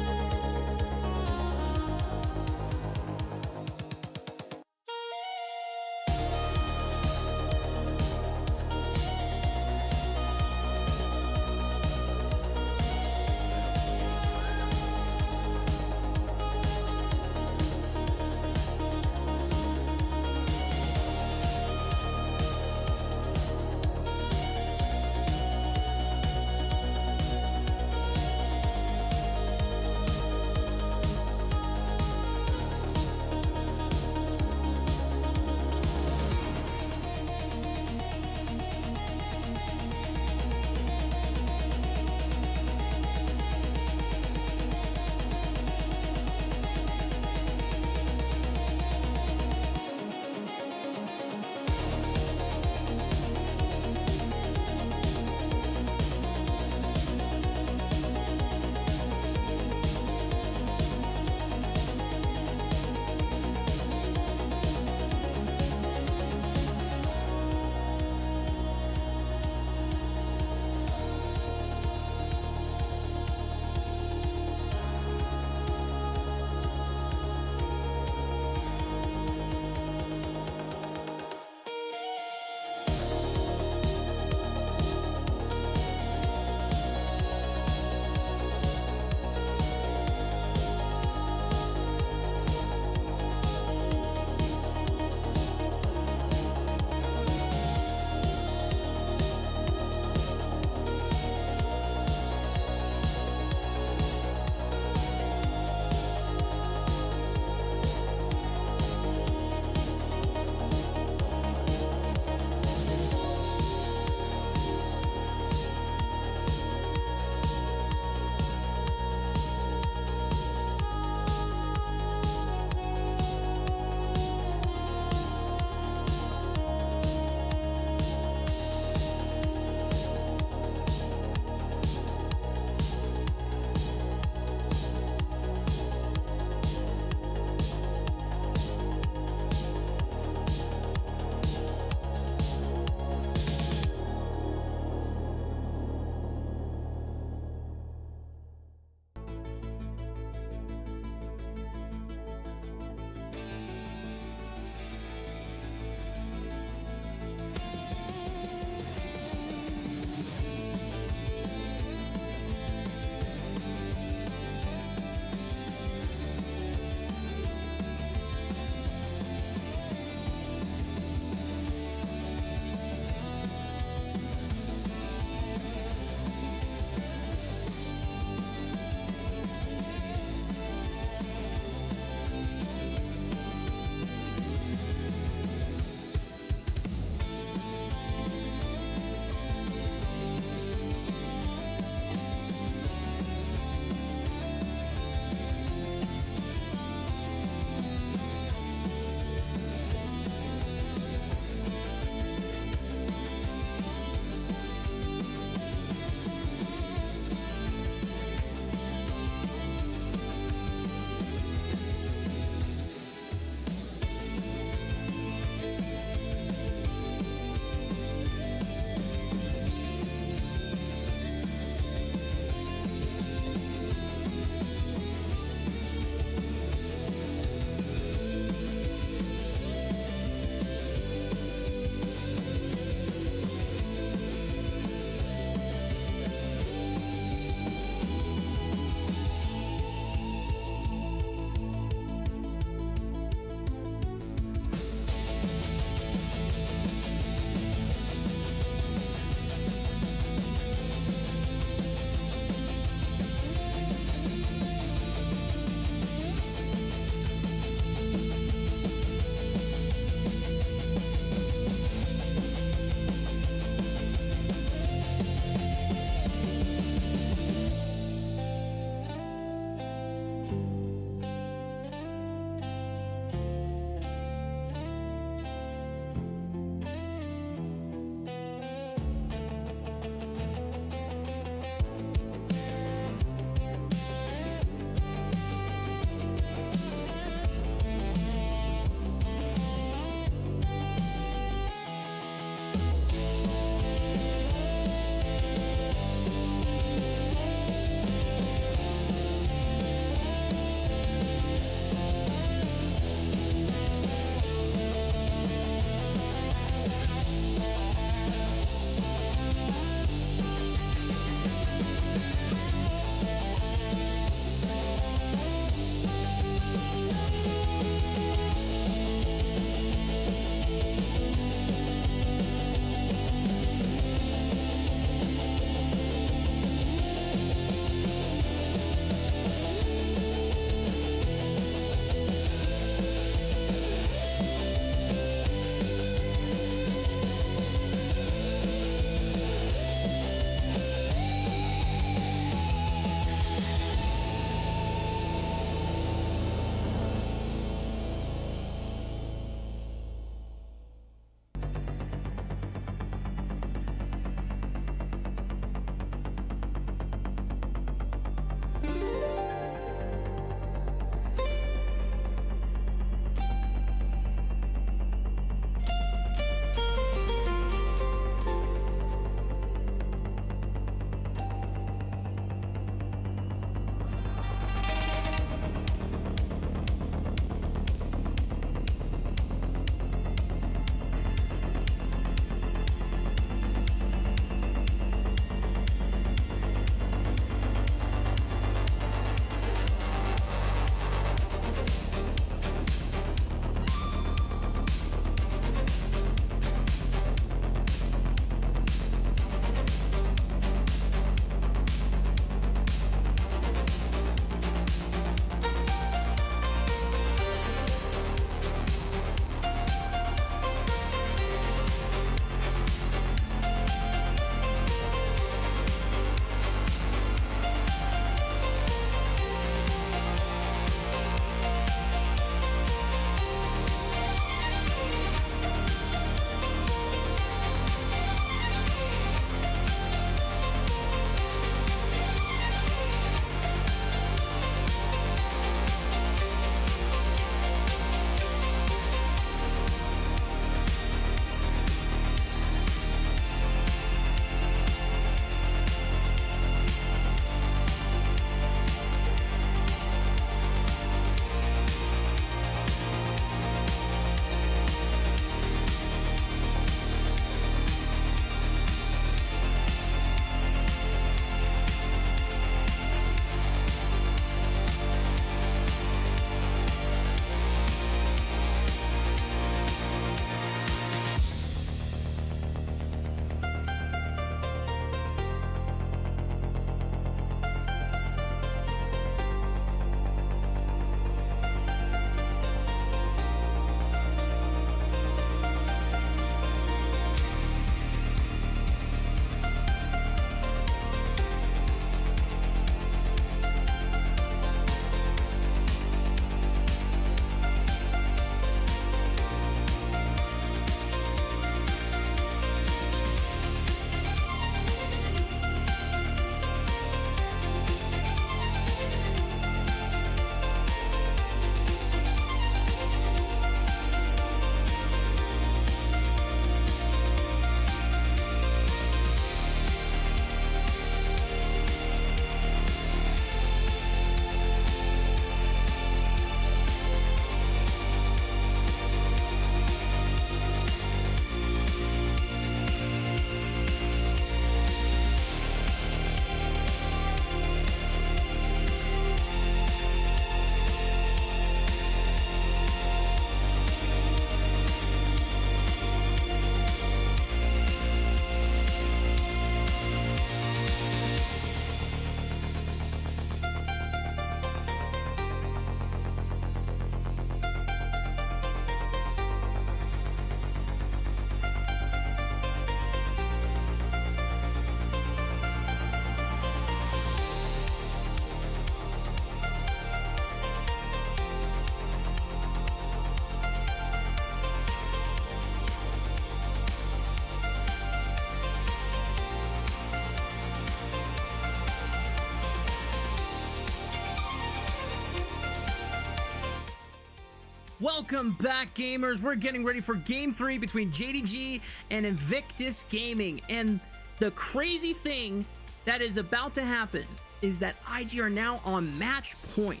Welcome back, gamers. We're getting ready for Game 3 between JDG and Invictus Gaming. And the crazy thing that is about to happen is that IG are now on match point.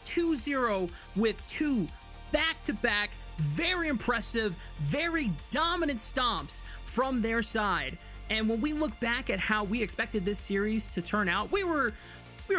2-0 with two back-to-back, very impressive, very dominant stomps from their side. And when we look back at how we expected this series to turn out, we were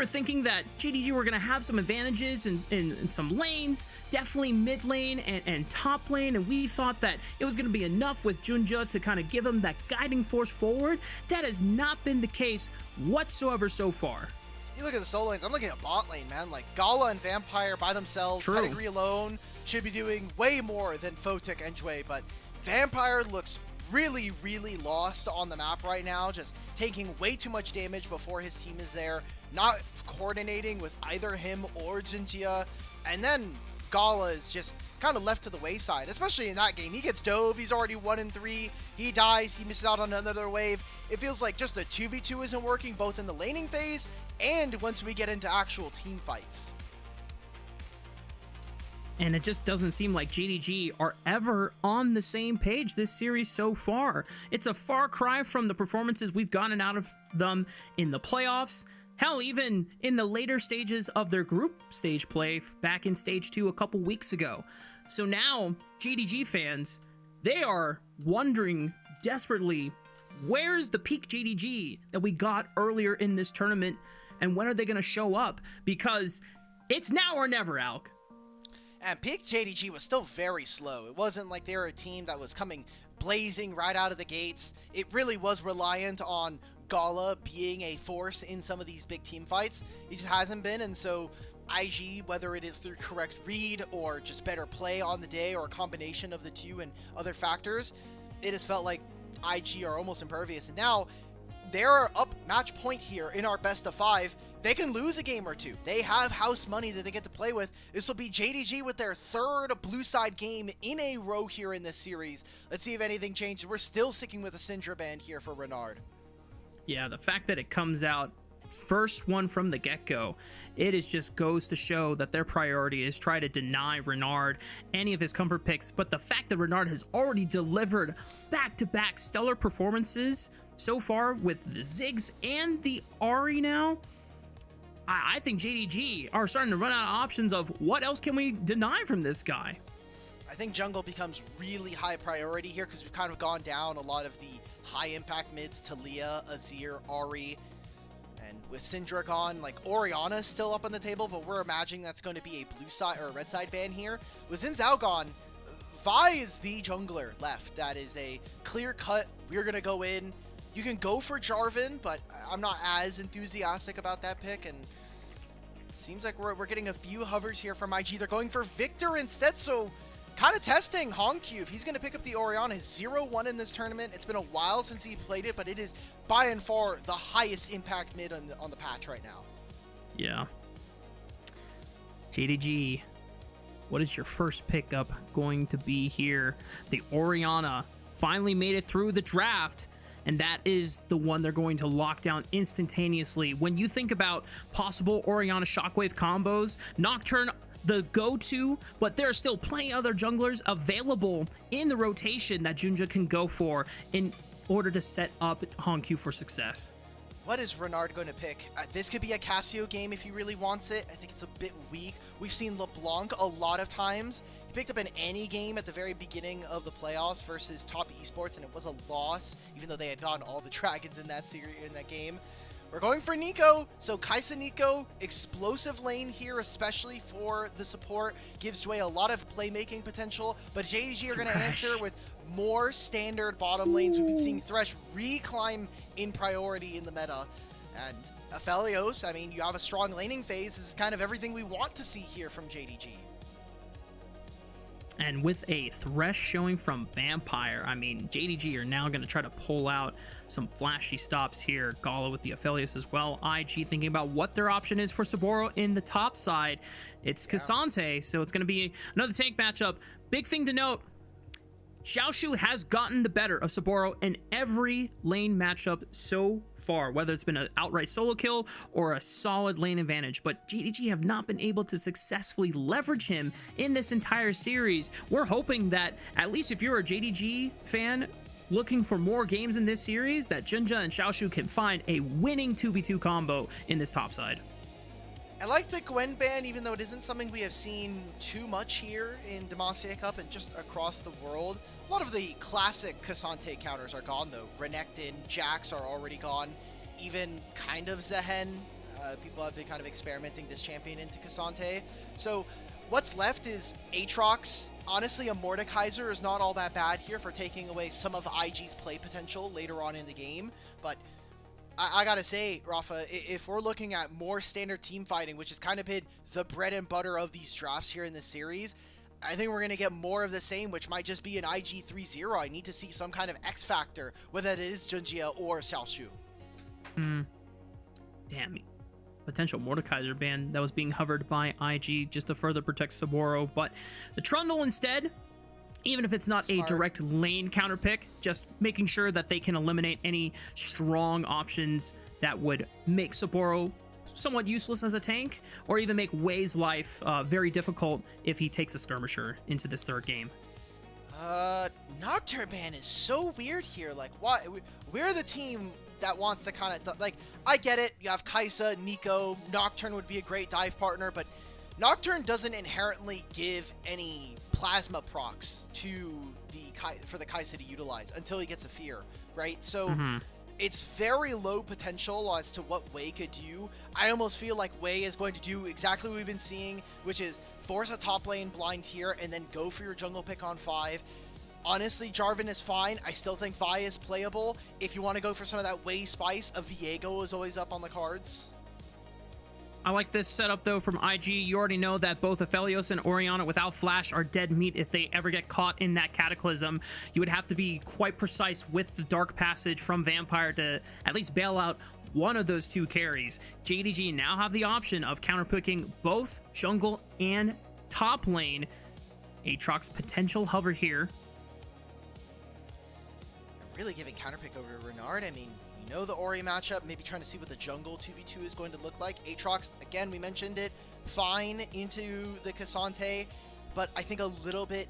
thinking that JDG were going to have some advantages in some lanes, definitely mid lane and top lane, and we thought that it was going to be enough with Junja to kind of give them that guiding force forward. That has not been the case whatsoever so far. You look at the solo lanes, I'm looking at bot lane, man. Like, Gala and Vampire by themselves, True. Pedigree alone, should be doing way more than Photic and Jue, but Vampire looks really, really lost on the map right now, just taking way too much damage before his team is there, not coordinating with either him or Jinjia, and then Gala is just kind of left to the wayside, especially in that game. He gets dove, he's already 1-3, he dies, he misses out on another wave. It feels like just the 2v2 isn't working, both in the laning phase and once we get into actual team fights. And it just doesn't seem like JDG are ever on the same page this series so far. It's a far cry from the performances we've gotten out of them in the playoffs. Hell, even in the later stages of their group stage play back in stage 2 a couple weeks ago. So now, JDG fans, they are wondering desperately, where's the peak JDG that we got earlier in this tournament, and when are they going to show up? Because it's now or never, Alk. And peak JDG was still very slow. It wasn't like they were a team that was coming blazing right out of the gates. It really was reliant on Gala being a force in some of these big team fights. He just hasn't been, and so IG, whether it is through correct read or just better play on the day or a combination of the two and other factors, it has felt like IG are almost impervious. And now they're up match point here in our best of 5. They can lose a game or two. They have house money that they get to play with. This will be JDG with their third blue side game in a row here in this series. Let's see if anything changes. We're still sticking with a Syndra band here for Renard. Yeah, the fact that it comes out first one from the get-go, it is just goes to show that their priority is try to deny Renard any of his comfort picks. But the fact that Renard has already delivered back-to-back stellar performances so far with the Ziggs and the Ahri now, I think JDG are starting to run out of options of what else can we deny from this guy. I think jungle becomes really high priority here because we've kind of gone down a lot of the high impact mids to Leah, Azir, Ahri, and with Syndra gone, like Orianna is still up on the table, but we're imagining that's going to be a blue side or a red side ban here. With Xin Zhao gone, Vi is the jungler left. That is a clear cut. We're going to go in. You can go for Jarvan, but I'm not as enthusiastic about that pick, and it seems like we're getting a few hovers here from IG. They're going for Victor instead, so kind of testing Hongq. If he's going to pick up the Orianna, 0-1 in this tournament. It's been a while since he played it, but it is by and far the highest impact mid on the patch right now. Yeah. JDG, what is your first pickup going to be here? The Orianna finally made it through the draft, and that is the one they're going to lock down instantaneously. When you think about possible Orianna Shockwave combos, Nocturne the go-to, but there are still plenty other junglers available in the rotation that Junja can go for in order to set up Hongq for success. What is Renard going to pick? This could be a Cassio game if he really wants it. I think it's a bit weak. We've seen LeBlanc a lot of times. He picked up an Annie game at the very beginning of the playoffs versus Top Esports, and it was a loss, even though they had gotten all the dragons in that series in that game. We're going for Nico, so Kaisa Nico, explosive lane here, especially for the support, gives Jue a lot of playmaking potential, but JDG are going to answer with more standard bottom lanes. We've been seeing Thresh reclimb in priority in the meta, and Aphelios, I mean, you have a strong laning phase. This is kind of everything we want to see here from JDG. And with a Thresh showing from Vampire, I mean, JDG are now going to try to pull out some flashy stops here. Gala with the Aphelios as well. IG thinking about what their option is for Saboro in the top side. It's Cassante, so it's going to be another tank matchup. Big thing to note, Xiaoshu has gotten the better of Saboro in every lane matchup so far, whether it's been an outright solo kill or a solid lane advantage, but JDG have not been able to successfully leverage him in this entire series. We're hoping that, at least if you're a JDG fan looking for more games in this series, that Junja and Xiaoshu can find a winning 2v2 combo in this top side. I like the Gwen ban, even though it isn't something we have seen too much here in Demacia Cup and just across the world. A lot of the classic Cassante counters are gone, though. Renekton, Jax are already gone. Even kind of Zehen. People have been kind of experimenting this champion into Cassante. So what's left is Aatrox. Honestly, a Mordekaiser is not all that bad here for taking away some of IG's play potential later on in the game. But I gotta say, Rafa, if we're looking at more standard team fighting, which has kind of been the bread and butter of these drafts here in this series, I think we're going to get more of the same, which might just be an IG 3-0. I need to see some kind of X factor, whether it is Junjia or Xiaoshu. Damn. Potential Mordekaiser ban that was being hovered by IG just to further protect Saburo, but the Trundle instead, even if it's not Smart. a direct lane counter pick, just making sure that they can eliminate any strong options that would make Saburo somewhat useless as a tank, or even make Wei's life very difficult if he takes a skirmisher into this third game. Nocturne ban is so weird here. Like, why? We're the team that wants to kind of, like, I get it. You have Kai'Sa, Nico, Nocturne would be a great dive partner, but Nocturne doesn't inherently give any plasma procs for the Kai'Sa to utilize until he gets a fear, right? So it's very low potential as to what Wei could do. I almost feel like Wei is going to do exactly what we've been seeing, which is force a top lane blind here and then go for your jungle pick on 5. Honestly, Jarvan is fine. I still think Vi is playable. If you want to go for some of that Wei spice, a Viego is always up on the cards. I like this setup, though, from IG. You already know that both Aphelios and Orianna without Flash are dead meat if they ever get caught in that Cataclysm. You would have to be quite precise with the Dark Passage from Vampire to at least bail out one of those two carries. JDG now have the option of counterpicking both jungle and top lane. Aatrox potential hover here. Really giving counterpick over to Renard. I mean, you know the Ori matchup, maybe trying to see what the jungle 2v2 is going to look like. Aatrox, again, we mentioned it, fine into the Cassante, but I think a little bit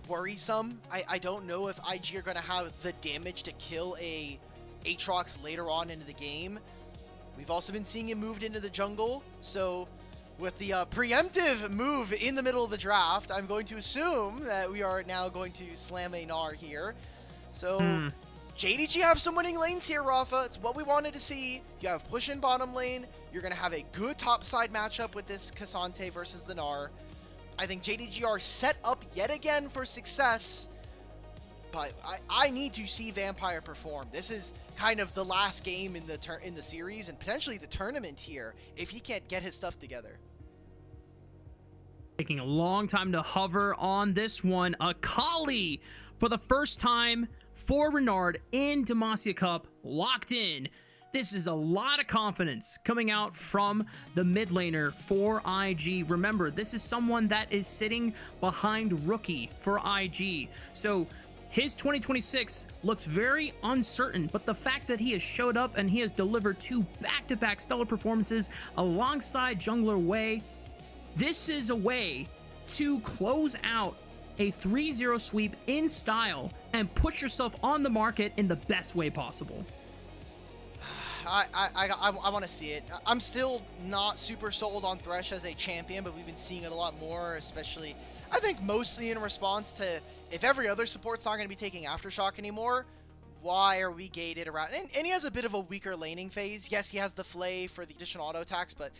worrisome. I don't know if IG are going to have the damage to kill a Aatrox later on into the game. We've also been seeing him moved into the jungle, so with the preemptive move in the middle of the draft, I'm going to assume that we are now going to slam a Gnar here. So JDG have some winning lanes here, Rafa. It's what we wanted to see. You have push in bottom lane. You're going to have a good top side matchup with this Cassante versus the Gnar. I think JDG are set up yet again for success, but I need to see Vampire perform. This is kind of the last game in the series and potentially the tournament here if he can't get his stuff together. Taking a long time to hover on this one. Akali for the first time for Renard in Demacia Cup, locked in. This is a lot of confidence coming out from the mid laner for IG. Remember, this is someone that is sitting behind Rookie for IG. So his 2026 looks very uncertain, but the fact that he has showed up and he has delivered 2 back-to-back stellar performances alongside jungler Wei, this is a way to close out a 3-0 sweep in style and put yourself on the market in the best way possible. I want to see it. I'm still not super sold on Thresh as a champion, but we've been seeing it a lot more, especially, I think, mostly in response to if every other support's not going to be taking Aftershock anymore, why are we gated around? And he has a bit of a weaker laning phase. Yes, he has the Flay for the additional auto attacks, but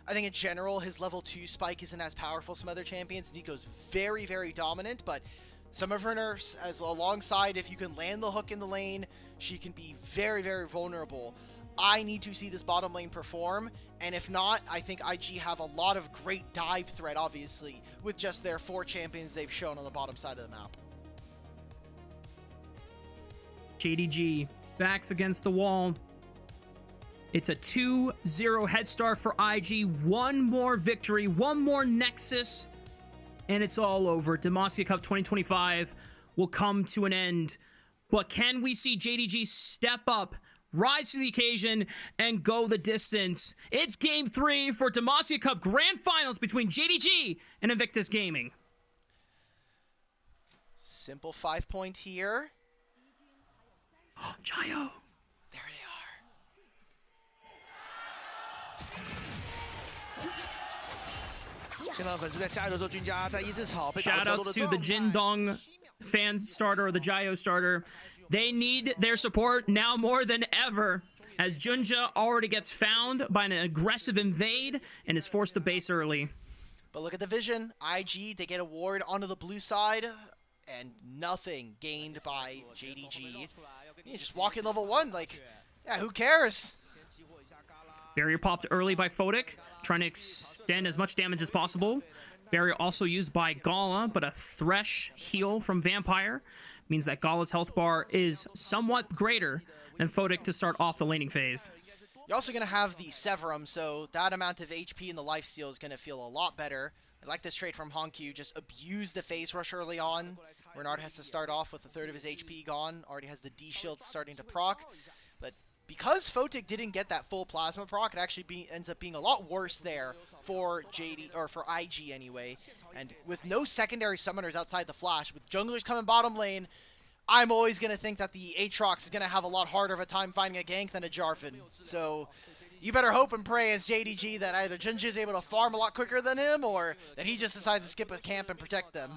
I think in general, his level 2 spike isn't as powerful as some other champions. Nico's very, very dominant, but some of her nerfs, as alongside, if you can land the hook in the lane, she can be very, very vulnerable. I need to see this bottom lane perform, and if not, I think IG have a lot of great dive threat, obviously, with just their 4 champions they've shown on the bottom side of the map. JDG backs against the wall. It's a 2-0 head start for IG. One more victory, one more Nexus, and it's all over. Demacia Cup 2025 will come to an end. But can we see JDG step up, rise to the occasion and go the distance. It's Game 3 for Demacia Cup Grand Finals between JDG and Invictus Gaming. Simple 5-point here. Jayo. There they are. Shoutouts to the Jindong fan starter or the Jayo starter. They need their support now more than ever, as Junja already gets found by an aggressive invade and is forced to base early. But look at the vision. IG, they get a ward onto the blue side, and nothing gained by JDG. You just walk in level 1, like, yeah, who cares? Barrier popped early by Photic, trying to extend as much damage as possible. Barrier also used by Gala, but a Thresh heal from Vampire means that Gala's health bar is somewhat greater than Photic to start off the laning phase. You're also going to have the Severum, so that amount of HP in the lifesteal is going to feel a lot better. I like this trade from Honkyu, just abuse the phase rush early on. Renard has to start off with a third of his HP gone, already has the D shield starting to proc. But because Photic didn't get that full plasma proc, it actually ends up being a lot worse there for for IG anyway. And with no secondary summoners outside the flash, with junglers coming bottom lane, I'm always going to think that the Aatrox is going to have a lot harder of a time finding a gank than a Jarvan. So you better hope and pray as JDG that either Junji is able to farm a lot quicker than him, or that he just decides to skip a camp and protect them.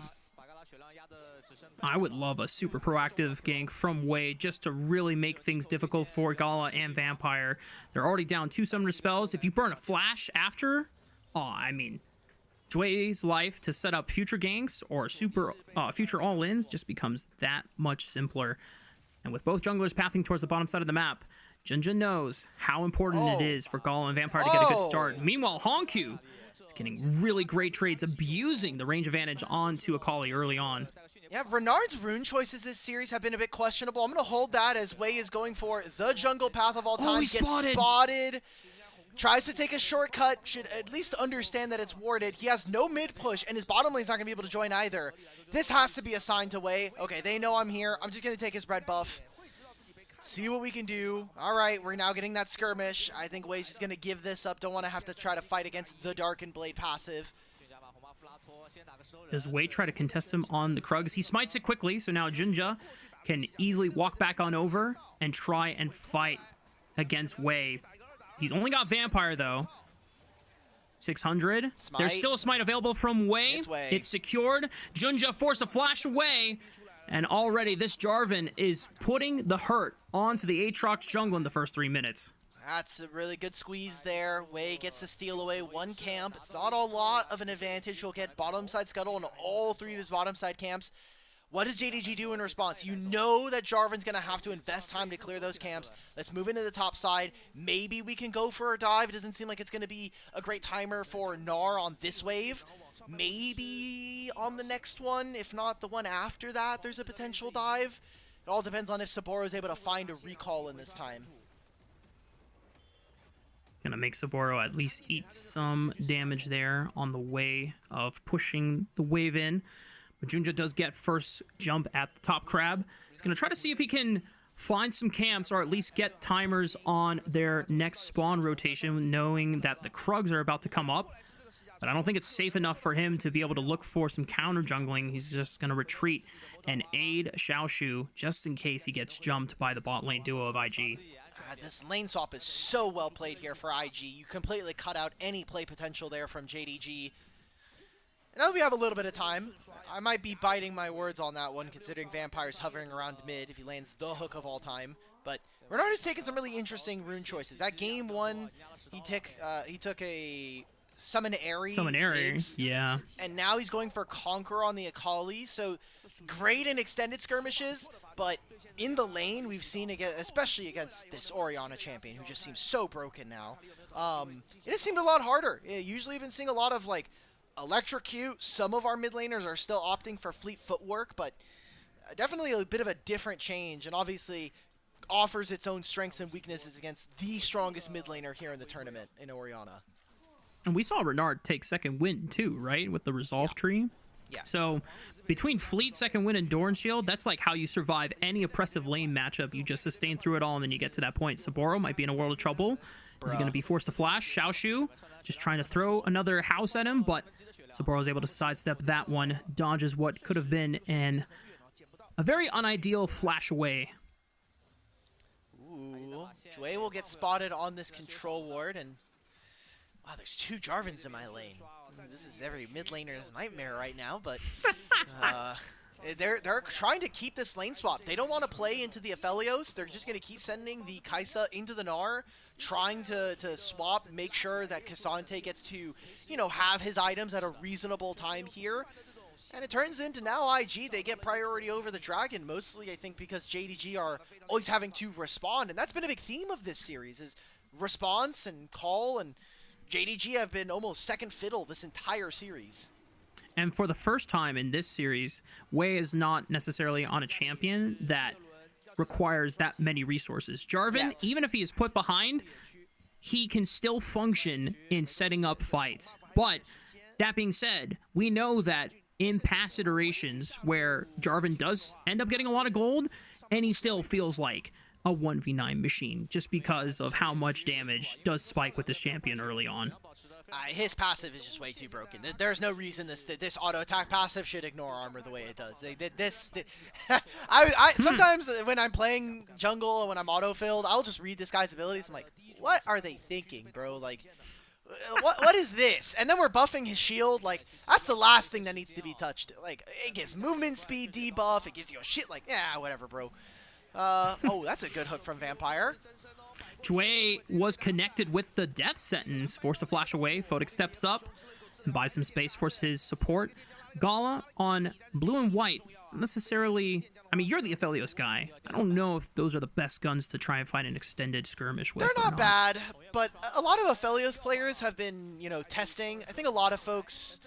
I would love a super proactive gank from Wei just to really make things difficult for Gala and Vampire. They're already down 2 summoner spells. If you burn a flash after, I mean, Wei's life to set up future ganks or future all-ins just becomes that much simpler. And with both junglers pathing towards the bottom side of the map, Junja knows how important it is for Gala and Vampire to get a good start. Meanwhile, Honkyu is getting really great trades, abusing the range advantage onto Akali early on. Yeah, Renard's rune choices this series have been a bit questionable. I'm going to hold that as Wei is going for the jungle path of all time. He's spotted. Tries to take a shortcut, should at least understand that it's warded. He has no mid push, and his bottom lane's not going to be able to join either. This has to be a sign to Wei. Okay, they know I'm here. I'm just going to take his red buff. See what we can do. All right, we're now getting that skirmish. I think Wei's just going to give this up. Don't want to have to try to fight against the Darkened Blade passive. Does Wei try to contest him on the Krugs? He smites it quickly, so now Junja can easily walk back on over and try and fight against Wei. He's only got Vampire, though. 600. Smite. There's still a smite available from Wei. It's secured. Junja forced to flash away. And already this Jarvan is putting the hurt onto the Aatrox jungle in the first 3 minutes. That's a really good squeeze there. Wei gets to steal away 1 camp. It's not a lot of an advantage. He'll get bottom side scuttle on all 3 of his bottom side camps. What does JDG do in response? You know that Jarvan's going to have to invest time to clear those camps. Let's move into the top side. Maybe we can go for a dive. It doesn't seem like it's going to be a great timer for Gnar on this wave. Maybe on the next one. If not the one after that, there's a potential dive. It all depends on if Saburo is able to find a recall in this time. Gonna make Saburo at least eat some damage there on the way of pushing the wave in. But Junja does get first jump at the top crab. He's going to try to see if he can find some camps or at least get timers on their next spawn rotation, knowing that the Krugs are about to come up. But I don't think it's safe enough for him to be able to look for some counter jungling. He's just going to retreat and aid Xiaoshu just in case he gets jumped by the bot lane duo of IG. This lane swap is so well played here for IG. You completely cut out any play potential there from JDG. Now that we have a little bit of time, I might be biting my words on that one, considering Vampire's hovering around mid if he lands the hook of all time. But Renard has taken some really interesting rune choices. That game 1, he took a Summon Ares, yeah. And now he's going for Conqueror on the Akali. So great in extended skirmishes, but in the lane we've seen, especially against this Orianna champion, who just seems so broken now, it has seemed a lot harder. Usually we've been seeing a lot of like electrocute. Some of our mid laners are still opting for fleet footwork, but definitely a bit of a different change, and obviously offers its own strengths and weaknesses against the strongest mid laner here in the tournament in Orianna. And we saw Renard take second win too, right? With the Resolve tree. Yeah. So between Fleet, Second Wind, and Doran Shield, that's like how you survive any oppressive lane matchup. You just sustain through it all, and then you get to that point. Saburo might be in a world of trouble. Is he going to be forced to flash? Xiaoshu just trying to throw another house at him, but Saburo is able to sidestep that one, dodges what could have been a very unideal flash away. Ooh, Jue will get spotted on this control ward, and wow, there's 2 Jarvans in my lane. This is every mid laner's nightmare right now, but they're trying to keep this lane swap. They don't want to play into the Aphelios. They're just going to keep sending the Kai'Sa into the Gnar, trying to swap, make sure that K'Sante gets to, you know, have his items at a reasonable time here. And it turns into now IG, they get priority over the Dragon, mostly I think because JDG are always having to respond. And that's been a big theme of this series, is response and call, and JDG have been almost second fiddle this entire series. And for the first time in this series, Wei is not necessarily on a champion that requires that many resources. Jarvan, even if he is put behind, he can still function in setting up fights. But that being said, we know that in past iterations where Jarvan does end up getting a lot of gold, and he still feels like a 1v9 machine just because of how much damage does spike with this champion early on. His passive is just way too broken. There's no reason this auto attack passive should ignore armor the way it does. Sometimes when I'm playing jungle and when I'm auto filled, I'll just read this guy's abilities. I'm like, what are they thinking, bro? Like, what is this? And then we're buffing his shield. Like, that's the last thing that needs to be touched. Like, it gives movement speed debuff. It gives you a shit. Like, yeah, whatever, bro. Oh, that's a good hook from Vampire. Jue was connected with the death sentence, forced to flash away. Photic steps up and buys some space for his support. Gala on blue and white, not necessarily. I mean, you're the Aphelios guy. I don't know if those are the best guns to try and find an extended skirmish with. They're not bad, but a lot of Aphelios players have been, you know, testing. I think a lot of folks,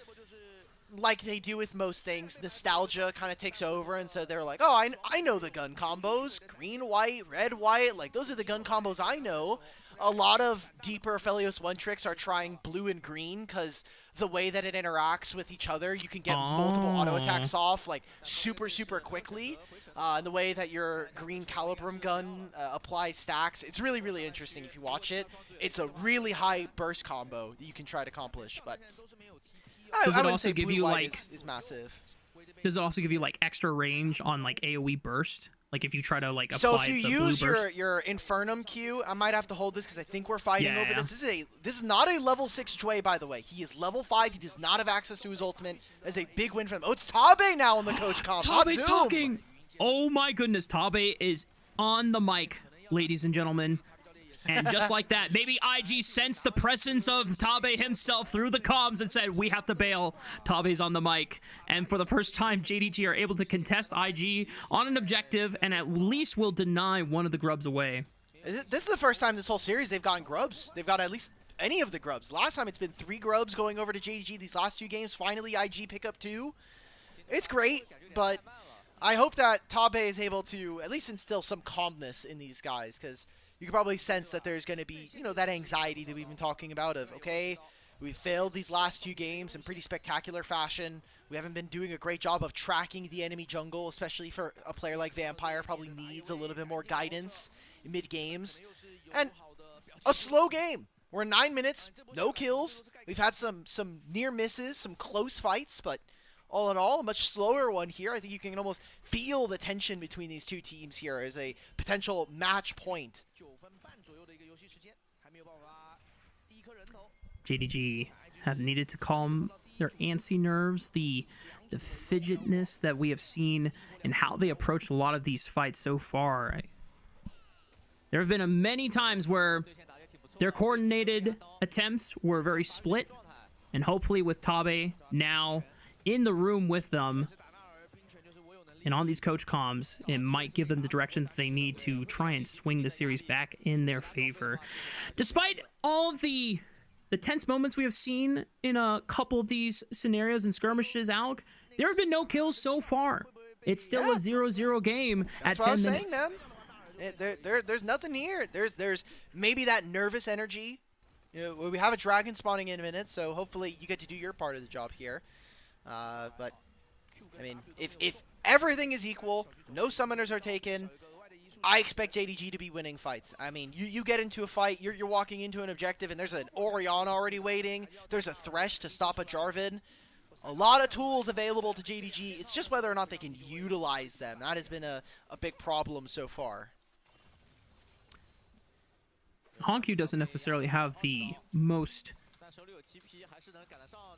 like they do with most things, nostalgia kind of takes over, and so they're like, oh, I know the gun combos, green, white, red, white, like those are the gun combos I know. A lot of deeper Aphelios 1 tricks are trying blue and green because the way that it interacts with each other, you can get multiple auto attacks off like super quickly. And the way that your green Calibrum gun applies stacks, it's really, really interesting if you watch it. It's a really high burst combo that you can try to accomplish, but does it also give you like is massive. Does it also give you like extra range on like AoE burst? Like if you try to like apply so if you the use blue burst? your Infernum Q, I might have to hold this because I think we're fighting over this. This is not a level 6 Jue, by the way. He is level 5. He does not have access to his ultimate. That's a big win for him. Oh, it's Tabe now on the coach comp. Tabe's talking. Oh my goodness, Tabe is on the mic, ladies and gentlemen. And just like that, maybe IG sensed the presence of Tabe himself through the comms and said, we have to bail. Tabe's on the mic. And for the first time, JDG are able to contest IG on an objective and at least will deny one of the grubs away. This is the first time this whole series they've gotten grubs. They've got at least any of the grubs. Last time it's been 3 grubs going over to JDG. These last 2 games, finally IG pick up 2. It's great, but I hope that Tabe is able to at least instill some calmness in these guys, because you can probably sense that there's going to be, you know, that anxiety that we've been talking about of, okay, we failed these last 2 games in pretty spectacular fashion. We haven't been doing a great job of tracking the enemy jungle, especially for a player like Vampire, probably needs a little bit more guidance in mid-games. And a slow game. We're 9 minutes, no kills. We've had some near misses, some close fights, but all in all, a much slower one here. I think you can almost feel the tension between these 2 teams here as a potential match point. JDG have needed to calm their antsy nerves, the fidgetness that we have seen and how they approach a lot of these fights so far. There have been many times where their coordinated attempts were very split, and hopefully with Tabe now in the room with them and on these coach comms, it might give them the direction that they need to try and swing the series back in their favor. Despite all of the tense moments we have seen in a couple of these scenarios and skirmishes, Alec, there have been no kills so far. It's still a 0-0 game at 10 minutes. Saying, man. There's nothing here. There's maybe that nervous energy. You know, we have a dragon spawning in a minute, so hopefully you get to do your part of the job here. But I mean, if everything is equal, no summoners are taken, I expect JDG to be winning fights. I mean, you get into a fight, you're walking into an objective, and there's an Orion already waiting. There's a Thresh to stop a Jarvan. A lot of tools available to JDG. It's just whether or not they can utilize them. That has been a big problem so far. Honku doesn't necessarily have the most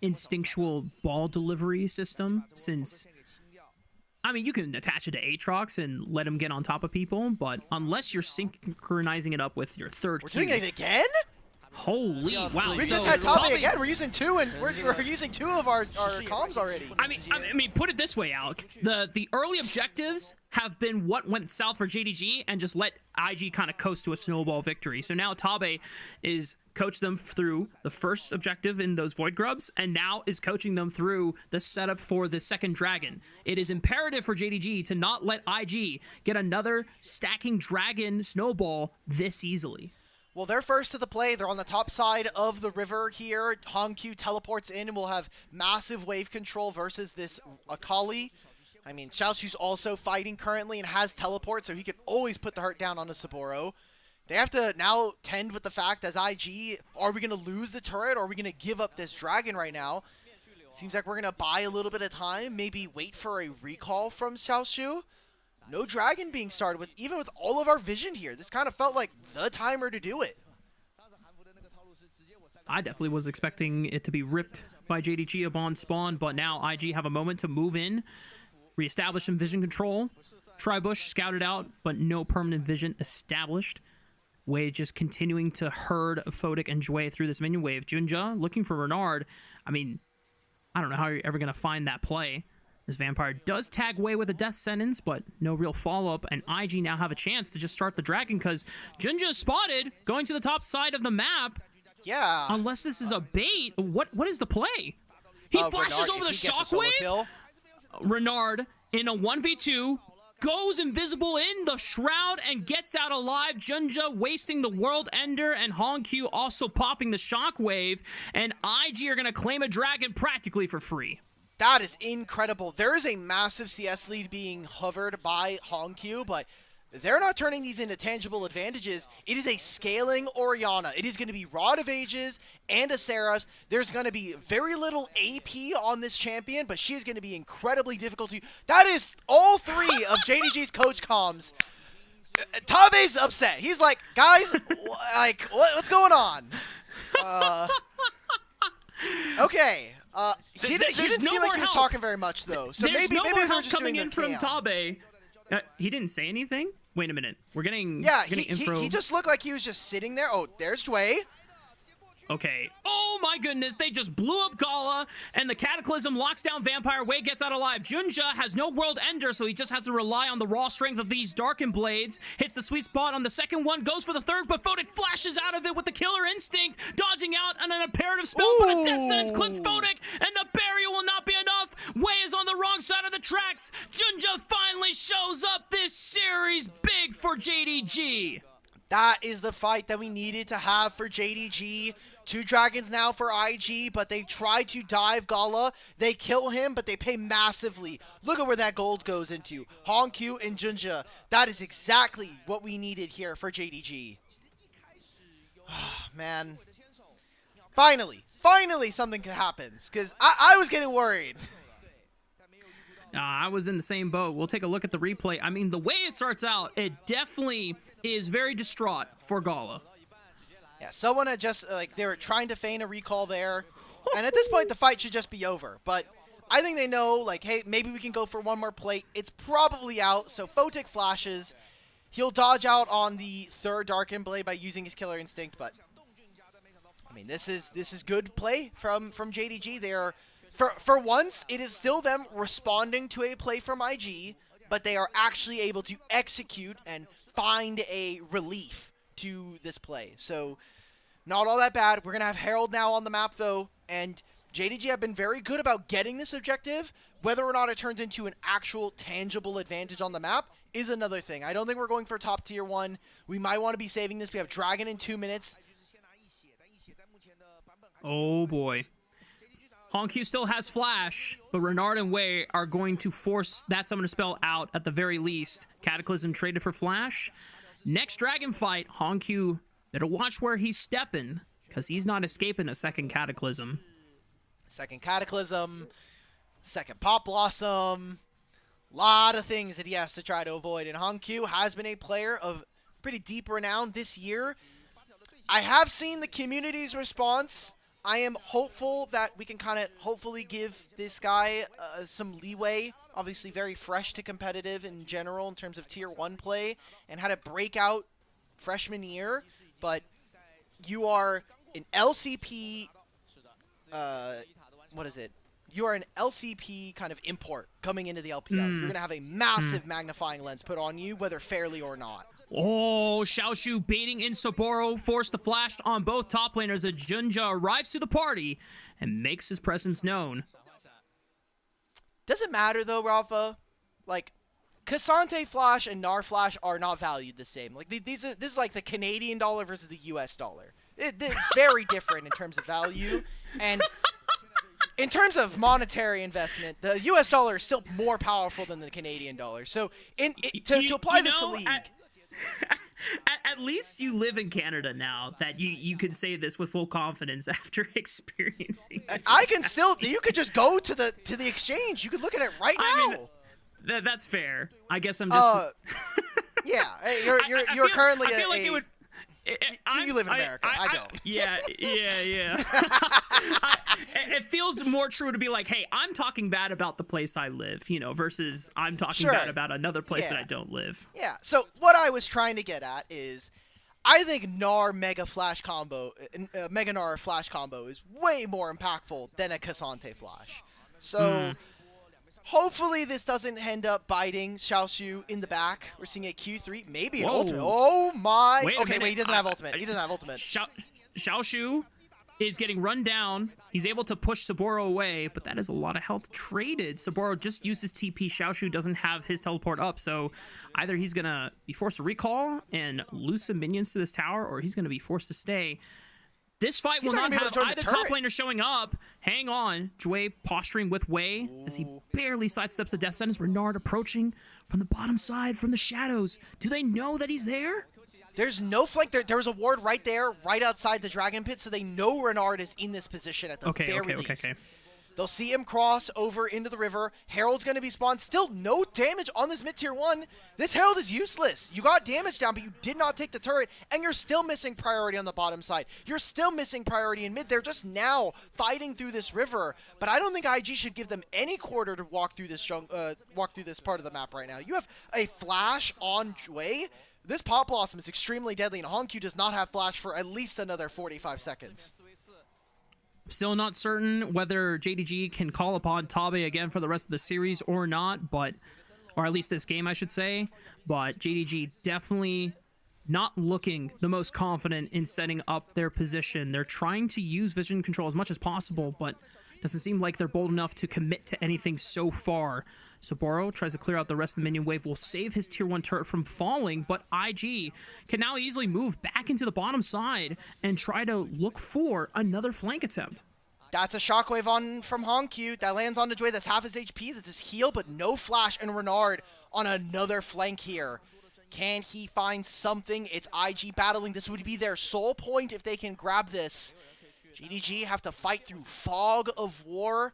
instinctual ball delivery system, since, I mean, you can attach it to Aatrox and let him get on top of people, but unless you're synchronizing it up with your third Q... We're doing it again? Holy wow! We just had Tabe again. We're using two, and we're using two of our comms already. I mean, put it this way, Alec. The early objectives have been what went south for JDG, and just let IG kind of coast to a snowball victory. So now Tabe is coached them through the first objective in those Void Grubs, and now is coaching them through the setup for the second Dragon. It is imperative for JDG to not let IG get another stacking Dragon snowball this easily. Well, they're first to the play. They're on the top side of the river here. Honku teleports in and will have massive wave control versus this Akali. I mean, Xiaoshu's also fighting currently and has teleport, so he can always put the hurt down on a Saboro. They have to now tend with the fact, as IG, are we going to lose the turret, or are we going to give up this dragon right now? Seems like we're going to buy a little bit of time, maybe wait for a recall from Xiaoshu. No dragon being started with, even with all of our vision here. This kind of felt like the timer to do it. I definitely was expecting it to be ripped by JDG upon spawn, but now IG have a moment to move in, reestablish some vision control. Tribush scouted out, but no permanent vision established. Wei just continuing to herd Photic and Jue through this minion wave. Junja looking for Renard. I mean, I don't know how you're ever going to find that play. This Vampire does tag Wei with a death sentence, but no real follow-up, and IG now have a chance to just start the dragon, because Junja is spotted going to the top side of the map. Yeah. Unless this is a bait, what is the play? He flashes Renard, over the shockwave. Renard in a 1v2 goes invisible in the shroud and gets out alive. Junja wasting the World Ender, and Honku also popping the shockwave, and IG are going to claim a dragon practically for free. That is incredible. There is a massive CS lead being hovered by Honku, but they're not turning these into tangible advantages. It is a scaling Orianna. It is going to be Rod of Ages and a Seraph. There's going to be very little AP on this champion, but she is going to be incredibly difficult to... That is all three of JDG's coach comms. Tabe's upset. He's like, guys, like, what's going on? Okay. He didn't seem like he was talking very much, though. So There's maybe no more help just coming doing in from Tabe. He didn't say anything? Wait a minute. We're getting info. He just looked like he was just sitting there. Oh, there's Dway. Okay. Oh my goodness, they just blew up Gala, and the Cataclysm locks down Vampire. Wei gets out alive. Junja has no World Ender, so he just has to rely on the raw strength of these Darkened Blades. Hits the sweet spot on the second one, goes for the third, but Photic flashes out of it with the Killer Instinct, dodging out on an imperative spell, but a death sentence clips Photic, and the barrier will not be enough. Wei is on the wrong side of the tracks. Junja finally shows up this series, big for JDG. That is the fight that we needed to have for JDG. 2 dragons now for IG, but they try to dive Gala. They kill him, but they pay massively. Look at where that gold goes into. Honku and Junja. That is exactly what we needed here for JDG. Man. Finally something happens, because I was getting worried. I was in the same boat. We'll take a look at the replay. I mean, the way it starts out, it definitely is very distraught for Gala. Yeah, someone had just, they were trying to feign a recall there. And at this point, the fight should just be over. But I think they know, like, hey, maybe we can go for one more plate. It's probably out, so Photic flashes. He'll dodge out on the third Darkened Blade by using his Killer Instinct, but... I mean, this is good play from JDG. They are... For once, it is still them responding to a play from IG, but they are actually able to execute and find a relief to this play. So, not all that bad. We're going to have Herald now on the map, though, and JDG have been very good about getting this objective. Whether or not it turns into an actual tangible advantage on the map is another thing. I don't think we're going for top tier 1. We might want to be saving this. We have Dragon in 2 minutes. Oh, boy. Hongq still has Flash, but Renard and Wei are going to force that Summoner spell out at the very least. Cataclysm traded for Flash. Next Dragon fight, Hongq better watch where he's stepping, because he's not escaping a second Cataclysm. Second Cataclysm, second Pop Blossom, lot of things that he has to try to avoid. And Hongq has been a player of pretty deep renown this year. I have seen the community's response. I am hopeful that we can kind of hopefully give this guy some leeway. Obviously very fresh to competitive in general in terms of tier 1 play and had a breakout freshman year. But you are an LCP, what is it? You are an LCP kind of import coming into the LPL. You're going to have a massive magnifying lens put on you, whether fairly or not. Oh, Xiaoshu baiting in Saboro, forced to flash on both top laners as Junja arrives to the party and makes his presence known. Does it matter though, Rafa? Like, Cassante Flash and Nar Flash are not valued the same. Like, this is like the Canadian dollar versus the US dollar. It's very different in terms of value. And in terms of monetary investment, the US dollar is still more powerful than the Canadian dollar. So, to apply this to League... At least you live in Canada now that you can say this with full confidence after experiencing it. I can still... You could just go to the exchange. You could look at it right now. I mean, that's fair. I guess I'm just... yeah, you're currently I feel like it would... You live in America. I don't. Yeah. It feels more true to be like, hey, I'm talking bad about the place I live, versus I'm talking bad about another place that I don't live. Yeah. So what I was trying to get at is, I think Gnar Mega Flash combo, Mega Gnar Flash combo is way more impactful than a Cassante Flash. So. Hopefully this doesn't end up biting Xiaoshu in the back. We're seeing a Q3, maybe an ultimate. Oh my! Wait, he doesn't have ultimate. He doesn't have ultimate. Xiaoshu is getting run down. He's able to push Saboro away, but that is a lot of health traded. Saboro just uses TP. Xiaoshu doesn't have his teleport up, so either he's gonna be forced to recall and lose some minions to this tower, or he's gonna be forced to stay. This fight will not have either top laner showing up. Hang on. Jue posturing with Wei as he barely sidesteps the death sentence. Renard approaching from the bottom side, from the shadows. Do they know that he's there? There's no flank. There was a ward right there, right outside the Dragon Pit, so they know Renard is in this position at the very least. Okay. They'll see him cross over into the river. Herald's going to be spawned. Still no damage on this mid-tier 1. This Herald is useless. You got damage down, but you did not take the turret, and you're still missing priority on the bottom side. You're still missing priority in mid. They're just now fighting through this river, but I don't think IG should give them any quarter to walk through this part of the map right now. You have a flash on Jue. This Pop Blossom is extremely deadly, and Hongq does not have flash for at least another 45 seconds. Still not certain whether JDG can call upon Tabe again for the rest of the series or not, or at least this game, I should say. But JDG definitely not looking the most confident in setting up their position. They're trying to use vision control as much as possible, but doesn't seem like they're bold enough to commit to anything so far. Saboro tries to clear out the rest of the minion wave, will save his tier 1 turret from falling, but IG can now easily move back into the bottom side and try to look for another flank attempt. That's a shockwave on from Hongq. That lands on the Jue. That's half his HP. That's his heal, but no flash. And Renard on another flank here. Can he find something? It's IG battling. This would be their sole point if they can grab this. JDG have to fight through fog of war.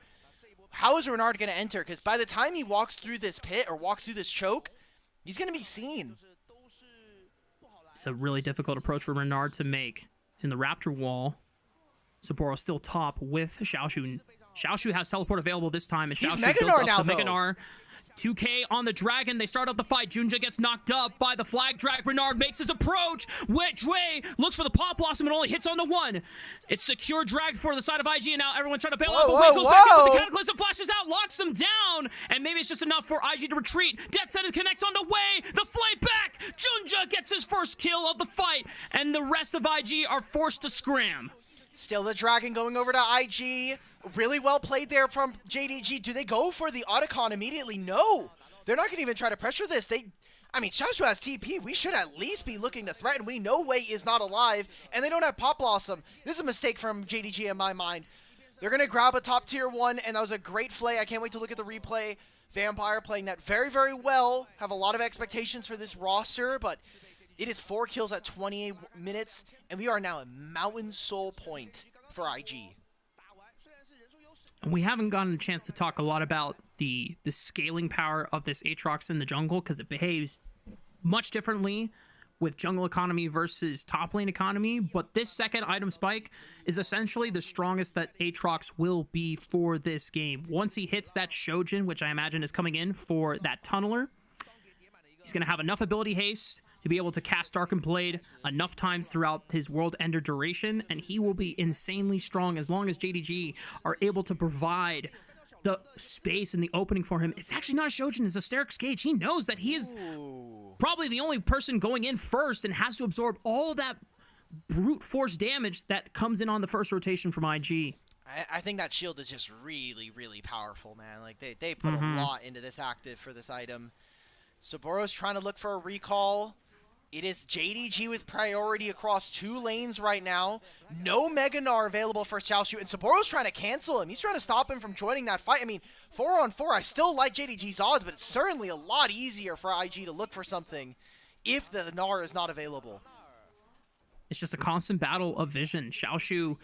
How is Renard going to enter? Because by the time he walks through this pit or walks through this choke, he's going to be seen. It's a really difficult approach for Renard to make. He's in the Raptor wall. Saboro still top with Xiaoshu. Xiaoshu has teleport available this time, and Xiaoshu builds up the Mega Gnar. 2K on the Dragon. They start out the fight. Junja gets knocked up by the flag drag. Renard makes his approach. Jue looks for the Pop Blossom and only hits on the one. It's secure drag for the side of IG, and now everyone's trying to bail out. But Wei goes back in, but the Cataclysm flashes out, locks them down, and maybe it's just enough for IG to retreat. Death Sentence connects on the Wei. The flay back. Junja gets his first kill of the fight, and the rest of IG are forced to scram. Still the Dragon going over to IG. Really well played there from JDG. Do they go for the Otacon immediately? No. They're not going to even try to pressure this. I mean, Xiaoshu has TP. We should at least be looking to threaten. We know Wei is not alive, and they don't have Pop Blossom. This is a mistake from JDG in my mind. They're going to grab a top tier 1, and that was a great play. I can't wait to look at the replay. Vampire playing that very, very well. Have a lot of expectations for this roster, but it is 4 kills at 28 minutes, and we are now at Mountain Soul point for IG. And we haven't gotten a chance to talk a lot about the scaling power of this Aatrox in the jungle, because it behaves much differently with jungle economy versus top lane economy, but this second item spike is essentially the strongest that Aatrox will be for this game. Once he hits that Shojin, which I imagine is coming in for that Tunneler, he's going to have enough ability haste to be able to cast Darkened Blade enough times throughout his World Ender duration, and he will be insanely strong as long as JDG are able to provide the space and the opening for him. It's actually not a Shojin, it's a Sterix Gage. He knows that he is probably the only person going in first and has to absorb all of that brute force damage that comes in on the first rotation from IG. I think that shield is just really, really powerful, man. Like, they put a lot into this active for this item. Saboro's trying to look for a recall. It is JDG with priority across 2 lanes right now. No Mega Gnar available for Xiaoshu, and Saboro's trying to cancel him. He's trying to stop him from joining that fight. I mean, 4-on-4, I still like JDG's odds, but it's certainly a lot easier for IG to look for something if the Gnar is not available. It's just a constant battle of vision. Xiaoshu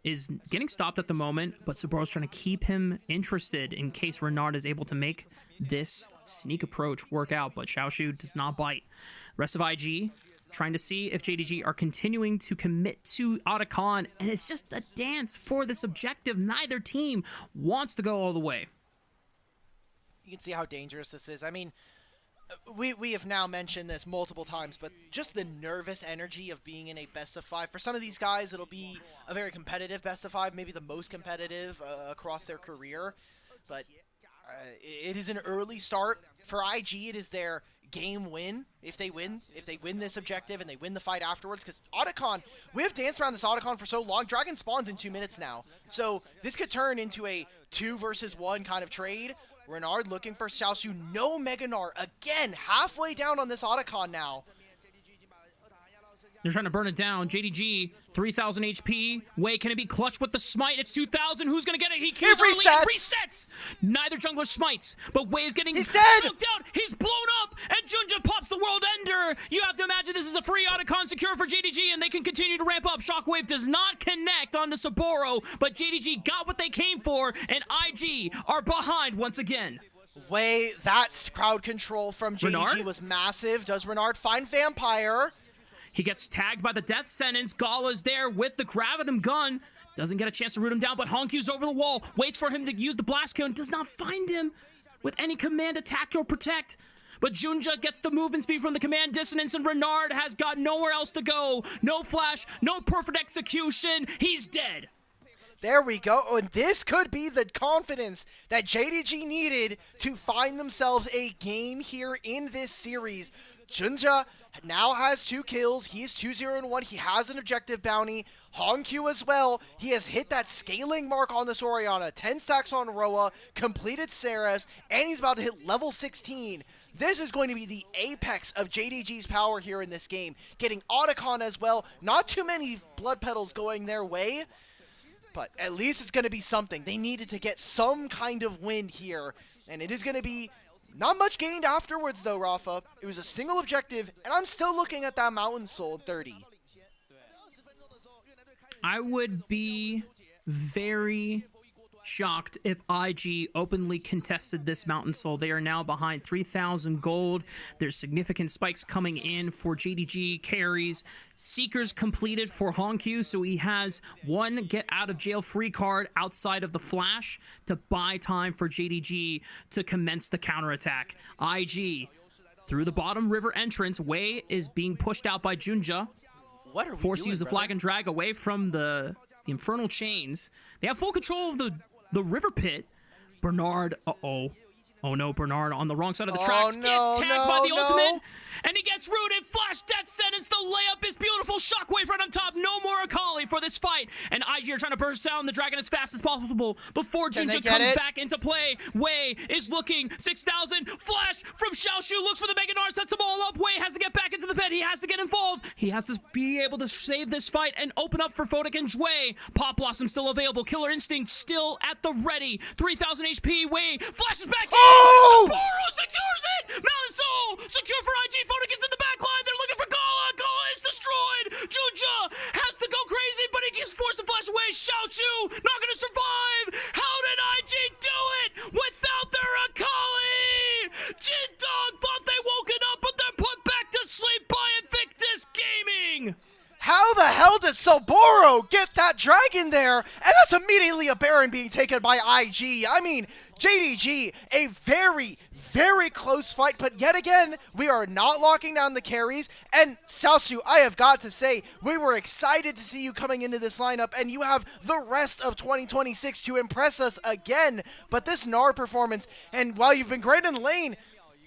is getting stopped at the moment, but Saboro's trying to keep him interested in case Renard is able to make this sneak approach work out, but Xiaoshu does not bite. Rest of IG trying to see if JDG are continuing to commit to Otacon, and it's just a dance for this objective. Neither team wants to go all the way. You can see how dangerous this is. I mean, we have now mentioned this multiple times, but just the nervous energy of being in a best of 5. For some of these guys, it'll be a very competitive best of 5, maybe the most competitive across their career. But it is an early start. For IG, it is their game win. If they win this objective and they win the fight afterwards, because Otacon, we have danced around this Otacon for so long. Dragon spawns in 2 minutes now. So this could turn into a 2 versus 1 kind of trade. Renard looking for Xiaoshu. No Mega Gnar. Again, halfway down on this Otacon now. They're trying to burn it down. JDG, 3,000 HP. Wei, can it be clutched with the smite? It's 2,000. Who's going to get it? He Qs early. It resets. Neither jungler smites, but Wei is getting smoked out. He's blown up, and Junja pops the World Ender. You have to imagine this is a free Otacon secure for JDG, and they can continue to ramp up. Shockwave does not connect onto Saboro, but JDG got what they came for, and IG are behind once again. Wei, that crowd control from JDG Renard? was massive. Does Renard find Vampire? He gets tagged by the death sentence. Gala's there with the Gravitum gun. Doesn't get a chance to root him down, but Honkyu's over the wall. Waits for him to use the blast cone. Does not find him with any command attack or protect. But Junja gets the movement speed from the command dissonance, and Renard has got nowhere else to go. No flash, no perfect execution. He's dead. There we go. Oh, and this could be the confidence that JDG needed to find themselves a game here in this series. Junja now has 2 kills. He's 2-0-1. He has an objective bounty. Honkyu as well. He has hit that scaling mark on this Orianna. 10 stacks on Roa. Completed Ceres. And he's about to hit level 16. This is going to be the apex of JDG's power here in this game. Getting Otacon as well. Not too many blood petals going their way, but at least it's going to be something. They needed to get some kind of win here, and it is going to be not much gained afterwards, though, Rafa. It was a single objective, and I'm still looking at that Mountain Soul 30. I would be very shocked if IG openly contested this Mountain Soul. They are now behind 3,000 gold. There's significant spikes coming in for JDG carries. Seekers completed for Honkyu, so he has one get out of jail free card outside of the flash to buy time for JDG to commence the counterattack. IG through the bottom river entrance. Wei is being pushed out by Junja. What are we Forced to doing, use the brother? flag and drag away from the infernal chains. They have full control of the river pit. Bernard, Oh no, Bernard on the wrong side of the Oh, tracks no, gets tagged by the no. ultimate, and he gets rooted. Flash death sentence. The layup is beautiful. Shockwave right on top. No more Akali for this fight, and IG are trying to burst down the dragon as fast as possible before Can they Jinja get comes it? back into play. Wei is looking 6,000. Flash from Xiaoshu looks for the Mega Gnar, sets them all up. Wei has to get back into the pit. He has to get involved. He has to be able to save this fight and open up for Photic and Jway. Pop Blossom still available. Killer Instinct still at the ready. 3,000 HP. Wei flashes back in. Oh! Sapporo secures it! Mountain Soul secure for IG. Photic is in the back line. They're looking for Gala. Gala is destroyed. Junja has to go crazy, but he gets forced to flash away. Xiaochu not going to survive. How did IG do it without their Akali? Jindong thought they woke it up, but they're put back to sleep by Invictus Gaming. How the hell did Soboro get that dragon there? And that's immediately a Baron being taken by IG. I mean, JDG, a very, very close fight, but yet again, we are not locking down the carries. And Xiaosu, I have got to say, we were excited to see you coming into this lineup, and you have the rest of 2026 to impress us again. But this Gnar performance, and while you've been great in the lane,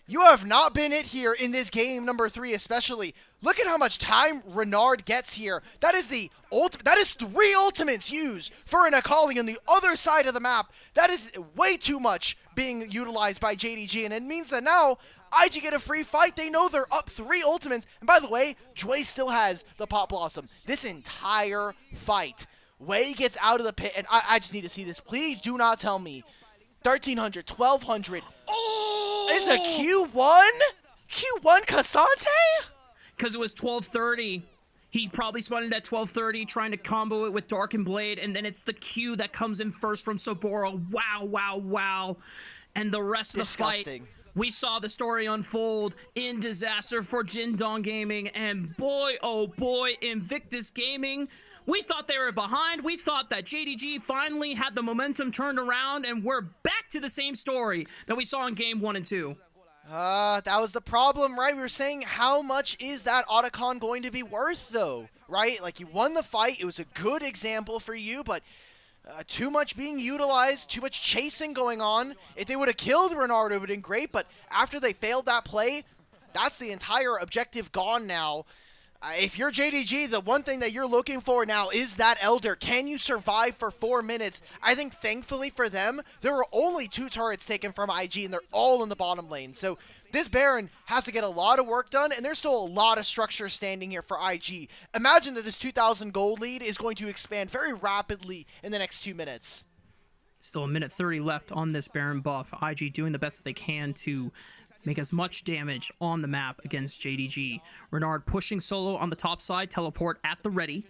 you have not been it here in this game number 3 especially. Look at how much time Renard gets here. That is that is 3 ultimates used for an Akali on the other side of the map. That is way too much being utilized by JDG, and it means that now IG get a free fight. They know they're up 3 ultimates. And by the way, Jway still has the Pop Blossom this entire fight. Wei gets out of the pit, and I just need to see this. Please do not tell me 1,300, 1,200. Oh! Is a Q1? Q1 Cassante? Because it was 12:30. He probably spun it at 12:30, trying to combo it with Darken Blade, and then it's the Q that comes in first from Soboro. Wow, wow, wow. And the rest of the fight, we saw the story unfold in disaster for Jindong Gaming, and boy, oh boy, Invictus Gaming. We thought they were behind. We thought that JDG finally had the momentum turned around, and we're back to the same story that we saw in game 1 and 2. That was the problem, right? We were saying, how much is that Otacon going to be worth, though, right? Like, you won the fight. It was a good example for you, but too much being utilized, too much chasing going on. If they would have killed Renard, it would have been great, but after they failed that play, that's the entire objective gone now. If you're JDG, the one thing that you're looking for now is that Elder. Can you survive for 4 minutes? I think thankfully for them, there were only 2 turrets taken from IG, and they're all in the bottom lane. So this Baron has to get a lot of work done, and there's still a lot of structure standing here for IG. Imagine that this 2,000 gold lead is going to expand very rapidly in the next 2 minutes. Still a minute 30 left on this Baron buff. IG doing the best they can to make as much damage on the map against JDG. Renard pushing solo on the top side, teleport at the ready.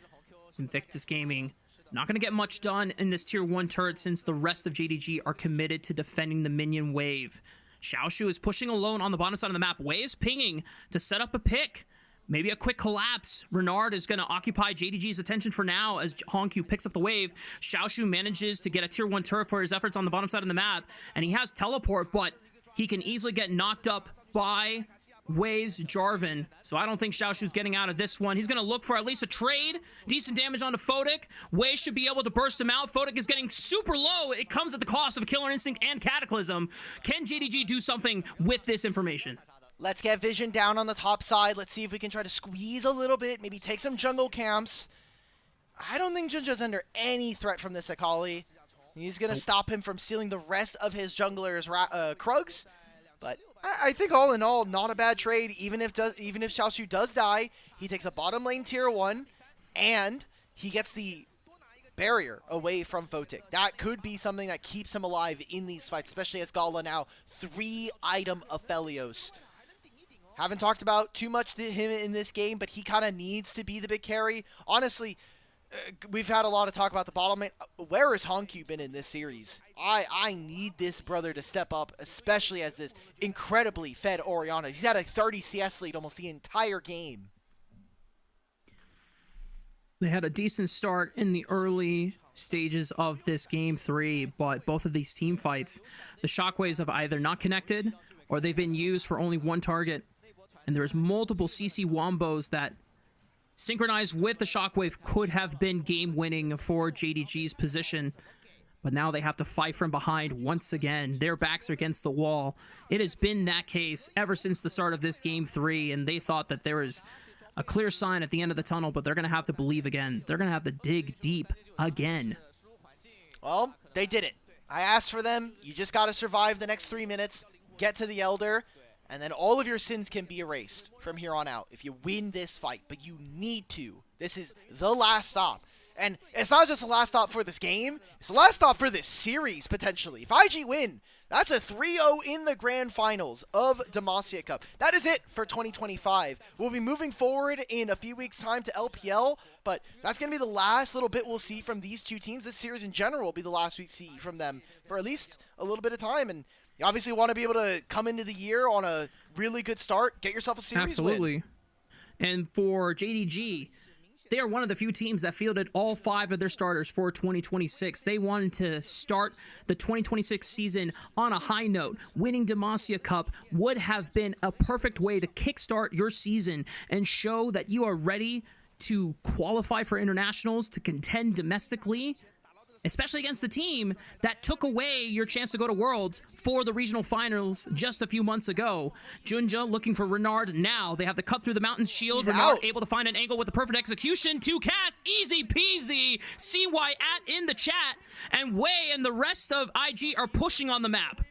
Invictus Gaming not going to get much done in this tier 1 turret since the rest of JDG are committed to defending the minion wave. Xiaoshu is pushing alone on the bottom side of the map. Wei is pinging to set up a pick. Maybe a quick collapse. Renard is going to occupy JDG's attention for now as Hongq picks up the wave. Xiaoshu manages to get a tier 1 turret for his efforts on the bottom side of the map, and he has teleport, but he can easily get knocked up by Wei's Jarvan. So I don't think Xiaoshu's getting out of this one. He's going to look for at least a trade. Decent damage onto Photic. Wei should be able to burst him out. Photic is getting super low. It comes at the cost of Killer Instinct and Cataclysm. Can JDG do something with this information? Let's get Vision down on the top side. Let's see if we can try to squeeze a little bit. Maybe take some jungle camps. I don't think Junja's under any threat from this Akali. He's going to stop him from stealing the rest of his jungler's Krugs. But I think all in all, not a bad trade. Even if Xiaoshu does die, he takes a bottom lane tier 1, and he gets the barrier away from Photic. That could be something that keeps him alive in these fights, especially as Gala now 3-item Aphelios. Haven't talked about too much him in this game, but he kind of needs to be the big carry. Honestly, we've had a lot of talk about the bottom lane. Where has Hongq been in this series? I need this brother to step up, especially as this incredibly fed Orianna. He's had a 30 CS lead almost the entire game. They had a decent start in the early stages of this game 3, but both of these team fights, the shockwaves have either not connected or they've been used for only one target. And there's multiple CC wombos that synchronized with the shockwave could have been game-winning for JDG's position. but now they have to fight from behind once again. Their backs are against the wall. It has been that case ever since the start of this Game 3, and they thought that there was a clear sign at the end of the tunnel, but they're going to have to believe again. They're going to have to dig deep again. Well, they did it. I asked for them. You just got to survive the next 3 minutes, get to the Elder, and then all of your sins can be erased from here on out if you win this fight. But you need to. This is the last stop. And it's not just the last stop for this game. It's the last stop for this series, potentially. If IG win, that's a 3-0 in the grand finals of Demacia Cup. That is it for 2025. We'll be moving forward in a few weeks' time to LPL, but that's going to be the last little bit we'll see from these two teams. This series in general will be the last we see from them for at least a little bit of time. And you obviously want to be able to come into the year on a really good start, get yourself a series Absolutely. win. And for JDG, they are one of the few teams that fielded all 5 of their starters for 2026. They wanted to start the 2026 season on a high note. Winning Demacia Cup would have been a perfect way to kickstart your season and show that you are ready to qualify for internationals, to contend domestically, especially against the team that took away your chance to go to Worlds for the regional finals just a few months ago. Junja looking for Renard now. They have to cut through the mountain shield. He's Renard out. able to find an angle with the perfect execution to cast. Easy peasy. CY at in the chat. And Wei and the rest of IG are pushing on the map.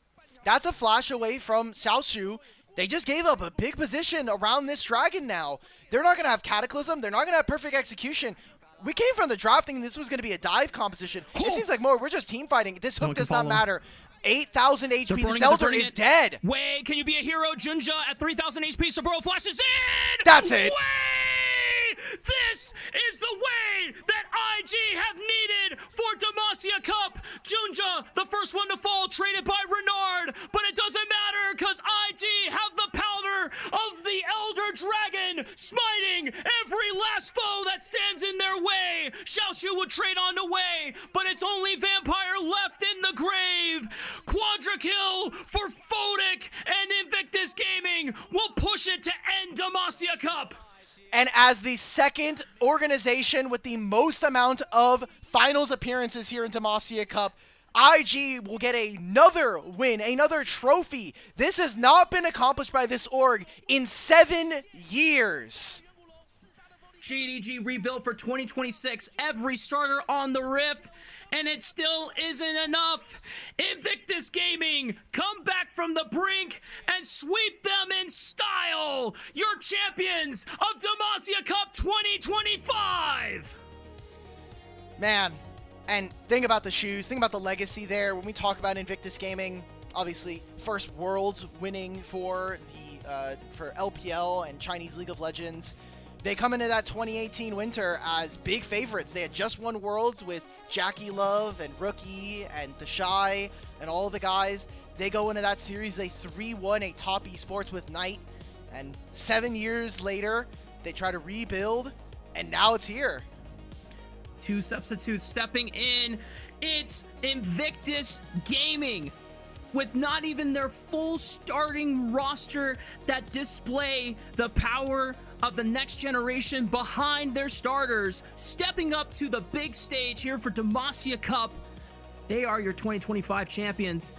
That's a flash away from Xiaoshu. They just gave up a big position around this dragon now. They're not going to have Cataclysm. They're not going to have perfect execution. We came from the draft thinking this was going to be a dive composition. It seems like more we're just team fighting. This hook does not matter. 8,000 HP. The Elder is dead. Wei, can you be a hero? Junja at 3,000 HP. Saburo flashes in. That's it. Wei! This is the way that IG have needed for Demacia Cup. Junja, the first one to fall, traded by Renard. But it doesn't matter because IG have the powder of the Elder Dragon, smiting every last foe that stands in their way. Xiaoshu would trade on to Wei, but it's only Vampire left in the grave. Quadra kill for Photic, and Invictus Gaming will push it to end Demacia Cup. And as the second organization with the most amount of finals appearances here in Demacia Cup, IG will get another win, another trophy. This has not been accomplished by this org in 7 years. JDG rebuild for 2026, every starter on the Rift, and it still isn't enough. Invictus Gaming, come back from the brink and sweep them in style. Your champions of Demacia Cup 2025. Man, and think about the shoes, think about the legacy there. When we talk about Invictus Gaming, obviously first Worlds winning for the for LPL and Chinese League of Legends. They come into that 2018 winter as big favorites. They had just won Worlds with Jackie Love and Rookie and The Shy and all the guys. They go into that series, they 3-1 a top esports with Knight. And 7 years later, they try to rebuild, and now it's here. 2 substitutes stepping in. It's Invictus Gaming, with not even their full starting roster that display the power of the next generation behind their starters, stepping up to the big stage here for Demacia Cup. They are your 2025 champions,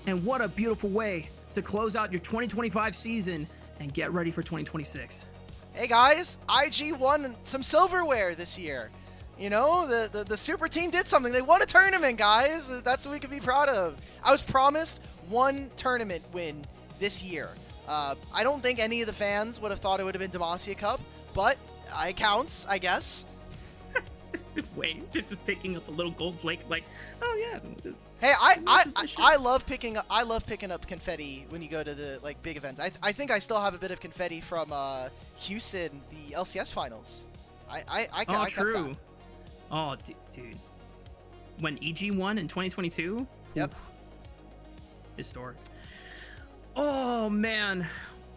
and what a beautiful way to close out your 2025 season and get ready for 2026. Hey guys, IG won some silverware this year. You know, the super team did something. They won a tournament, guys. That's what we can be proud of. I was promised one tournament win this year. I don't think any of the fans would have thought it would have been Demacia Cup, but it counts, I guess. Wait, just picking up a little gold flake, like, oh yeah. Hey, I love picking up confetti when you go to the big events. I think I still have a bit of confetti from Houston, the LCS finals. I kept true. that. Oh, dude. When EG won in 2022? Yep. Oof. Historic. Oh, man.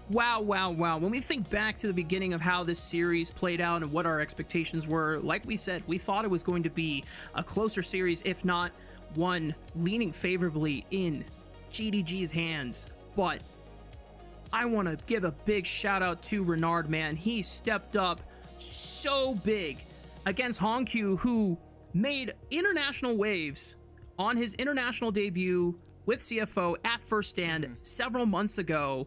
Wow. When we think back to the beginning of how this series played out and what our expectations were, like we said, we thought it was going to be a closer series, if not one leaning favorably in JDG's hands. But I want to give a big shout out to Renard, man. He stepped up so big against Hongq, who made international waves on his international debut with CFO at First Stand several months ago.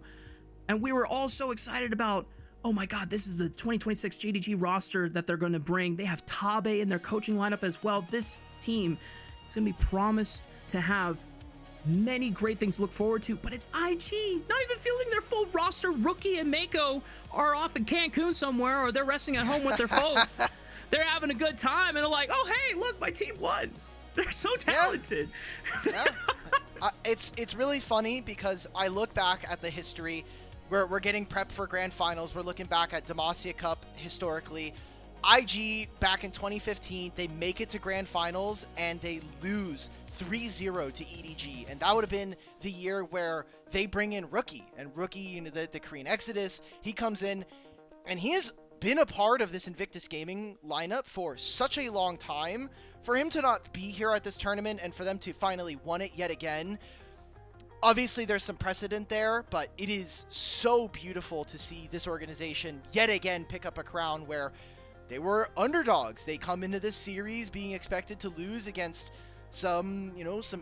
And we were all so excited about, oh my God, this is the 2026 JDG roster that they're going to bring. They have Tabe in their coaching lineup as well. This team is going to be promised to have many great things to look forward to, but it's IG not even fielding their full roster. Rookie and Mako are off in Cancun somewhere, or they're resting at home with their folks. They're having a good time, and they're like, oh, hey, look, my team won. They're so talented. Yeah. It's really funny because I look back at the history. We're getting prepped for grand finals. We're looking back at Demacia Cup historically. IG back in 2015, they make it to grand finals and they lose 3-0 to EDG. And that would have been the year where they bring in Rookie. And Rookie, you know, the Korean Exodus, he comes in and he has been a part of this Invictus Gaming lineup for such a long time. For him to not be here at this tournament and for them to finally won it yet again, obviously there's some precedent there, but it is so beautiful to see this organization yet again pick up a crown where they were underdogs. They come into this series being expected to lose against some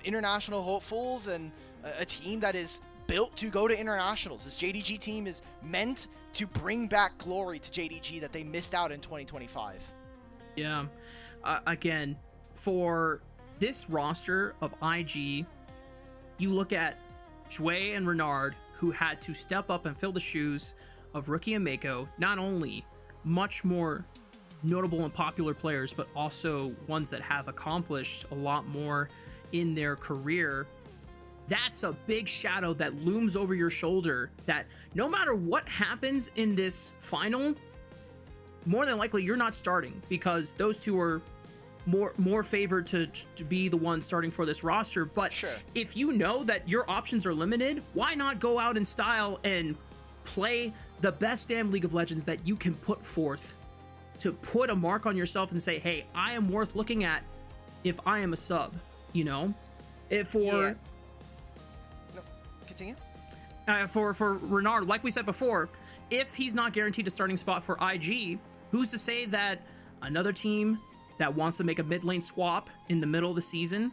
international hopefuls and a team that is built to go to internationals. This JDG team is meant to bring back glory to JDG that they missed out in 2025. Yeah. Again, for this roster of IG, you look at Jue and Renard, who had to step up and fill the shoes of Rookie and Mako, not only much more notable and popular players, but also ones that have accomplished a lot more in their career. That's a big shadow that looms over your shoulder, that no matter what happens in this final, more than likely you're not starting, because those two are more favored to be the ones starting for this roster. But sure, if you know that your options are limited, why not go out in style and play the best damn League of Legends that you can put forth to put a mark on yourself and say, hey, I am worth looking at if I am a sub, you know? No, continue. For Renard, like we said before, if he's not guaranteed a starting spot for IG, who's to say that another team that wants to make a mid lane swap in the middle of the season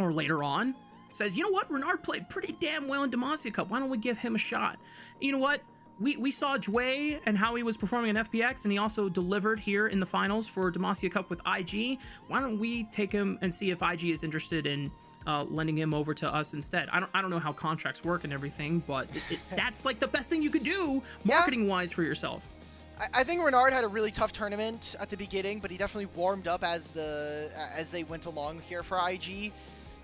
or later on says, you know what, Renard played pretty damn well in Demacia Cup. Why don't we give him a shot? You know what? We saw Jue and how he was performing in FPX, and he also delivered here in the finals for Demacia Cup with IG. Why don't we take him and see if IG is interested in lending him over to us instead? I don't know how contracts work and everything, but that's like the best thing you could do marketing-wise for yourself. I think Renard had a really tough tournament at the beginning, but he definitely warmed up as they went along here for IG.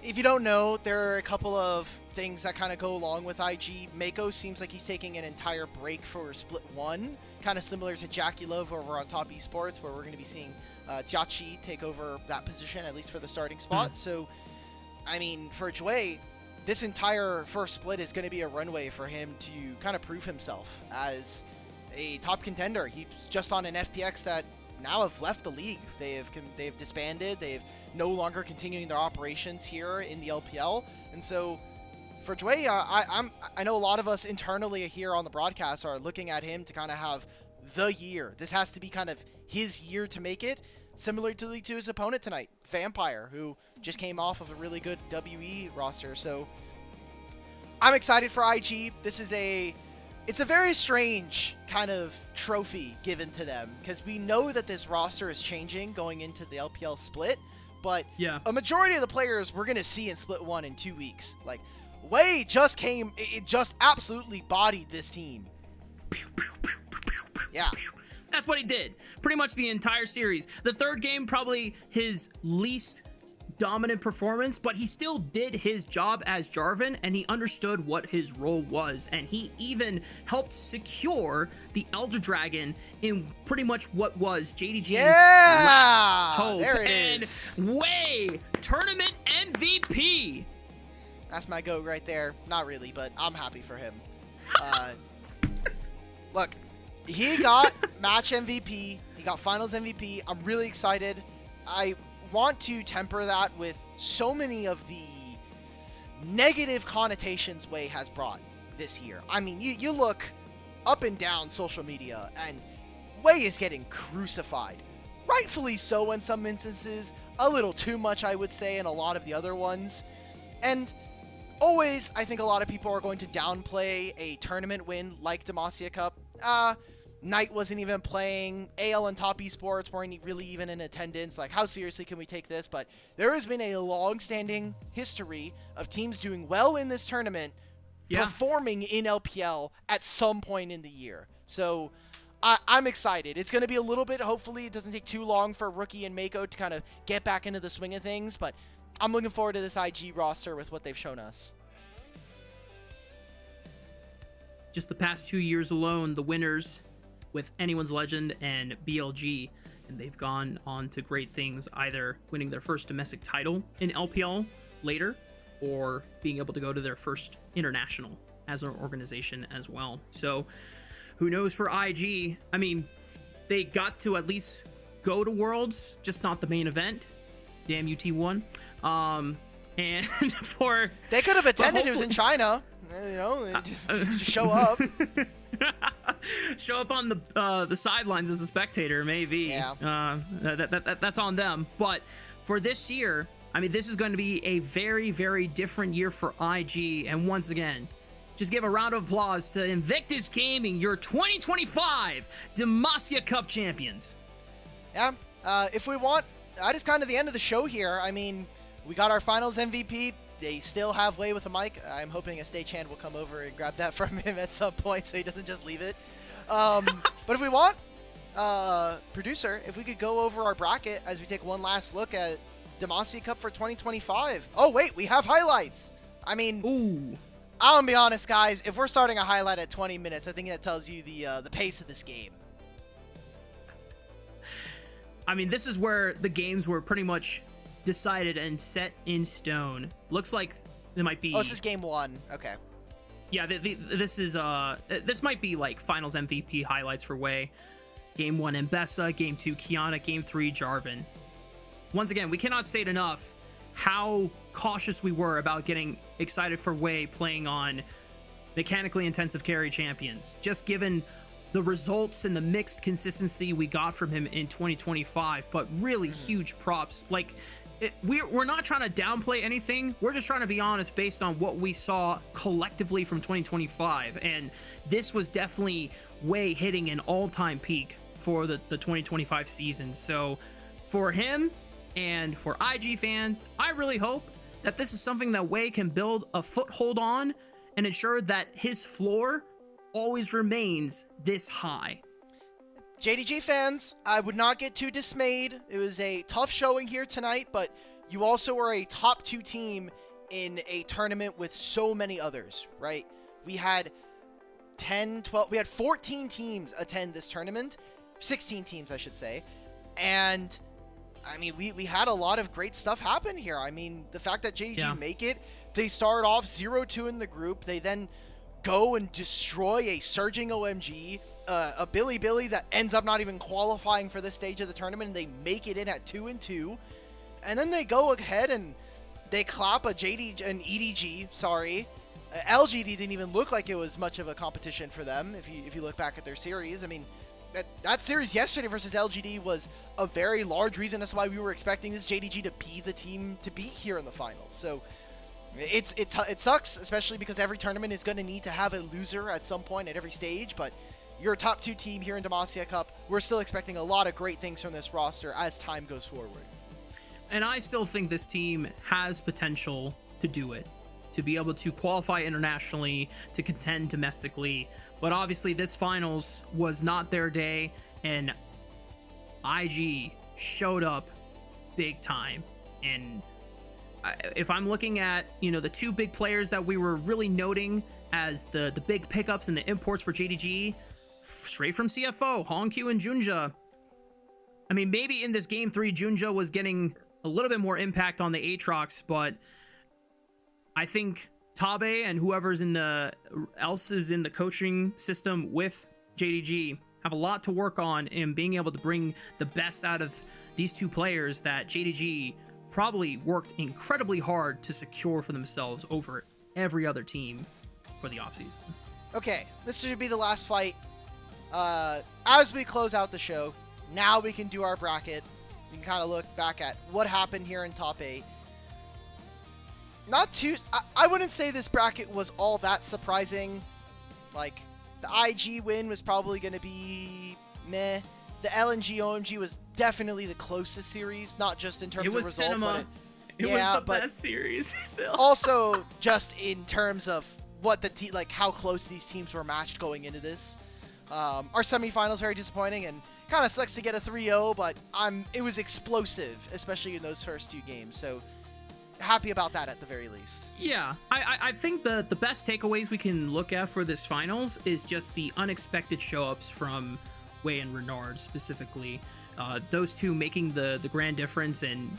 If you don't know, there are a couple of things that kind of go along with IG. Mako seems like he's taking an entire break for Split 1, kind of similar to Jackie Love over on Top Esports, where we're going to be seeing Jiachi take over that position, at least for the starting spot. So, I mean, for Jue, this entire first split is going to be a runway for him to kind of prove himself as a top contender. He's just on an FPX that now have left the league. They've disbanded. They've no longer continuing their operations here in the LPL. And so for Jue, I know a lot of us internally here on the broadcast are looking at him to kind of have the year. This has to be kind of his year to make it, similar to his opponent tonight, Vampire, who just came off of a really good WE roster. So I'm excited for IG. It's a very strange kind of trophy given to them, because we know that this roster is changing going into the LPL split, but a majority of the players we're going to see in Split 1 in 2 weeks. Like, Wei just came, it just absolutely bodied this team. Yeah. That's what he did pretty much the entire series. The third game, probably his least dominant performance, but he still did his job as Jarvan, and he understood what his role was, and he even helped secure the Elder Dragon in pretty much what was JDG's last hope. There it is. Wei, tournament MVP. That's my GOAT right there. Not really, but I'm happy for him. Look, he got match MVP. He got finals MVP. I'm really excited. I want to temper that with so many of the negative connotations Wei has brought this year. I mean, you look up and down social media, and Wei is getting crucified. Rightfully so in some instances. a little too much, I would say, in a lot of the other ones. And always, I think a lot of people are going to downplay a tournament win like Demacia Cup. Knight wasn't even playing. AL and Top Esports weren't really even in attendance. Like, how seriously can we take this? But there has been a long-standing history of teams doing well in this tournament, performing in LPL at some point in the year. So I'm excited. It's going to be a little bit, hopefully it doesn't take too long for Rookie and Mako to kind of get back into the swing of things, but I'm looking forward to this IG roster with what they've shown us. Just the past 2 years alone, the winners with Anyone's Legend and BLG, and they've gone on to great things, either winning their first domestic title in LPL later, or being able to go to their first international as an organization as well. So who knows for IG? I mean, they got to at least go to Worlds, just not the main event. Damn UT1. And for... They could have attended, it was in China. You know, just show up. Show up on the sidelines as a spectator, maybe. Yeah. That's on them. But for this year, I mean, this is going to be a very, very different year for IG. And once again, just give a round of applause to Invictus Gaming, your 2025 Demacia Cup champions. Yeah. If we want, that is kind of the end of the show here. I mean, we got our finals MVP. They still have Way with a mic. I'm hoping a Stay Chan will come over and grab that from him at some point so he doesn't just leave it. But if we want, producer, if we could go over our bracket as we take one last look at Demacia Cup for 2025. Oh, wait, we have highlights. I mean, ooh. I'm going to be honest, guys. If we're starting a highlight at 20 minutes, I think that tells you the pace of this game. I mean, this is where the games were pretty much decided and set in stone. Looks like there might be... Oh, this is game 1. Okay. Yeah, this might be like finals MVP highlights for Way. Game 1, Mbessa. Game 2, Kiana. Game 3, Jarvan. Once again, we cannot state enough how cautious we were about getting excited for Way playing on mechanically intensive carry champions. Just given the results and the mixed consistency we got from him in 2025, but really huge props. Like, we're not trying to downplay anything. We're just trying to be honest based on what we saw collectively from 2025. And this was definitely Way hitting an all-time peak for the 2025 season. So for him and for IG fans, I really hope that this is something that Way can build a foothold on and ensure that his floor always remains this high. JDG fans, I would not get too dismayed. It was a tough showing here tonight, but you also are a top 2 team in a tournament with so many others, right? We had 10, 12, we had 14 teams attend this tournament, 16 teams, I should say. And I mean, we had a lot of great stuff happen here. I mean, the fact that JDG make it, they start off 0-2 in the group. They then go and destroy a surging OMG, a Billy that ends up not even qualifying for this stage of the tournament, and they make it in at 2-2. And then they go ahead and they clap an EDG, sorry. LGD didn't even look like it was much of a competition for them, if you look back at their series. I mean, that series yesterday versus LGD was a very large reason as to why we were expecting this JDG to be the team to beat here in the finals. So it sucks, especially because every tournament is going to need to have a loser at some point at every stage, but you're a top 2 team here in Demacia Cup. We're still expecting a lot of great things from this roster as time goes forward. And I still think this team has potential to do it, to be able to qualify internationally, to contend domestically. But obviously this finals was not their day, and IG showed up big time. And if I'm looking at, you know, the 2 big players that we were really noting as the big pickups and the imports for JDG, straight from CFO, Hongq and Junja. I mean, maybe in this game 3, Junja was getting a little bit more impact on the Aatrox, but I think Tabe and whoever's else is in the coaching system with JDG have a lot to work on in being able to bring the best out of these 2 players that JDG probably worked incredibly hard to secure for themselves over every other team for the offseason. Okay, this should be the last fight. As we close out the show, now we can do our bracket. You can kind of look back at what happened here in top 8. Not too... I wouldn't say this bracket was all that surprising. Like, the IG win was probably going to be meh. The LNG OMG was definitely the closest series, not just in terms of result, cinema. but It was the best series still. Also, just in terms of what the how close these teams were matched going into this. Our semifinals very disappointing, and kind of sucks to get a 3-0, but it was explosive, especially in those first 2 games. So happy about that at the very least. Yeah, I think the best takeaways we can look at for this finals is just the unexpected show-ups from Wei and Renard specifically. Those two making the grand difference and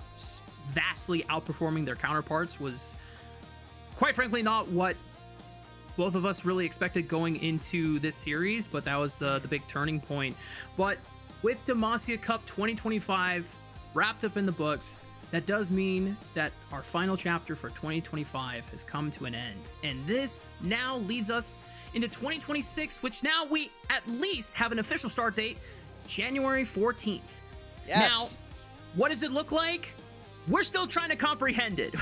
vastly outperforming their counterparts was, quite frankly, not what both of us really expected going into this series, but that was the big turning point. But with Demacia Cup 2025 wrapped up in the books, that does mean that our final chapter for 2025 has come to an end. And this now leads us into 2026, which now we at least have an official start date, January 14th. Yes. Now, what does it look like? We're still trying to comprehend it.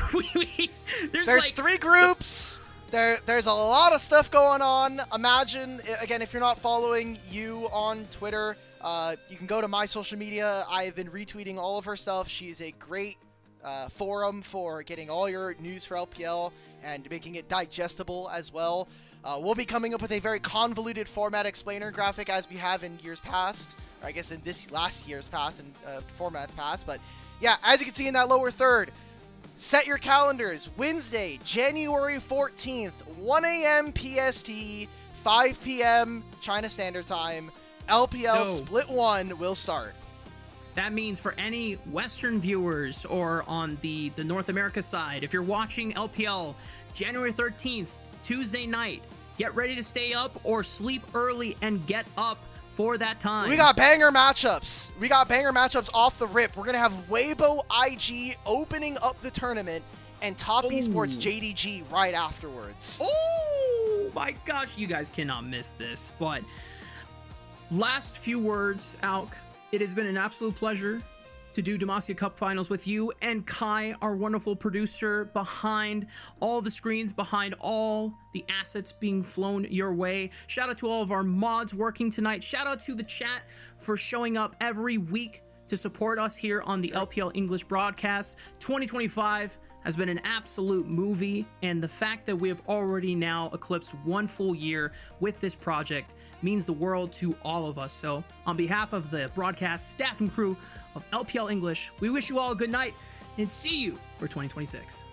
There's like 3 groups. There's a lot of stuff going on. Imagine, again, if you're not following you on Twitter, you can go to my social media. I've been retweeting all of her stuff. She's a great forum for getting all your news for LPL and making it digestible as well. We'll be coming up with a very convoluted format explainer graphic as we have in years past, or I guess in this last year's past and formats past. But yeah, as you can see in that lower third, set your calendars. Wednesday, January 14th, 1 a.m. PST, 5 p.m. China Standard Time. LPL Split 1 will start. That means for any Western viewers or on the North America side, if you're watching LPL January 13th, Tuesday night, get ready to stay up or sleep early and get up for that time. We got banger matchups. We got banger matchups off the rip. We're going to have Weibo IG opening up the tournament and Top Esports JDG right afterwards. Oh my gosh, you guys cannot miss this. But last few words, Alk. It has been an absolute pleasure to do Demacia Cup finals with you and Kai, our wonderful producer behind all the screens, behind all the assets being flown your way. Shout out to all of our mods working tonight. Shout out to the chat for showing up every week to support us here on the LPL English broadcast. 2025 has been an absolute movie, and the fact that we have already now eclipsed 1 full year with this project means the world to all of us. So on behalf of the broadcast staff and crew of LPL English, we wish you all a good night and see you for 2026.